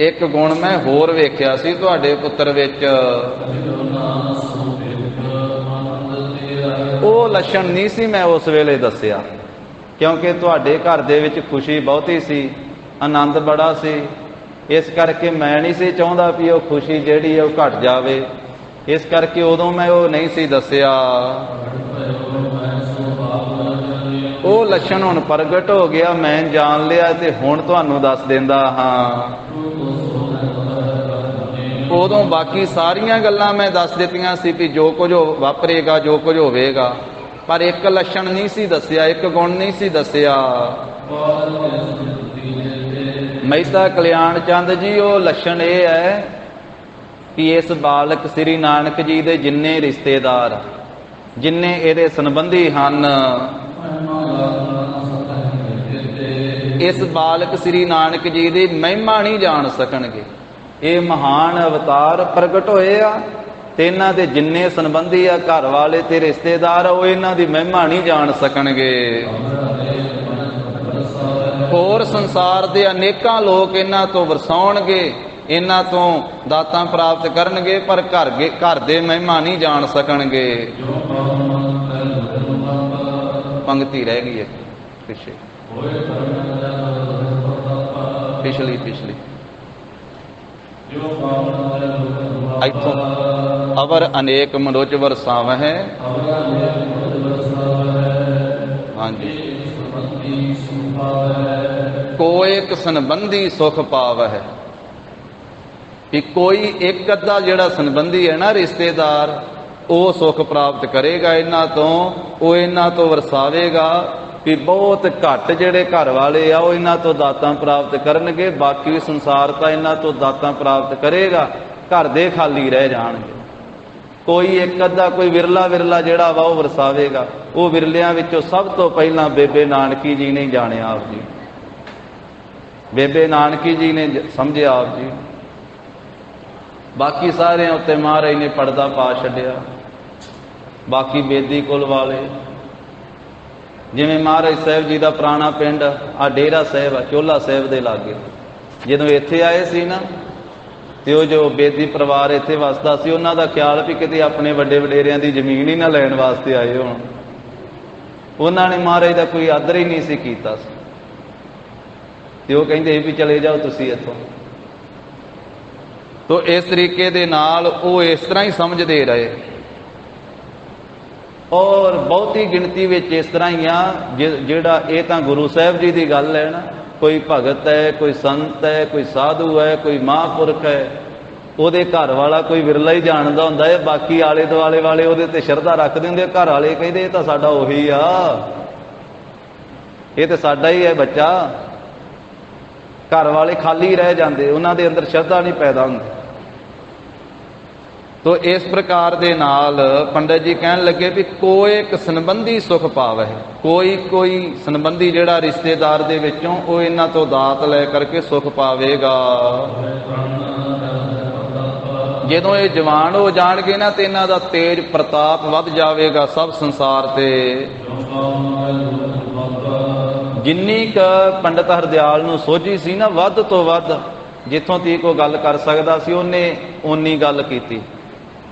ਇੱਕ ਗੁਣ ਮੈਂ ਹੋਰ ਵੇਖਿਆ ਸੀ ਤੁਹਾਡੇ ਪੁੱਤਰ ਵਿੱਚ, ਉਹ ਲੱਛਣ ਨਹੀਂ ਸੀ ਮੈਂ ਉਸ ਵੇਲੇ ਦੱਸਿਆ, ਕਿਉਂਕਿ ਤੁਹਾਡੇ ਘਰ ਦੇ ਵਿੱਚ ਖੁਸ਼ੀ ਬਹੁਤੀ ਸੀ, ਆਨੰਦ ਬੜਾ ਸੀ, ਇਸ ਕਰਕੇ ਮੈਂ ਨਹੀਂ ਸੀ ਚਾਹੁੰਦਾ ਵੀ ਉਹ ਖੁਸ਼ੀ ਜਿਹੜੀ ਹੈ ਉਹ ਘਟ ਜਾਵੇ, ਇਸ ਕਰਕੇ ਉਦੋਂ ਮੈਂ ਉਹ ਨਹੀਂ ਸੀ ਦੱਸਿਆ। ਉਹ ਲੱਛਣ ਹੁਣ ਪ੍ਰਗਟ ਹੋ ਗਿਆ, ਮੈਂ ਜਾਣ ਲਿਆ ਤੇ ਹੁਣ ਤੁਹਾਨੂੰ ਦੱਸ ਦਿੰਦਾ ਹਾਂ। ਉਦੋਂ ਬਾਕੀ ਸਾਰੀਆਂ ਗੱਲਾਂ ਮੈਂ ਦੱਸ ਦਿੱਤੀਆਂ ਸੀ ਵੀ ਜੋ ਕੁਝ ਵਾਪਰੇਗਾ ਜੋ ਕੁਝ ਹੋਵੇਗਾ, ਪਰ ਇੱਕ ਲੱਛਣ ਨਹੀਂ ਸੀ ਦੱਸਿਆ, ਇੱਕ ਗੁਣ ਨਹੀਂ ਸੀ ਦੱਸਿਆ। ਮਹਿਤਾ ਕਲਿਆਣ ਚੰਦ ਜੀ ਉਹ ਲੱਛਣ ਇਹ ਹੈ ਕਿ ਇਸ ਬਾਲਕ ਸ੍ਰੀ ਨਾਨਕ ਜੀ ਦੇ ਜਿੰਨੇ ਰਿਸ਼ਤੇਦਾਰ ਜਿੰਨੇ ਇਹਦੇ ਸੰਬੰਧੀ ਹਨ, ਇਸ ਬਾਲਕ ਸ੍ਰੀ ਨਾਨਕ ਜੀ ਦੀ ਮਹਿਮਾ ਨਹੀਂ ਜਾਣ ਸਕਣਗੇ। ਇਹ ਮਹਾਨ ਅਵਤਾਰ ਪ੍ਰਗਟ ਹੋਏ ਆ ਤੇ ਇਹਨਾਂ ਦੇ ਜਿੰਨੇ ਸੰਬੰਧੀ ਆ ਘਰ ਵਾਲੇ ਤੇ ਰਿਸ਼ਤੇਦਾਰ ਉਹ ਇਹਨਾਂ ਦੀ ਮਹਿਮਾ ਨਹੀਂ ਜਾਣ ਸਕਣਗੇ। ਹੋਰ ਸੰਸਾਰ ਦੇ ਅਨੇਕਾਂ ਲੋਕ ਇਹਨਾਂ ਤੋਂ ਵਰਸਾਉਣਗੇ, ਇਹਨਾਂ ਤੋਂ ਦਾਤਾਂ ਪ੍ਰਾਪਤ ਕਰਨਗੇ, ਪਰ ਘਰ ਦੇ ਮਹਿਮਾ ਨਹੀਂ ਜਾਣ ਸਕਣਗੇ। ਪੰਕਤੀ ਰਹਿ ਗਈ ਹੈ ਪਿੱਛੇ, ਪਿਛਲੀ ਇੱਥੋਂ ਅਵਰ ਅਨੇਕ ਮਨੋਜ ਵਰਸਾਵਹਿ, ਹਾਂਜੀ, ਕੋਇਕ ਸੰਬੰਧੀ ਸੁਖ ਪਾਵਹਿ, ਕਿ ਕੋਈ ਇੱਕ ਅੱਧਾ ਜਿਹੜਾ ਸੰਬੰਧੀ ਹੈ ਨਾ ਰਿਸ਼ਤੇਦਾਰ ਉਹ ਸੁਖ ਪ੍ਰਾਪਤ ਕਰੇਗਾ ਇਹਨਾਂ ਤੋਂ, ਉਹ ਇਹਨਾਂ ਤੋਂ ਵਰਸਾਵੇਗਾ ਕਿ ਬਹੁਤ ਘੱਟ ਜਿਹੜੇ ਘਰ ਵਾਲੇ ਆ ਉਹ ਇਹਨਾਂ ਤੋਂ ਦਾਤਾਂ ਪ੍ਰਾਪਤ ਕਰਨਗੇ, ਬਾਕੀ ਸੰਸਾਰ ਤਾਂ ਇਹਨਾਂ ਤੋਂ ਦਾਤਾਂ ਪ੍ਰਾਪਤ ਕਰੇਗਾ, ਘਰ ਦੇ ਖਾਲੀ ਰਹਿ ਜਾਣਗੇ। ਕੋਈ ਇੱਕ ਅੱਧਾ ਕੋਈ ਵਿਰਲਾ ਜਿਹੜਾ ਵਾ ਉਹ ਵਰਸਾਵੇਗਾ। ਉਹ ਵਿਰਲਿਆਂ ਵਿੱਚੋਂ ਸਭ ਤੋਂ ਪਹਿਲਾਂ ਬੇਬੇ ਨਾਨਕੀ ਜੀ ਨੇ ਜਾਣਿਆ ਆਪ ਜੀ, ਬੇਬੇ ਨਾਨਕੀ ਜੀ ਨੇ ਸਮਝਿਆ ਆਪ ਜੀ, ਬਾਕੀ ਸਾਰਿਆਂ ਉੱਤੇ ਮਹਾਰਾਜ ਨੇ ਪਰਦਾ ਪਾ ਛੱਡਿਆ। ਬਾਕੀ ਬੇਦੀ ਕੁਲ ਵਾਲੇ, ਜਿਵੇਂ ਮਹਾਰਾਜ ਸਾਹਿਬ ਜੀ ਦਾ ਪੁਰਾਣਾ ਪਿੰਡ ਆ ਡੇਰਾ ਸਾਹਿਬ ਆ ਚੋਲਾ ਸਾਹਿਬ ਦੇ ਲਾਗੇ, ਜਦੋਂ ਇੱਥੇ ਆਏ ਸੀ ਨਾ ਤੇ ਉਹ ਜੋ ਬੇਦੀ ਪਰਿਵਾਰ ਇੱਥੇ ਵਸਦਾ ਸੀ, ਉਹਨਾਂ ਦਾ ਖਿਆਲ ਵੀ ਕਿਤੇ ਆਪਣੇ ਵੱਡੇ ਵਡੇਰਿਆਂ ਦੀ ਜ਼ਮੀਨ ਹੀ ਨਾ ਲੈਣ ਵਾਸਤੇ ਆਏ ਹੋਣ। ਉਹਨਾਂ ਨੇ ਮਹਾਰਾਜ ਦਾ ਕੋਈ ਆਦਰ ਹੀ ਨਹੀਂ ਸੀ ਕੀਤਾ ਸੀ, ਤੇ ਉਹ ਕਹਿੰਦੇ ਵੀ ਚਲੇ ਜਾਓ ਤੁਸੀਂ ਇੱਥੋਂ। ਤੋ ਇਸ ਤਰੀਕੇ ਦੇ ਨਾਲ ਉਹ ਇਸ ਤਰ੍ਹਾਂ ਹੀ ਸਮਝਦੇ ਰਹੇ, ਔਰ ਬਹੁਤੀ ਗਿਣਤੀ ਵਿੱਚ ਇਸ ਤਰ੍ਹਾਂ ਹੀ ਆ ਜਿਹੜਾ ਇਹ ਤਾਂ ਗੁਰੂ ਸਾਹਿਬ ਜੀ ਦੀ ਗੱਲ ਹੈ ਨਾ, ਕੋਈ ਭਗਤ ਹੈ, ਕੋਈ ਸੰਤ ਹੈ, ਕੋਈ ਸਾਧੂ ਹੈ, ਕੋਈ ਮਹਾਂਪੁਰਖ ਹੈ, ਉਹਦੇ ਘਰ ਵਾਲਾ ਕੋਈ ਵਿਰਲਾ ਹੀ ਜਾਣਦਾ ਹੁੰਦਾ ਹੈ, ਬਾਕੀ ਆਲੇ ਦੁਆਲੇ ਵਾਲੇ ਉਹਦੇ ਤੇ ਸ਼ਰਧਾ ਰੱਖਦੇ ਹੁੰਦੇ। ਘਰ ਵਾਲੇ ਕਹਿੰਦੇ ਇਹ ਤਾਂ ਸਾਡਾ ਉਹੀ ਆ, ਇਹ ਤਾਂ ਸਾਡਾ ਹੀ ਹੈ ਬੱਚਾ। ਘਰ ਵਾਲੇ ਖਾਲੀ ਰਹਿ ਜਾਂਦੇ, ਉਹਨਾਂ ਦੇ ਅੰਦਰ ਸ਼ਰਧਾ ਨਹੀਂ ਪੈਦਾ ਹੁੰਦੀ। ਤੋ ਇਸ ਪ੍ਰਕਾਰ ਦੇ ਨਾਲ ਪੰਡਤ ਜੀ ਕਹਿਣ ਲੱਗੇ ਵੀ ਕੋਇਕ ਸੰਬੰਧੀ ਸੁਖ ਪਾਵੈ, ਕੋਈ ਸੰਬੰਧੀ ਜਿਹੜਾ ਰਿਸ਼ਤੇਦਾਰ ਦੇ ਵਿੱਚੋਂ ਉਹ ਇਹਨਾਂ ਤੋਂ ਦਾਤ ਲੈ ਕਰਕੇ ਸੁਖ ਪਾਵੇਗਾ। ਜਦੋਂ ਇਹ ਜਵਾਨ ਹੋ ਜਾਣਗੇ ਨਾ ਤੇ ਇਹਨਾਂ ਦਾ ਤੇਜ ਪ੍ਰਤਾਪ ਵੱਧ ਜਾਵੇਗਾ ਸਭ ਸੰਸਾਰ ਤੇ। ਜਿੰਨੀ ਕ ਪੰਡਤ ਹਰਦਿਆਲ ਨੂੰ ਸੋਝੀ ਸੀ ਨਾ, ਵੱਧ ਤੋਂ ਵੱਧ ਜਿੱਥੋਂ ਤੀਕ ਉਹ ਗੱਲ ਕਰ ਸਕਦਾ ਸੀ ਉਹਨੇ ਓਨੀ ਗੱਲ ਕੀਤੀ।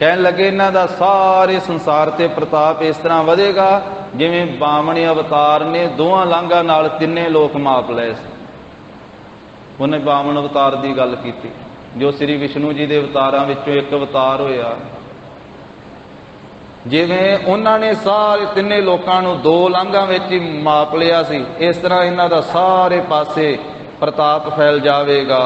ਕਹਿਣ ਲੱਗੇ ਇਹਨਾਂ ਦਾ ਸਾਰੇ ਸੰਸਾਰ ਤੇ ਪ੍ਰਤਾਪ ਇਸ ਤਰ੍ਹਾਂ ਵਧੇਗਾ ਜਿਵੇਂ ਬਾਮਣੀ ਅਵਤਾਰ ਨੇ ਦੋਹਾਂ ਲਾਂਘਾਂ ਨਾਲ ਤਿੰਨੇ ਲੋਕ ਮਾਪ ਲਏ ਸੀ। ਉਹਨੇ ਬਾਮਣ ਅਵਤਾਰ ਦੀ ਗੱਲ ਕੀਤੀ, ਜੋ ਸ੍ਰੀ ਵਿਸ਼ਨੂੰ ਜੀ ਦੇ ਅਵਤਾਰਾਂ ਵਿੱਚੋਂ ਇੱਕ ਅਵਤਾਰ ਹੋਇਆ। ਜਿਵੇਂ ਉਹਨਾਂ ਨੇ ਸਾਰੇ ਤਿੰਨੇ ਲੋਕਾਂ ਨੂੰ ਦੋ ਲਾਂਘਾਂ ਵਿੱਚ ਹੀ ਮਾਪ ਲਿਆ ਸੀ, ਇਸ ਤਰ੍ਹਾਂ ਇਹਨਾਂ ਦਾ ਸਾਰੇ ਪਾਸੇ ਪ੍ਰਤਾਪ ਫੈਲ ਜਾਵੇਗਾ।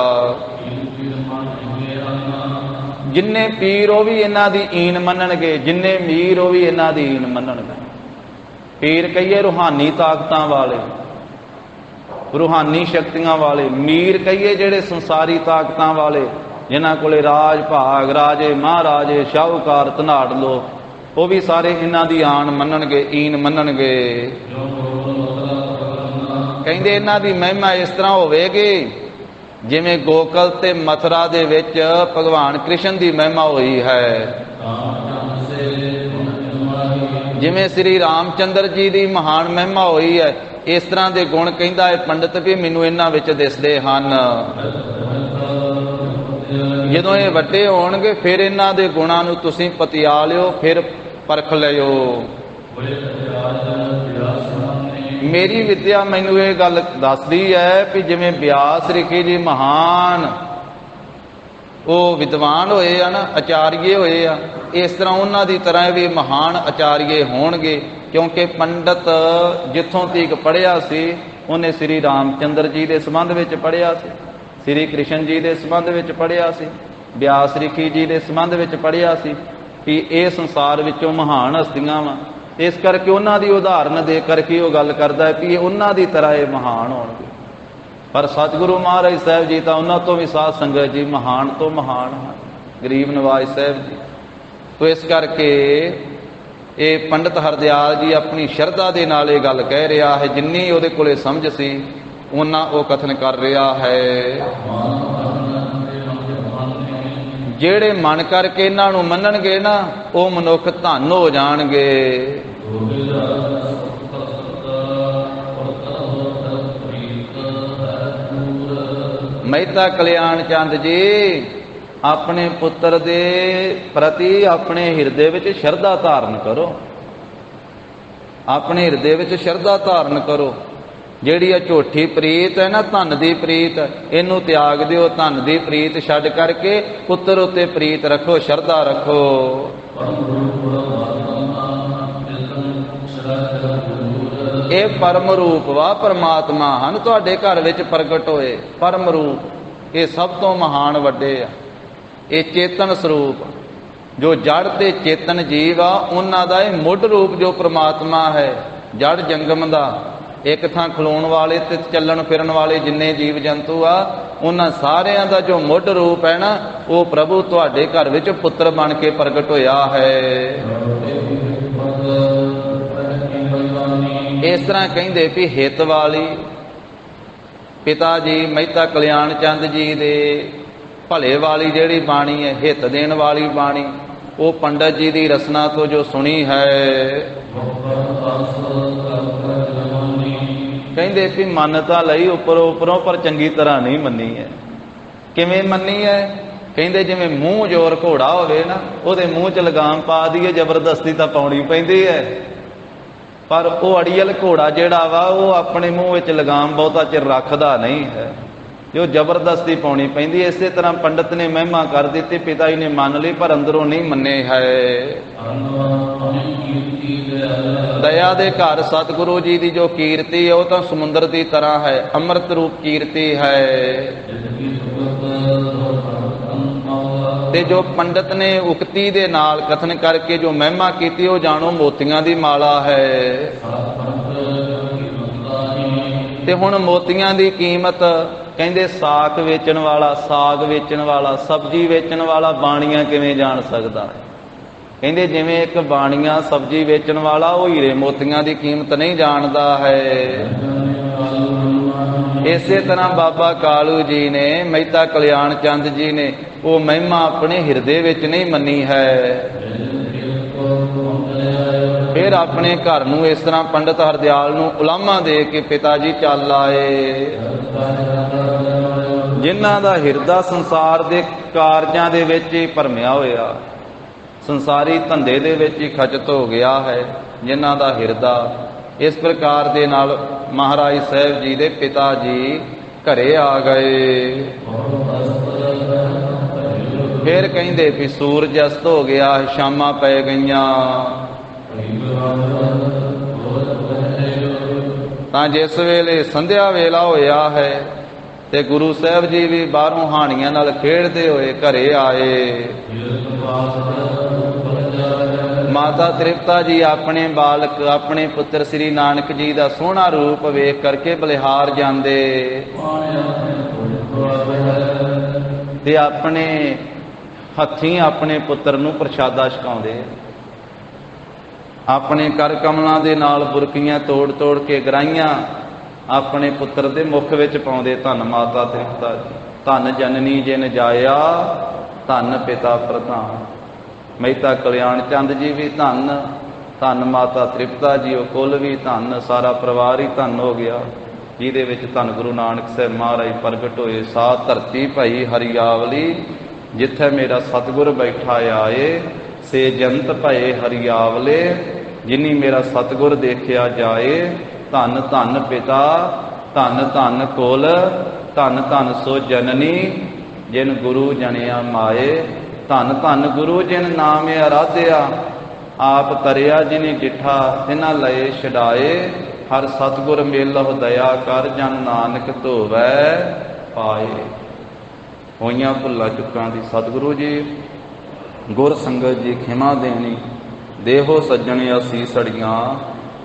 ਜਿੰਨੇ ਪੀਰ ਉਹ ਵੀ ਇਹਨਾਂ ਦੀ ਈਨ ਮੰਨਣਗੇ, ਜਿੰਨੇ ਮੀਰ ਉਹ ਵੀ ਇਹਨਾਂ ਦੀ ਈਨ ਮੰਨਣਗੇ। ਪੀਰ ਕਹੀਏ ਰੂਹਾਨੀ ਤਾਕਤਾਂ ਵਾਲੇ, ਰੂਹਾਨੀ ਸ਼ਕਤੀਆਂ ਵਾਲੇ, ਮੀਰ ਕਹੀਏ ਜਿਹੜੇ ਸੰਸਾਰੀ ਤਾਕਤਾਂ ਵਾਲੇ, ਜਿਨ੍ਹਾਂ ਕੋਲੇ ਰਾਜ ਭਾਗ, ਰਾਜੇ ਮਹਾਰਾਜੇ, ਸ਼ਾਹੂਕਾਰ, ਧਨਾੜ ਲੋਕ, ਉਹ ਵੀ ਸਾਰੇ ਇਹਨਾਂ ਦੀ ਆਣ ਮੰਨਣਗੇ, ਈਨ ਮੰਨਣਗੇ। ਕਹਿੰਦੇ ਇਹਨਾਂ ਦੀ ਮਹਿਮਾ ਇਸ ਤਰ੍ਹਾਂ ਹੋਵੇਗੀ ਜਿਵੇਂ ਗੋਕਲ ਤੇ ਮਥੁਰਾ ਦੇ ਵਿੱਚ ਭਗਵਾਨ ਕ੍ਰਿਸ਼ਨ ਦੀ ਮਹਿਮਾ ਹੋਈ ਹੈ, ਜਿਵੇਂ ਸ੍ਰੀ ਰਾਮਚੰਦਰ ਜੀ ਦੀ ਮਹਾਨ ਮਹਿਮਾ ਹੋਈ ਹੈ, ਇਸ ਤਰ੍ਹਾਂ ਦੇ ਗੁਣ ਕਹਿੰਦਾ ਹੈ ਪੰਡਤ ਵੀ ਮੈਨੂੰ ਇਹਨਾਂ ਵਿੱਚ ਦਿਸਦੇ ਹਨ। ਜਦੋਂ ਇਹ ਵੱਡੇ ਹੋਣਗੇ ਫਿਰ ਇਹਨਾਂ ਦੇ ਗੁਣਾਂ ਨੂੰ ਤੁਸੀਂ ਪਤਿਆ ਲਿਓ, ਫਿਰ ਪਰਖ ਲਿਓ। ਮੇਰੀ ਵਿਦਿਆ ਮੈਨੂੰ ਇਹ ਗੱਲ ਦੱਸਦੀ ਹੈ ਕਿ ਜਿਵੇਂ ਬਿਆਸ ਰਿਖੀ ਜੀ ਮਹਾਨ ਉਹ ਵਿਦਵਾਨ ਹੋਏ ਆ ਨਾ, ਆਚਾਰੀਏ ਹੋਏ ਆ, ਇਸ ਤਰ੍ਹਾਂ ਉਹਨਾਂ ਦੀ ਤਰ੍ਹਾਂ ਵੀ ਮਹਾਨ ਆਚਾਰੀਏ ਹੋਣਗੇ। ਕਿਉਂਕਿ ਪੰਡਤ ਜਿੱਥੋਂ ਤੀਕ ਪੜ੍ਹਿਆ ਸੀ ਉਹਨੇ ਸ੍ਰੀ ਰਾਮਚੰਦਰ ਜੀ ਦੇ ਸੰਬੰਧ ਵਿੱਚ ਪੜ੍ਹਿਆ ਸੀ, ਸ੍ਰੀ ਕ੍ਰਿਸ਼ਨ ਜੀ ਦੇ ਸੰਬੰਧ ਵਿੱਚ ਪੜ੍ਹਿਆ ਸੀ, ਬਿਆਸ ਰਿਖੀ ਜੀ ਦੇ ਸੰਬੰਧ ਵਿੱਚ ਪੜ੍ਹਿਆ ਸੀ ਕਿ ਇਹ ਸੰਸਾਰ ਵਿੱਚੋਂ ਮਹਾਨ ਹਸਤੀਆਂ ਵਾ। ਇਸ ਕਰਕੇ ਉਹਨਾਂ ਦੀ ਉਦਾਹਰਨ ਦੇ ਕਰਕੇ ਉਹ ਗੱਲ ਕਰਦਾ ਹੈ ਕਿ ਉਹਨਾਂ ਦੀ ਤਰ੍ਹਾਂ ਇਹ ਮਹਾਨ ਹੋਣਗੇ। ਪਰ ਸਤਿਗੁਰੂ ਮਹਾਰਾਜ ਸਾਹਿਬ ਜੀ ਤਾਂ ਉਹਨਾਂ ਤੋਂ ਵੀ ਸਾਧ ਸੰਗਤ ਜੀ ਮਹਾਨ ਤੋਂ ਮਹਾਨ ਹਨ, ਗਰੀਬ ਨਵਾਜ ਸਾਹਿਬ ਜੀ। ਤੋ ਇਸ ਕਰਕੇ ਇਹ ਪੰਡਤ ਹਰਦਿਆਲ ਜੀ ਆਪਣੀ ਸ਼ਰਧਾ ਦੇ ਨਾਲ ਇਹ ਗੱਲ ਕਹਿ ਰਿਹਾ ਹੈ, ਜਿੰਨੀ ਉਹਦੇ ਕੋਲੇ ਸਮਝ ਸੀ ਉਹਨਾਂ ਉਹ ਕਥਨ ਕਰ ਰਿਹਾ ਹੈ। ਜਿਹੜੇ ਮਨ ਕਰਕੇ ਇਹਨਾਂ ਨੂੰ ਮੰਨਣਗੇ ਨਾ ਉਹ ਮਨੁੱਖ ਧਨ ਹੋ ਜਾਣਗੇ। ਮਹਿਤਾ ਕਲਿਆਣ ਚੰਦ ਜੀ ਆਪਣੇ ਪੁੱਤਰ ਦੇ ਪ੍ਰਤੀ ਆਪਣੇ ਹਿਰਦੇ ਵਿੱਚ ਸ਼ਰਧਾ ਧਾਰਨ ਕਰੋ, ਆਪਣੇ ਹਿਰਦੇ ਵਿੱਚ ਸ਼ਰਧਾ ਧਾਰਨ ਕਰੋ। ਜਿਹੜੀ ਇਹ ਝੂਠੀ ਪ੍ਰੀਤ ਹੈ ਨਾ, ਧਨ ਦੀ ਪ੍ਰੀਤ, ਇਹਨੂੰ ਤਿਆਗ ਦਿਓ। ਧਨ ਦੀ ਪ੍ਰੀਤ ਛੱਡ ਕਰਕੇ ਪੁੱਤਰ ਉੱਤੇ ਪ੍ਰੀਤ ਰੱਖੋ, ਸ਼ਰਧਾ ਰੱਖੋ। ਇਹ ਪਰਮ ਰੂਪ ਵਾ ਪਰਮਾਤਮਾ ਹਨ, ਤੁਹਾਡੇ ਘਰ ਵਿੱਚ ਪ੍ਰਗਟ ਹੋਏ ਪਰਮ ਰੂਪ। ਇਹ ਸਭ ਤੋਂ ਮਹਾਨ ਵੱਡੇ ਆ। ਇਹ ਚੇਤਨ ਸਰੂਪ, ਜੋ ਜੜ ਤੇ ਚੇਤਨ ਜੀਵ ਆ ਉਹਨਾਂ ਦਾ ਇਹ ਮੁੱਢ ਰੂਪ ਜੋ ਪ੍ਰਮਾਤਮਾ ਹੈ। ਜੜ ਜੰਗਮ ਦਾ ਇੱਕ ਥਾਂ ਖਲੋਣ ਵਾਲੇ ਤੇ ਚੱਲਣ ਫਿਰਨ ਵਾਲੇ ਜਿੰਨੇ ਜੀਵ ਜੰਤੂ ਆ, ਉਹਨਾਂ ਸਾਰਿਆਂ ਦਾ ਜੋ ਮੁੱਢ ਰੂਪ ਹੈ ਨਾ, ਉਹ ਪ੍ਰਭੂ ਤੁਹਾਡੇ ਘਰ ਵਿੱਚ ਪੁੱਤਰ ਬਣ ਕੇ ਪ੍ਰਗਟ ਹੋਇਆ ਹੈ। ਇਸ ਤਰ੍ਹਾਂ ਕਹਿੰਦੇ ਵੀ ਹਿੱਤ ਵਾਲੀ ਪਿਤਾ ਜੀ ਮਹਿਤਾ ਕਲਿਆਣ ਚੰਦ ਜੀ ਦੇ ਭਲੇ ਵਾਲੀ ਜਿਹੜੀ ਬਾਣੀ ਹੈ, ਹਿੱਤ ਦੇਣ ਵਾਲੀ ਬਾਣੀ, ਉਹ ਪੰਡਤ ਜੀ ਦੀ ਰਸਨਾ ਤੋਂ ਜੋ ਸੁਣੀ ਹੈ। ਕਹਿੰਦੇ ਵੀ ਮੰਨ ਤਾਂ ਲਈ ਉੱਪਰੋਂ ਪਰ ਚੰਗੀ ਤਰ੍ਹਾਂ ਨਹੀਂ ਮੰਨੀ ਹੈ। ਕਿਵੇਂ ਮੰਨੀ ਹੈ? ਕਹਿੰਦੇ ਜਿਵੇਂ ਮੂੰਹ ਜ਼ੋਰ ਘੋੜਾ ਹੋਵੇ ਨਾ, ਉਹਦੇ ਮੂੰਹ 'ਚ ਲਗਾਮ ਪਾ ਦਈਏ, ਜ਼ਬਰਦਸਤੀ ਤਾਂ ਪਾਉਣੀ ਪੈਂਦੀ ਹੈ। ਪਰ ਉਹ ਅੜੀਅਲ ਘੋੜਾ ਜਿਹੜਾ ਵਾ ਉਹ ਆਪਣੇ ਮੂੰਹ ਵਿੱਚ ਲਗਾਮ ਬਹੁਤਾ ਚਿਰ ਰੱਖਦਾ ਨਹੀਂ ਹੈ, ਜੋ ਜ਼ਬਰਦਸਤੀ ਪਾਉਣੀ ਪੈਂਦੀ। ਇਸੇ ਤਰ੍ਹਾਂ ਪੰਡਤ ਨੇ ਮਹਿਮਾ ਕਰ ਦਿੱਤੀ, ਪਿਤਾ ਜੀ ਨੇ ਮੰਨ ਲਈ ਪਰ ਅੰਦਰੋਂ ਨਹੀਂ ਮੰਨੇ ਹੈ। ਦਇਆ ਦੇ ਘਰ ਸਤਿਗੁਰੂ ਜੀ ਦੀ ਜੋ ਕੀਰਤੀ ਹੈ ਉਹ ਤਾਂ ਸਮੁੰਦਰ ਦੀ ਤਰ੍ਹਾਂ ਹੈ, ਅੰਮ੍ਰਿਤ ਰੂਪ ਕੀਰਤੀ ਹੈ। ਤੇ ਜੋ ਪੰਡਤ ਨੇ ਉਕਤੀ ਦੇ ਨਾਲ ਕਥਨ ਕਰਕੇ ਜੋ ਮਹਿਮਾ ਕੀਤੀ, ਉਹ ਜਾਣੋ ਮੋਤੀਆਂ ਦੀ ਮਾਲਾ ਹੈ। ਤੇ ਹੁਣ ਮੋਤੀਆਂ ਦੀ ਕੀਮਤ ਕਹਿੰਦੇ ਸਾਗ ਵੇਚਣ ਵਾਲਾ, ਸਾਗ ਵੇਚਣ ਵਾਲਾ, ਸਬਜ਼ੀ ਵੇਚਣ ਵਾਲਾ ਬਾਣੀਆਂ ਕਿਵੇਂ ਜਾਣ ਸਕਦਾ ਹੈ? ਕਹਿੰਦੇ ਜਿਵੇਂ ਇੱਕ ਬਾਣੀਆਂ ਸਬਜ਼ੀ ਵੇਚਣ ਵਾਲਾ ਉਹ ਹੀਰੇ ਮੋਤੀਆਂ ਦੀ ਕੀਮਤ ਨਹੀਂ ਜਾਣਦਾ ਹੈ। ਇਸੇ ਤਰ੍ਹਾਂ ਬਾਬਾ ਕਾਲੂ ਜੀ ਨੇ, ਮਹਿਤਾ ਕਲਿਆਣ ਚੰਦ ਜੀ ਨੇ ਉਹ ਮਹਿਮਾ ਆਪਣੇ ਹਿਰਦੇ ਵਿੱਚ ਨਹੀਂ ਮੰਨੀ ਹੈ। ਫਿਰ ਆਪਣੇ ਘਰ ਨੂੰ ਇਸ ਤਰ੍ਹਾਂ ਪੰਡਤ ਹਰਦਿਆਲ ਨੂੰ ਉਲਾਮਾ ਦੇ ਕੇ ਪਿਤਾ ਜੀ ਚੱਲ ਆਏ। ਜਿਨ੍ਹਾਂ ਦਾ ਹਿਰਦਾ ਸੰਸਾਰ ਦੇ ਕਾਰਜਾਂ ਦੇ ਵਿੱਚ ਹੀ ਭਰਮਿਆ ਹੋਇਆ, ਸੰਸਾਰੀ ਧੰਦੇ ਦੇ ਵਿੱਚ ਹੀ ਖਚਤ ਹੋ ਗਿਆ ਹੈ, ਜਿਨ੍ਹਾਂ ਦਾ ਹਿਰਦਾ ਇਸ ਪ੍ਰਕਾਰ ਦੇ ਨਾਲ ਮਹਾਰਾਜ ਸਾਹਿਬ ਜੀ ਦੇ ਪਿਤਾ ਜੀ ਘਰੇ ਆ ਗਏ। ਫਿਰ ਕਹਿੰਦੇ ਵੀ ਸੂਰਜ ਅਸਤ ਹੋ ਗਿਆ, ਸ਼ਾਮਾਂ ਪੈ ਗਈਆਂ। ਤਾਂ ਜਿਸ ਵੇਲੇ ਸੰਧਿਆ ਵੇਲਾ ਹੋਇਆ ਹੈ ਤੇ ਗੁਰੂ ਸਾਹਿਬ ਜੀ ਵੀ ਬਾਹਰੋਂ ਹਾਣੀਆਂ ਨਾਲ ਖੇਡਦੇ ਹੋਏ ਘਰੇ ਆਏ। ਮਾਤਾ ਤ੍ਰਿਪਤਾ ਜੀ ਆਪਣੇ ਬਾਲਕ ਆਪਣੇ ਪੁੱਤਰ ਸ੍ਰੀ ਨਾਨਕ ਜੀ ਦਾ ਸੋਹਣਾ ਰੂਪ ਵੇਖ ਕਰਕੇ ਬਲਿਹਾਰ ਜਾਂਦੇ ਤੇ ਆਪਣੇ ਹੱਥੀਂ ਆਪਣੇ ਪੁੱਤਰ ਨੂੰ ਪ੍ਰਸ਼ਾਦਾ ਛਕਾਉਂਦੇ। ਆਪਣੇ ਕਰ ਕਮਲਾਂ ਦੇ ਨਾਲ ਬੁਰਕੀਆਂ ਤੋੜ ਤੋੜ ਕੇ ਗਰਾਈਆਂ ਆਪਣੇ ਪੁੱਤਰ ਦੇ ਮੁਖ ਵਿੱਚ ਪਾਉਂਦੇ। ਧੰਨ ਮਾਤਾ ਤ੍ਰਿਪਤਾ ਜੀ, ਧੰਨ ਜਨਨੀ ਜਿਨ ਜਾਇਆ, ਧੰਨ ਪਿਤਾ ਪ੍ਰਧਾਨ। ਮਹਿਤਾ ਕਲਿਆਣ ਚੰਦ ਜੀ ਵੀ ਧੰਨ, ਧੰਨ ਮਾਤਾ ਤ੍ਰਿਪਤਾ ਜੀ, ਉਹ ਕੁਲ ਵੀ ਧੰਨ, ਸਾਰਾ ਪਰਿਵਾਰ ਹੀ ਧੰਨ ਹੋ ਗਿਆ ਜਿਹਦੇ ਵਿੱਚ ਧੰਨ ਗੁਰੂ ਨਾਨਕ ਸਾਹਿਬ ਮਹਾਰਾਜ ਪ੍ਰਗਟ ਹੋਏ। ਸਾ ਧਰਤੀ ਭਈ ਹਰਿਆਵਲੀ, ਜਿੱਥੇ ਮੇਰਾ ਸਤਿਗੁਰ ਬੈਠਾ ਆਏ, ਸੇ ਜੰਤ ਭਏ ਹਰਿਆਵਲੇ, ਜਿਨੀ ਮੇਰਾ ਸਤਿਗੁਰ ਦੇਖਿਆ ਜਾਏ। ਧੰਨ ਧੰਨ ਪਿਤਾ, ਧੰਨ ਧੰਨ ਕੁਲ, ਧੰਨ ਧੰਨ ਸੋ ਜਨਨੀ, ਜਿਨ ਗੁਰੂ ਜਣਿਆ ਮਾਏ। ਧੰਨ ਧੰਨ ਗੁਰੂ ਜਿਨ ਨਾਮ ਅਰਾਧਿਆ, ਆਪ ਤਰਿਆ ਜਿਨੀ ਡਿਠਾ, ਤਿਨਾ ਲਏ ਛਡਾਏ। ਹਰ ਸਤਿਗੁਰ ਮੇਲਹੁ ਦਇਆ ਕਰ, ਜਨ ਨਾਨਕ ਧੋਵੈ ਪਾਏ। ਹੋਈਆਂ ਭੁੱਲਾਂ ਚੁੱਕਾਂ ਦੀ ਸਤਿਗੁਰੂ ਜੀ ਗੁਰ ਸੰਗਤ ਜੀ ਖਿਮਾ ਦੇਣੀ। ਦੇਹੋ ਸੱਜਣ ਅਸੀਸੜੀਆਂ,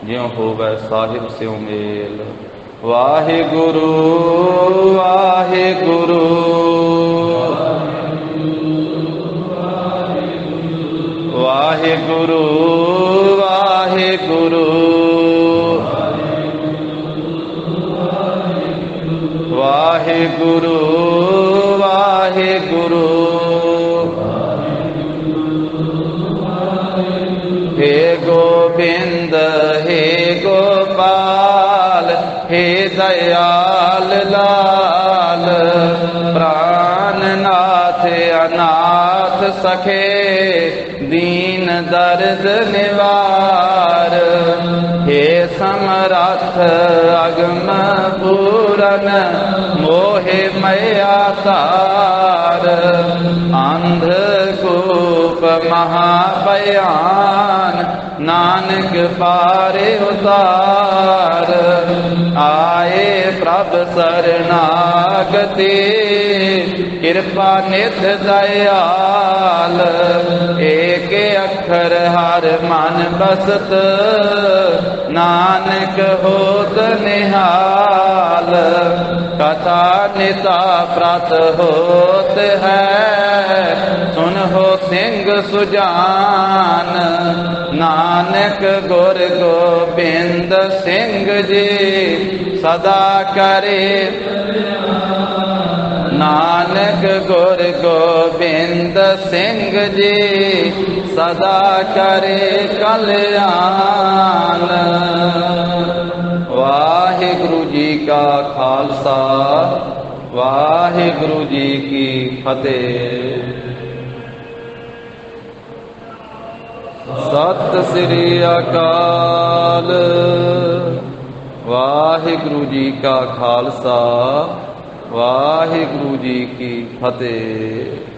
ਜਿਉ ਹੋਵੈ ਸਾਹਿਬ ਸਿਉ ਮੇਲ। ਵਾਹਿਗੁਰੂ ਵਾਹਿਗੁਰੂ ਵਾਹਿਗੁਰੂ ਵਾਹਿਗੁਰੂ ਵਾਹਿਗੁਰੂ ਵਾਹਿਗੁਰੂ। ਹੇ ਗੋਬਿੰਦ ਹੇ ਗੋਪਾਲ, ਹੇ ਦਇਆਲ ਲਾਲ, ਪ੍ਰਾਨਨਾਥ ਅਨਾਥ ਸਖੇ, ਦੀਨ ਦਰਦ ਨਿਵਾਰ। ਹੇ ਸਮਰੱਥ ਅਗਮ ਪੂਰਨ, ਮੋਹਿ ਮਇਆ ਤਾਰ। ਅੰਧ ਕੂਪ ਮਹਾਭਿਆਨ, ਨਾਨਕ ਪਾਰੇ ਉਤਾਰ। ਆਏ ਪ੍ਰਭ ਸਰਨਾਗਤੀ, ਕਿਰਪਾ ਨਿਧ ਦਇਆਲ। ਏਕ ਅੱਖਰ ਹਰ ਮਨ ਬਸਤ, ਨਾਨਕ ਹੋਤ ਨਿਹਾਲ। ਕਥਾ ਨਿਤਾ ਪ੍ਰਤ ਹੋਤ ਹੈ, ਸੁਨਹੁ ਸਿੰਘ ਸੁਜਾਨ। ਨਾਨਕ ਗੁਰ ਗੋਬਿੰਦ ਸਿੰਘ ਜੀ, ਸਦਾ ਕਰੇ। ਨਾਨਕ ਗੁਰ ਗੋਬਿੰਦ ਸਿੰਘ ਜੀ, ਸਦਾ ਕਰੇ ਕਲਿਆਣ। ਵਾਹਿਗੁਰੂ ਜੀ ਕਾ ਖਾਲਸਾ, ਵਾਹਿਗੁਰੂ ਜੀ ਕੀ ਫਤਿਹ। ਸਤਿ ਸ੍ਰੀ ਅਕਾਲ। ਵਾਹਿਗੁਰੂ ਜੀ ਕਾ ਖਾਲਸਾ, ਵਾਹਿਗੁਰੂ ਜੀ ਕੀ ਫਤਿਹ।